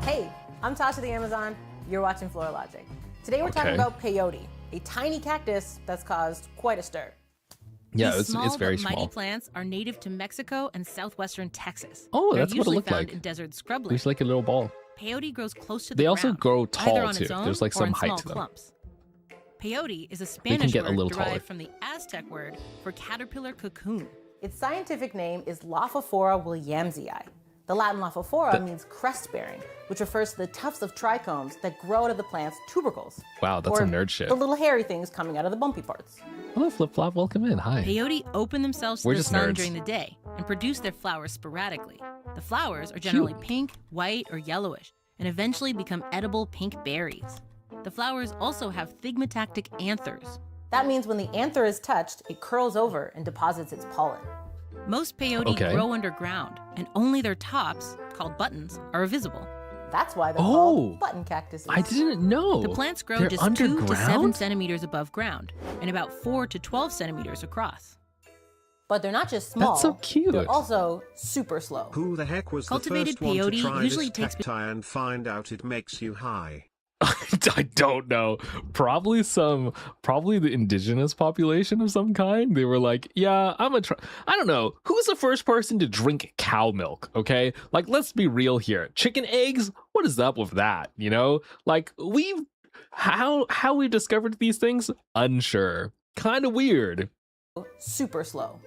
Hey, I'm Tasha the Amazon. You're watching Flora Logic. Today we're talking about peyote, a tiny cactus that's caused quite a stir. Yeah, These it's small very but mighty small. plants are native to Mexico and southwestern Texas. Oh, They're that's what it usually looked found like. in desert scrubland. Looks like a little ball. Peyote grows close to the They ground. also grow either tall on too. its own There's like or some in height small to them. clumps. Peyote is a can Spanish get a word little derived taller. from the Aztec word for caterpillar cocoon. Its scientific name is Lophophora williamsii. The Latin Lophophora means crest-bearing, which refers to the tufts of trichomes that grow out of the plant's tubercles. Wow, that's or some nerd shit. the little hairy things coming out of the bumpy parts. Hello, Flip Flop. Welcome in. Hi. Peyote open themselves to We're the just sun nerds. during the day and produce their flowers sporadically. The flowers are generally pink, white, or yellowish, and eventually become edible pink berries. The flowers also have thigmatactic anthers. That means when the anther is touched, it curls over and deposits its pollen. Most peyote grow underground, and only their tops, called buttons, are visible. That's why they're called button cactuses. I didn't know. The plants grow They're just underground? 2 to 7 centimeters above ground and about 4 to 12 centimeters across. But they're not just small. That's so cute. They're also super slow. Who the heck was Cultivated the first one to peyote try usually this takes cacti and find out it makes you high? I don't know. Probably the indigenous population of some kind. They were like, yeah, I don't know. Who's the first person to drink cow milk? Okay. Like, let's be real here. Chicken eggs? What is up with that? You know, like how we discovered these things? Unsure. Kind of weird. Super slow.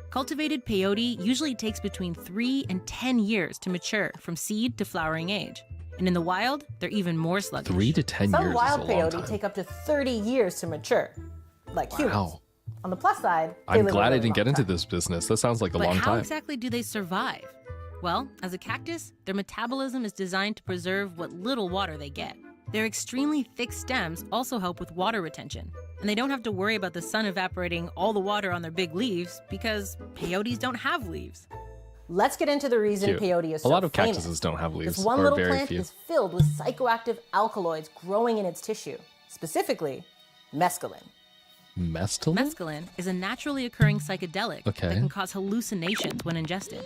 Cultivated peyote usually takes between 3 and 10 years to mature from seed to flowering age. And in the wild, they're even more sluggish. 3 to 10 Some years wild is a long peyote time. take up to 30 years to mature, like humans. Wow. On the plus side, they I'm live a glad I really didn't get long into time. this business. That sounds like a But long how time. exactly do they survive? Well, as a cactus, their metabolism is designed to preserve what little water they get. Their extremely thick stems also help with water retention, and they don't have to worry about the sun evaporating all the water on their big leaves because peyotes don't have leaves. Let's get into the reason Cute. peyote is so A lot of famous. cactuses don't have leaves, This one or little very plant few. is filled with psychoactive alkaloids growing in its tissue, specifically mescaline. Mescaline? Mescaline is a naturally occurring psychedelic that can cause hallucinations when ingested.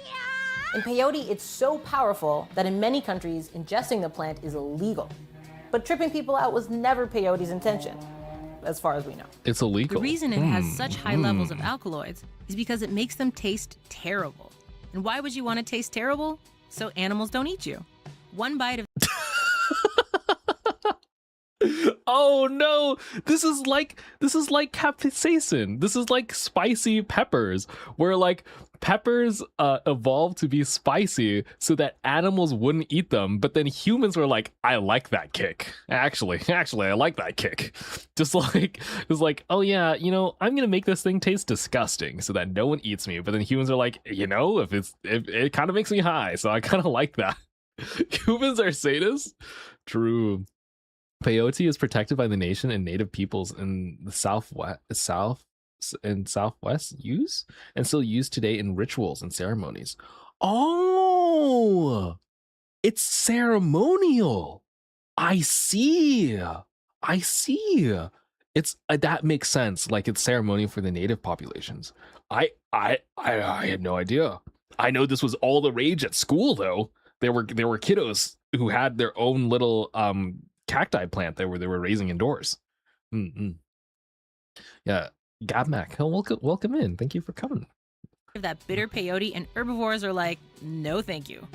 In peyote, it's so powerful that in many countries, ingesting the plant is illegal. But tripping people out was never peyote's intention, as far as we know. It's illegal. The reason it has such high levels of alkaloids is because it makes them taste terrible. And why would you want to taste terrible? So animals don't eat you. One bite of Oh no! This is like capsaicin. This is like spicy peppers, where like peppers evolved to be spicy so that animals wouldn't eat them, but then humans were like, I like that kick. Actually, I like that kick. Just like, oh yeah, you know, I'm gonna make this thing taste disgusting so that no one eats me. But then humans are like, you know, if it kind of makes me high, so I kind of like that. Humans are sadists. True. Peyote is protected by the nation and native peoples in the southwest use and still used today in rituals and ceremonies. Oh, it's ceremonial. I see. I see. It's that makes sense. Like it's ceremonial for the native populations. I had no idea. I know this was all the rage at school though. There were kiddos who had their own little cacti plant that they were raising indoors. Mm-hmm. Yeah, Gabmac, welcome in. Thank you for coming. That bitter peyote, and herbivores are like, no thank you.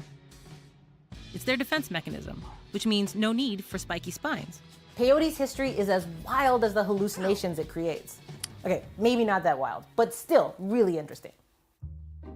It's their defense mechanism, which means no need for spiky spines. Peyote's history is as wild as the hallucinations it creates. Okay, maybe not that wild, but still really interesting.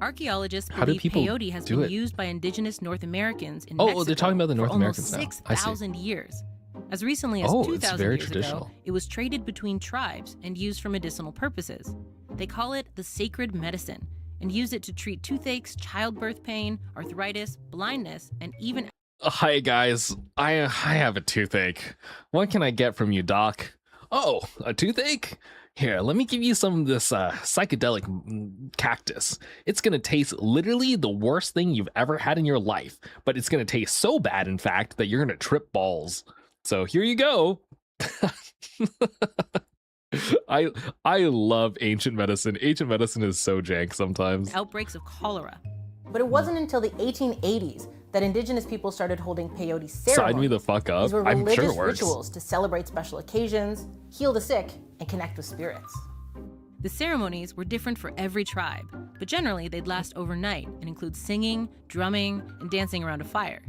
Archaeologists believe peyote has been used by indigenous North Americans in Mexico they're talking about the North for Americans almost now. 6,000 years. As recently as 2,000 years ago, it was traded between tribes and used for medicinal purposes. They call it the sacred medicine and use it to treat toothaches, childbirth pain, arthritis, blindness, and even... Hi guys, I have a toothache. What can I get from you, doc? Oh, a toothache? Here, let me give you some of this psychedelic cactus. It's gonna taste literally the worst thing you've ever had in your life, but it's gonna taste so bad, in fact, that you're gonna trip balls. So here you go. I love ancient medicine. Ancient medicine is so jank sometimes. Outbreaks of cholera. But it wasn't until the 1880s that indigenous people started holding peyote ceremonies. Sign me the fuck up. These were I'm religious sure it works. rituals to celebrate special occasions, heal the sick, and connect with spirits. The ceremonies were different for every tribe, but generally they'd last overnight and include singing, drumming, and dancing around a fire.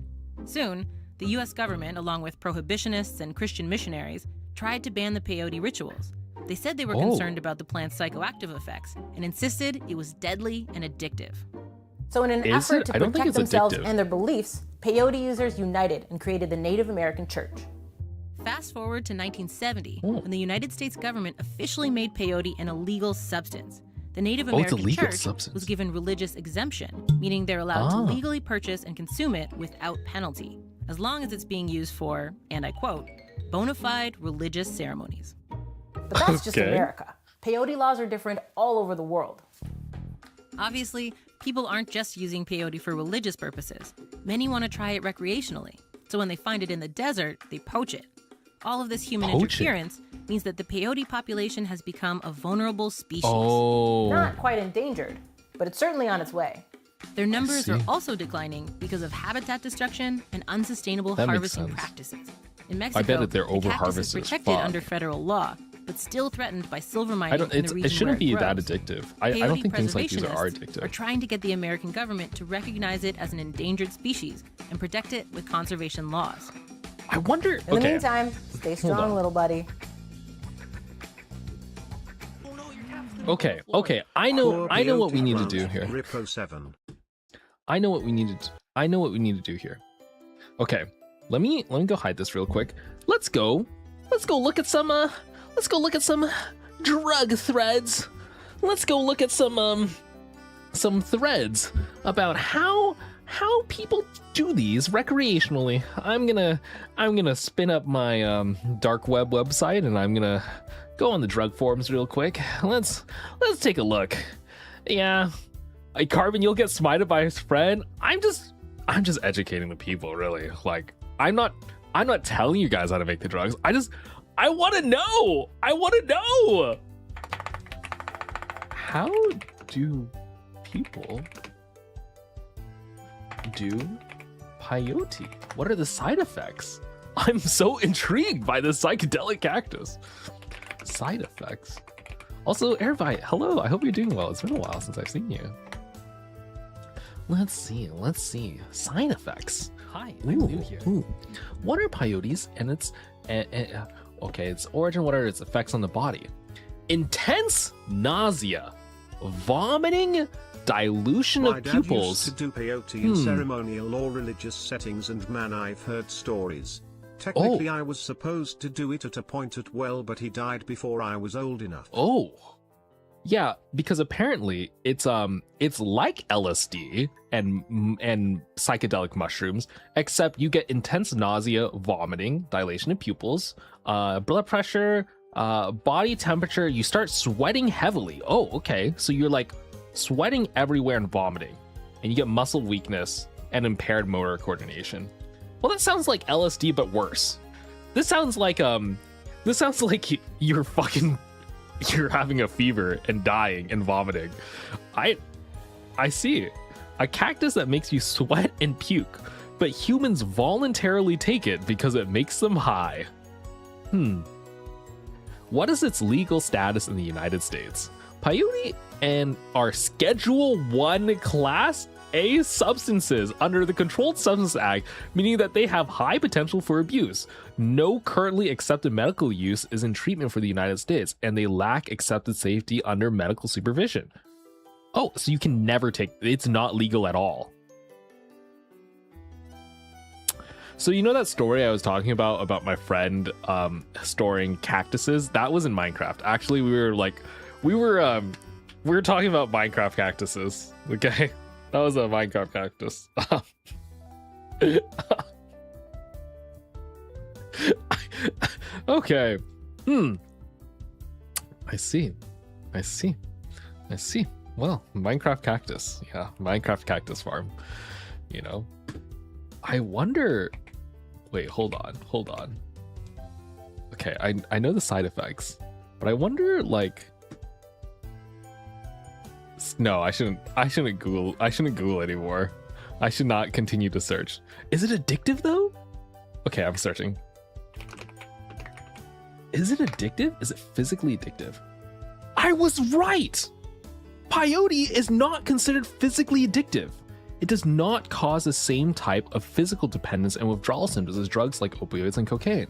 Soon, the US government, along with prohibitionists and Christian missionaries, tried to ban the peyote rituals. They said they were concerned about the plant's psychoactive effects and insisted it was deadly and addictive. So in an effort to protect themselves addictive. and their beliefs, peyote users united and created the Native American Church. Fast forward to 1970, when the United States government officially made peyote an illegal substance. The Native American Church was given religious exemption, meaning they're allowed to legally purchase and consume it without penalty, as long as it's being used for, and I quote, bona fide religious ceremonies. But that's just America. Peyote laws are different all over the world. Obviously, people aren't just using peyote for religious purposes. Many want to try it recreationally. So when they find it in the desert, they poach it. All of this human interference means that the peyote population has become a vulnerable species. Not quite endangered, but it's certainly on its way. Their numbers are also declining because of habitat destruction and unsustainable harvesting practices. In Mexico, I bet that they're the cactus is over-harvested as protected fuck. under federal law, but still threatened by silver mining in the region it shouldn't where be it that grows. addictive. I don't think things like these are Conservationists addictive. are trying to get the American government to recognize it as an endangered species and protect it with conservation laws. I wonder. In the meantime, stay strong, little buddy. Okay. I know what we need to do here. Rippo 7. I know what we need to do here. Okay. Let me go hide this real quick. Let's go look at some drug threads. Let's go look at some threads about how people do these recreationally. I'm gonna spin up my dark web website and I'm gonna go on the drug forums real quick. Let's take a look. Yeah, Carbon, you'll get smited by his friend. I'm just educating the people, really. Like I'm not telling you guys how to make the drugs. I want to know. How do people do peyote? What are the side effects? I'm so intrigued by this psychedelic cactus. Side effects. Also, Airvite, hello. I hope you're doing well. It's been a while since I've seen you. Let's see. Side effects. Hi, I'm new here. What are peyotes and its its origin? What are its effects on the body? Intense nausea, vomiting, dilution of pupils. My dad used to do peyote in ceremonial or religious settings, and man, I've heard stories. Technically, I was supposed to do it at a point at well, but he died before I was old enough. Yeah, because apparently it's like LSD and psychedelic mushrooms, except you get intense nausea, vomiting, dilation of pupils, blood pressure, body temperature. You start sweating heavily. So you're like sweating everywhere and vomiting. and you get muscle weakness and impaired motor coordination. Well, that sounds like LSD, but worse. This sounds like you're having a fever and dying and vomiting. I see. A cactus that makes you sweat and puke, but humans voluntarily take it because it makes them high. What is its legal status in the United States? Peyote and are Schedule 1 Class A substances under the Controlled Substances Act, meaning that they have high potential for abuse. No currently accepted medical use is in treatment for the United States, and they lack accepted safety under medical supervision. Oh, so you can never take, it's not legal at all. So you know that story I was talking about my friend storing cactuses? That was in Minecraft. Actually, we were talking about Minecraft cactuses. Okay, that was a Minecraft cactus. Okay. I see. Well, Minecraft cactus. Yeah, Minecraft cactus farm. You know, I wonder. Wait, hold on. Okay, I know the side effects, but I wonder, like, no, I shouldn't Google anymore. I should not continue to search. Is it addictive though? Okay, I'm searching. Is it addictive? Is it physically addictive? I was right! Peyote is not considered physically addictive. It does not cause the same type of physical dependence and withdrawal symptoms as drugs like opioids and cocaine.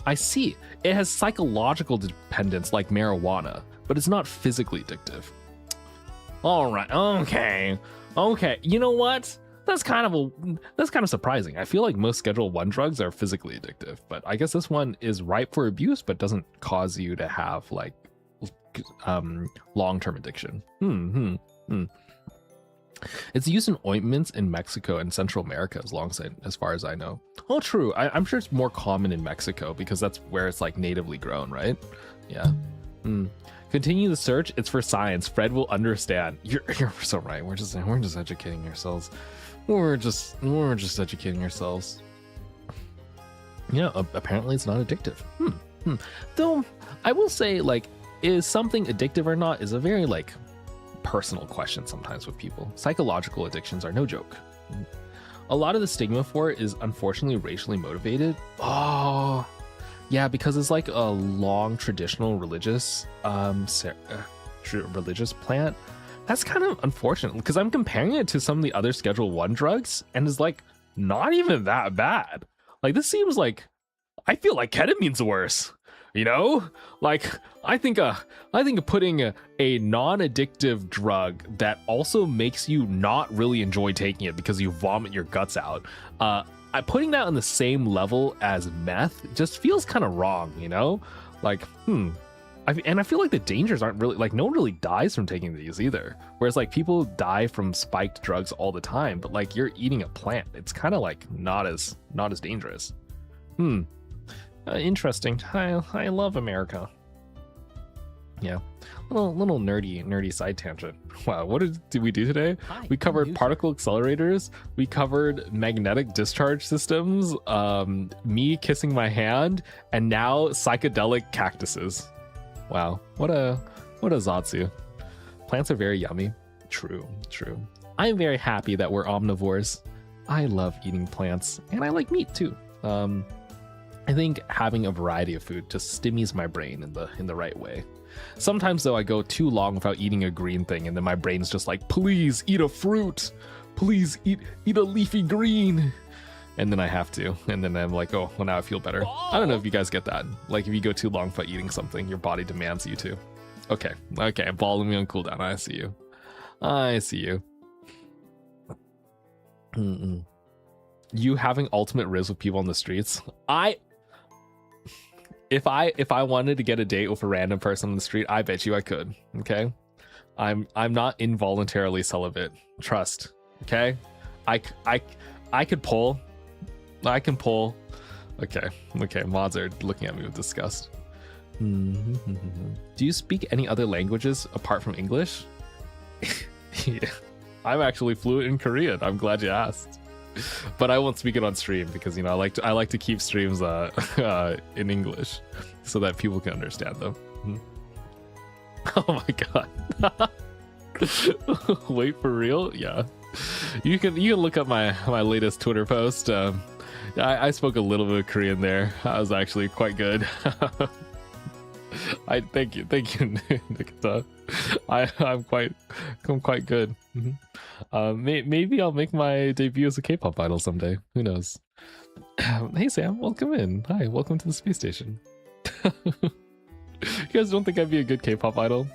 I see. It has psychological dependence like marijuana, but it's not physically addictive. All right. Okay. You know what? That's kind of surprising. I feel like most Schedule 1 drugs are physically addictive, but I guess this one is ripe for abuse, but doesn't cause you to have like long-term addiction. It's used in ointments in Mexico and Central America as far as I know. Oh, true. I'm sure it's more common in Mexico because that's where it's like natively grown, right? Yeah. Continue the search. It's for science. Fred will understand. You're so right. We're just educating ourselves. We're just educating ourselves. Yeah. Apparently, it's not addictive. Though I will say, like, is something addictive or not is a very like personal question sometimes with people. Psychological addictions are no joke. A lot of the stigma for it is unfortunately racially motivated. Oh, yeah, because it's like a long traditional religious plant. That's kind of unfortunate because I'm comparing it to some of the other Schedule 1 drugs and it's like not even that bad. Like this seems like, I feel like ketamine's worse. You know, like I think putting a non-addictive drug that also makes you not really enjoy taking it because you vomit your guts out, putting that on the same level as meth just feels kind of wrong, you know? Like, I feel like the dangers aren't really, like, no one really dies from taking these either. Whereas, like, people die from spiked drugs all the time, but, like, you're eating a plant. It's kind of, like, not as dangerous. Interesting. I love America. Yeah. Little nerdy side tangent. Wow, what did we do today? We covered particle accelerators. We covered magnetic discharge systems. Me kissing my hand, and now psychedelic cactuses. Wow, what a Zatsu. Plants are very yummy. True. I'm very happy that we're omnivores. I love eating plants, and I like meat too. I think having a variety of food just stymies my brain in the right way. Sometimes though I go too long without eating a green thing, and then my brain's just like, please eat a fruit, please eat a leafy green, and then I have to, and then I'm like, oh, well now I feel better. I don't know if you guys get that. Like if you go too long without eating something, your body demands you to. Okay, I'm following me on cooldown. I see you. You having ultimate riz with people on the streets? If I wanted to get a date with a random person on the street, I bet you I could. Okay, I'm not involuntarily celibate. Trust. Okay, I could pull. I can pull. Okay. Mods are looking at me with disgust. Do you speak any other languages apart from English? Yeah. I'm actually fluent in Korean. I'm glad you asked. But I won't speak it on stream because, you know, I like to keep streams in English so that people can understand them. Oh my god. Wait, for real? Yeah. You can look up my latest Twitter post. I spoke a little bit of Korean there. I was actually quite good. I thank you, Nikita. I'm quite good. Maybe I'll make my debut as a K-pop idol someday. Who knows? Hey Sam, welcome in. Hi, welcome to the space station. You guys don't think I'd be a good K-pop idol?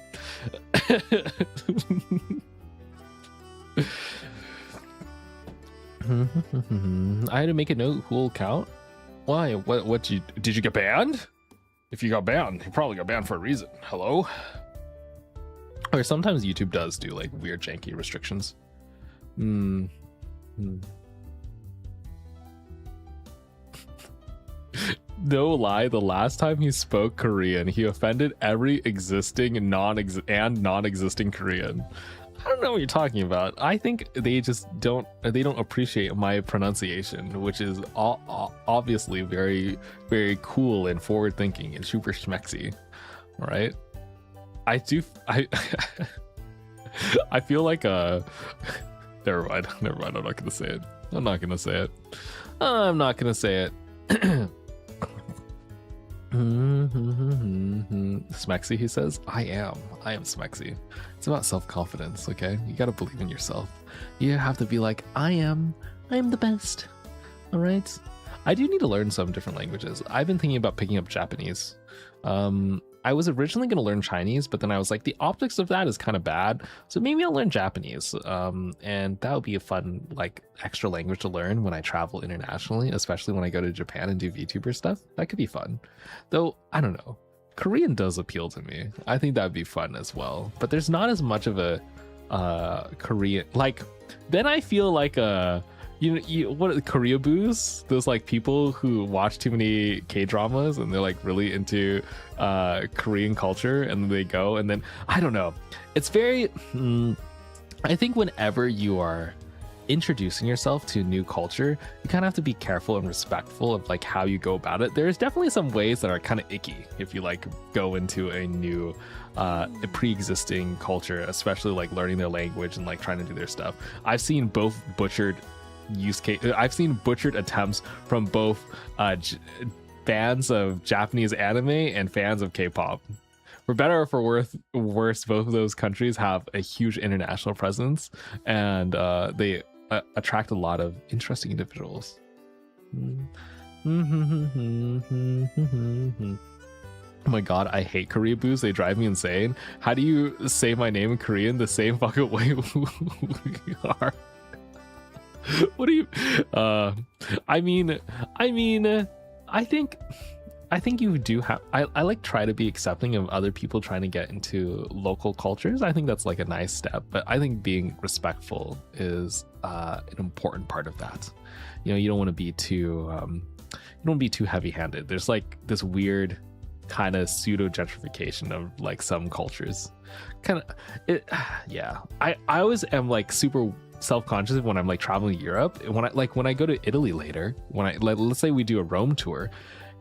I had to make a note who'll count. Why? What did you get banned? If you got banned, you probably got banned for a reason. Hello? Or sometimes YouTube does do like weird janky restrictions. No lie, the last time he spoke Korean, he offended every existing and non-existing Korean. I don't know what you're talking about. I think they just don't appreciate my pronunciation, which is obviously very, very cool and forward thinking and super schmexy. All right. I feel like never mind. I'm not gonna say it. Smexy, he says. I am smexy. It's about self-confidence, okay? You gotta believe in yourself. You have to be like, I am the best. All right. I do need to learn some different languages. I've been thinking about picking up Japanese. I was originally going to learn Chinese, but then I was like, the optics of that is kind of bad. So maybe I'll learn Japanese. And that would be a fun, like, extra language to learn when I travel internationally, especially when I go to Japan and do VTuber stuff. That could be fun. Though, I don't know. Korean does appeal to me. I think that would be fun as well. But there's not as much of a Korean, like, then I feel like what Koreaboos, those like people who watch too many K-dramas and they're like really into Korean culture, and they go, and then I don't know, it's very I think whenever you are introducing yourself to new culture, you kind of have to be careful and respectful of like how you go about it. There's definitely some ways that are kind of icky if you like go into a new a pre-existing culture, especially like learning their language and like trying to do their stuff. I've seen both butchered attempts from both fans of Japanese anime and fans of K-pop. For better or for worse, both of those countries have a huge international presence, and they attract a lot of interesting individuals. Oh my god, I hate Koreaboos. They drive me insane. How do you say my name in Korean the same fucking way we are? What do you I think you do have, I like try to be accepting of other people trying to get into local cultures. I think that's like a nice step, but I think being respectful is an important part of that. You know, you don't want to be too heavy-handed. There's like this weird kind of pseudo gentrification of like some cultures. I always am like super self-conscious when I'm like traveling to Europe. When I go to Italy later, let's say we do a Rome tour.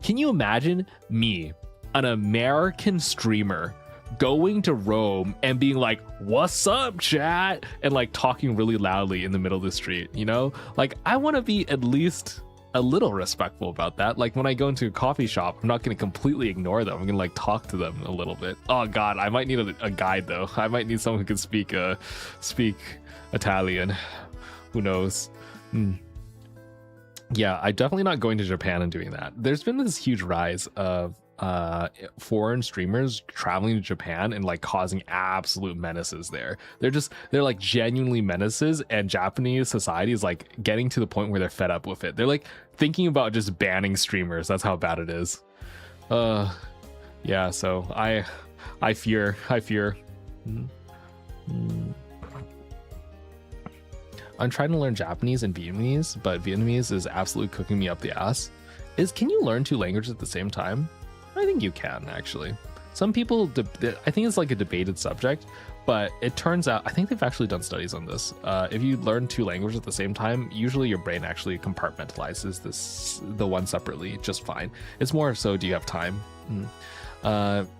Can you imagine me, an American streamer, going to Rome and being like, "What's up, chat?" and like talking really loudly in the middle of the street, you know? Like, I want to be at least a little respectful about that. Like when I go into a coffee shop, I'm not going to completely ignore them. I'm going to like talk to them a little bit. Oh god, I might need a guide though. I might need someone who can speak Italian. Who knows? Yeah, I'm definitely not going to Japan and doing that. There's been this huge rise of foreign streamers traveling to Japan and like causing absolute menaces there. They're like genuinely menaces, and Japanese society is like getting to the point where they're fed up with it. They're like thinking about just banning streamers. That's how bad it is. Yeah, so I fear. I'm trying to learn Japanese and Vietnamese, but Vietnamese is absolutely cooking me up the ass. Can you learn two languages at the same time? I think you can, actually. Some people, I think it's like a debated subject, but it turns out, I think they've actually done studies on this. If you learn 2 languages at the same time, usually your brain actually compartmentalizes the one separately just fine. It's more so, do you have time?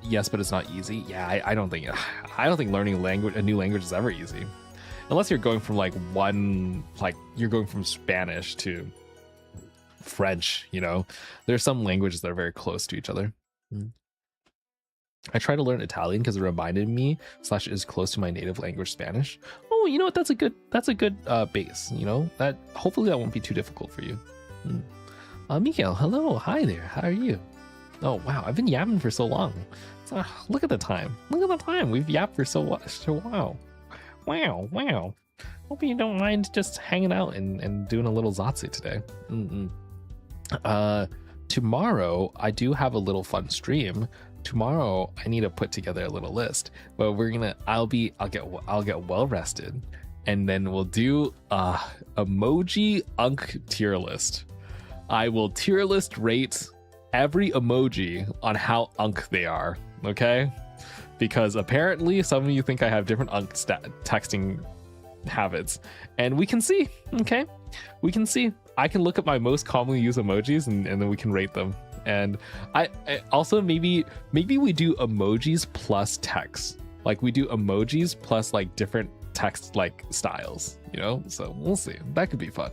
Yes, but it's not easy. Yeah, I don't think learning a new language is ever easy. Unless you're going from you're going from Spanish to French, you know. There's some languages that are very close to each other. I tried to learn Italian because it reminded me / is close to my native language, Spanish. Oh, you know what? That's a good base. You know, that hopefully that won't be too difficult for you. Miguel, hello, hi there. How are you? Oh wow, I've been yapping for so long. Look at the time. We've yapped for so wow. Wow. Hope you don't mind just hanging out and doing a little Zatsu today. Tomorrow I do have a little fun stream. Tomorrow I need to put together a little list, but I'll get well rested, and then we'll do emoji unk tier list. I will tier list rate every emoji on how unk they are, okay? Because apparently some of you think I have different texting habits, and we can see, okay? We can see. I can look at my most commonly used emojis and then we can rate them. And I also maybe we do emojis plus text. Like we do emojis plus like different text like styles, you know? So we'll see. That could be fun.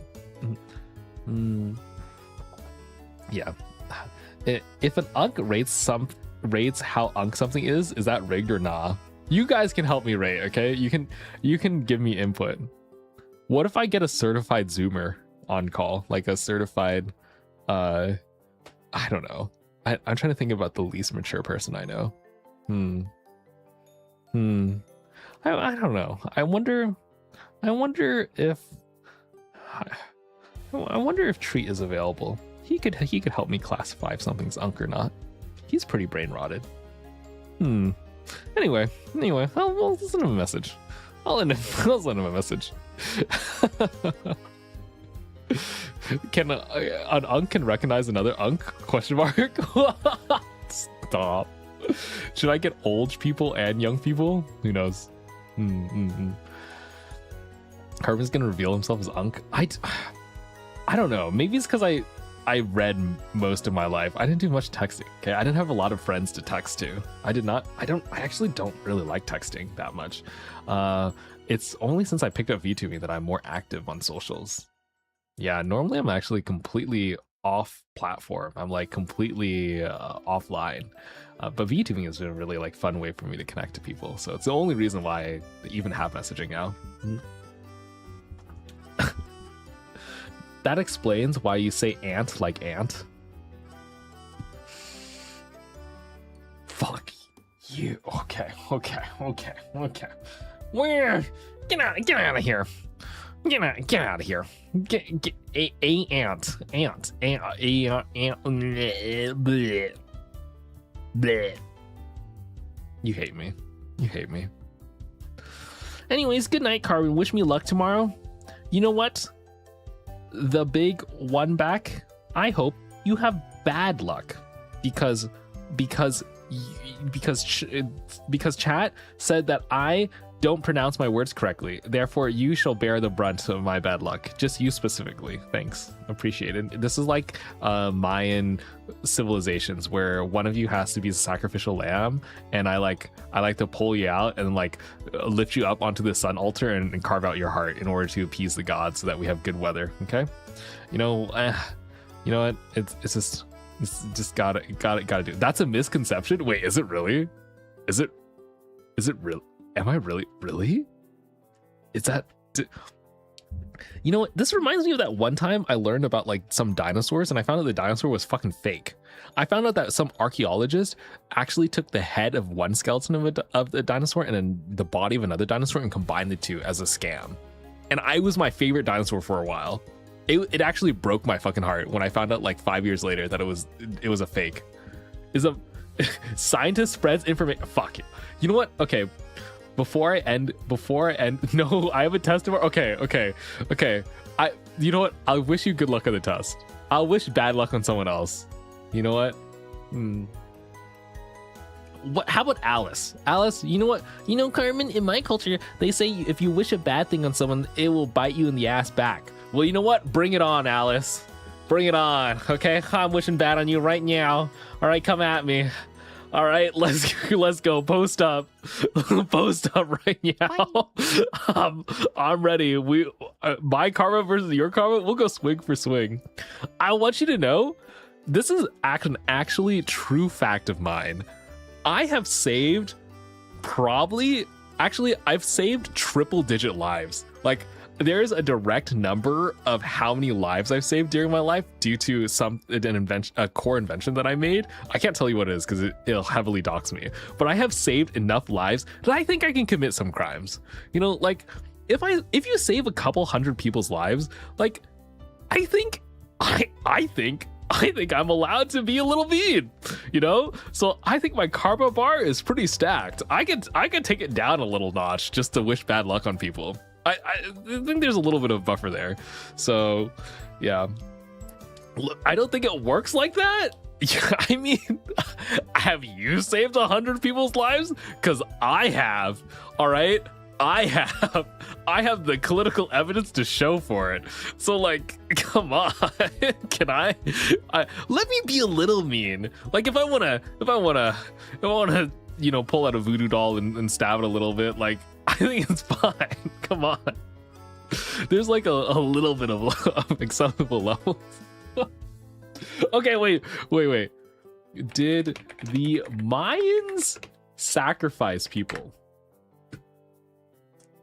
Yeah. If an unk rates how unk something is that rigged or nah? You guys can help me rate, okay? You can give me input. What if I get a certified Zoomer on call? Like a certified I don't know. I'm trying to think about the least mature person I know. I don't know. I wonder if Treat is available. He could help me classify if something's unk or not. He's pretty brain rotted. Anyway, I'll send him a message. I'll send him a message. Can an unk can recognize another unk? Question mark. Stop. Should I get old people and young people? Who knows? Karbon's gonna reveal himself as unk. I don't know. Maybe it's because I read most of my life. I didn't do much texting. Okay, I didn't have a lot of friends to text to. I actually don't really like texting that much. It's only since I picked up VTubing that I'm more active on socials. Yeah, normally I'm actually completely off platform. I'm like completely offline. But VTubing has been a really like fun way for me to connect to people. So it's the only reason why I even have messaging now. That explains why you say ant like ant. Fuck you. Okay. Where? Get out of here. Get out of here. Get a ant. Bleh. Bleh. You hate me. Anyways, good night, Karbon. Wish me luck tomorrow. You know what? The big one back, I hope you have bad luck because chat said that I don't pronounce my words correctly. Therefore, you shall bear the brunt of my bad luck. Just you specifically. Thanks. Appreciated. This is like Mayan civilizations where one of you has to be the sacrificial lamb, and I like to pull you out and like lift you up onto the sun altar and carve out your heart in order to appease the gods so that we have good weather. Okay, you know what? It's just gotta do. That's a misconception. Wait, is it really? Is it real? Am I really? Is that? You know what? This reminds me of that one time I learned about like some dinosaurs, and I found out the dinosaur was fucking fake. I found out that some archaeologist actually took the head of one skeleton of the dinosaur and then the body of another dinosaur and combined the two as a scam. And I was my favorite dinosaur for a while. It actually broke my fucking heart when I found out like 5 years later that it was a fake. Scientist spreads information. Fuck it. You know what? Okay. Before I end, no, I have a test tomorrow. Okay. You know what? I wish you good luck on the test. I'll wish bad luck on someone else. You know what? what? How about Alice? Alice, you know what? You know, Carmen, in my culture, they say if you wish a bad thing on someone, it will bite you in the ass back. Well, you know what? Bring it on, Alice. Bring it on. Okay, I'm wishing bad on you right now. All right, come at me. All right, let's go. Post up, post up right now. I'm ready. My karma versus your karma. We'll go swing for swing. I want you to know, this is an actually true fact of mine. I have saved I've saved triple-digit lives. Like, there's a direct number of how many lives I've saved during my life due to a core invention that I made. I can't tell you what it is because it'll heavily dox me. But I have saved enough lives that I think I can commit some crimes. You know, like if you save a couple hundred people's lives, like I think I'm allowed to be a little mean, you know? So I think my karma bar is pretty stacked. I could take it down a little notch just to wish bad luck on people. I think there's a little bit of buffer there. So, yeah. Look, I don't think it works like that. I mean, have you saved 100 people's lives? Because I have, all right? I have the clinical evidence to show for it. So, like, come on. Can I let me be a little mean. Like, if I wanna, you know, pull out a voodoo doll and stab it a little bit, like, I think it's fine. Come on. There's like a little bit of acceptable levels. Okay, wait. Did the Mayans sacrifice people?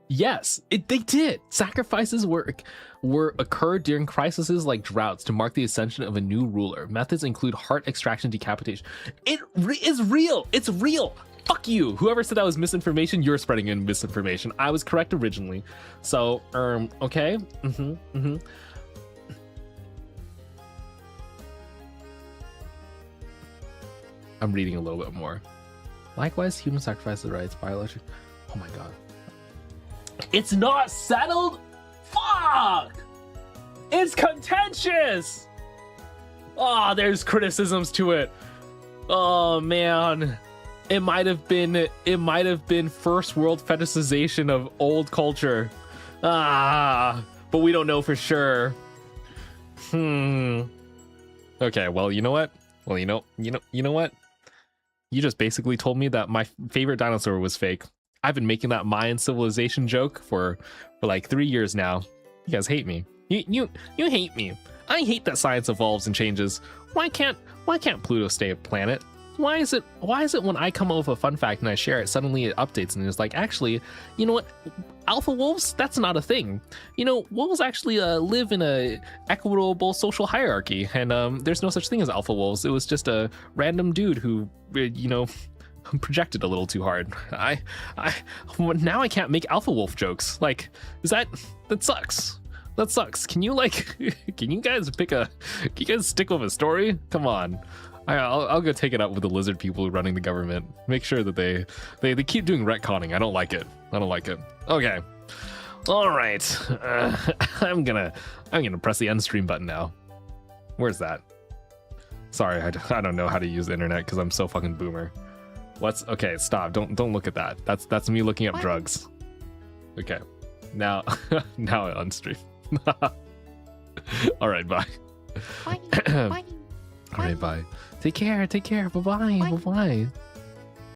Yes, they did. Sacrifices occurred during crises like droughts to mark the ascension of a new ruler. Methods include heart extraction, decapitation. It is real. It's real. Fuck you. Whoever said that was misinformation, you're spreading in misinformation. I was correct originally. So, okay. I'm reading a little bit more. Likewise, human sacrifice the rights, biological. Oh my god. It's not settled? Fuck! It's contentious! Oh, there's criticisms to it. Oh man. It might have been first world fetishization of old culture. But we don't know for sure. Okay, well, you know what? Well, you know what? You just basically told me that my favorite dinosaur was fake. I've been making that Mayan civilization joke for like 3 years now. You guys hate me. You hate me. I hate that science evolves and changes. Why can't Pluto stay a planet? Why is it when I come up with a fun fact and I share it, suddenly it updates and it's like, actually, you know what? Alpha wolves, that's not a thing. You know, wolves actually live in a equitable social hierarchy, and there's no such thing as alpha wolves. It was just a random dude who, you know, projected a little too hard. Now I can't make alpha wolf jokes. Like, that sucks. That sucks. Can you guys stick with a story? Come on. I'll go take it up with the lizard people running the government. Make sure that they keep doing retconning. I don't like it. Okay. All right. I'm gonna press the end stream button now. Where's that? Sorry, I don't know how to use the internet because I'm so fucking boomer. Okay? Stop. Don't look at that. That's me looking up drugs. Okay. Now I unstream. All right. Bye. Bye. All right. Bye. Take care. Bye-bye. Bye-bye.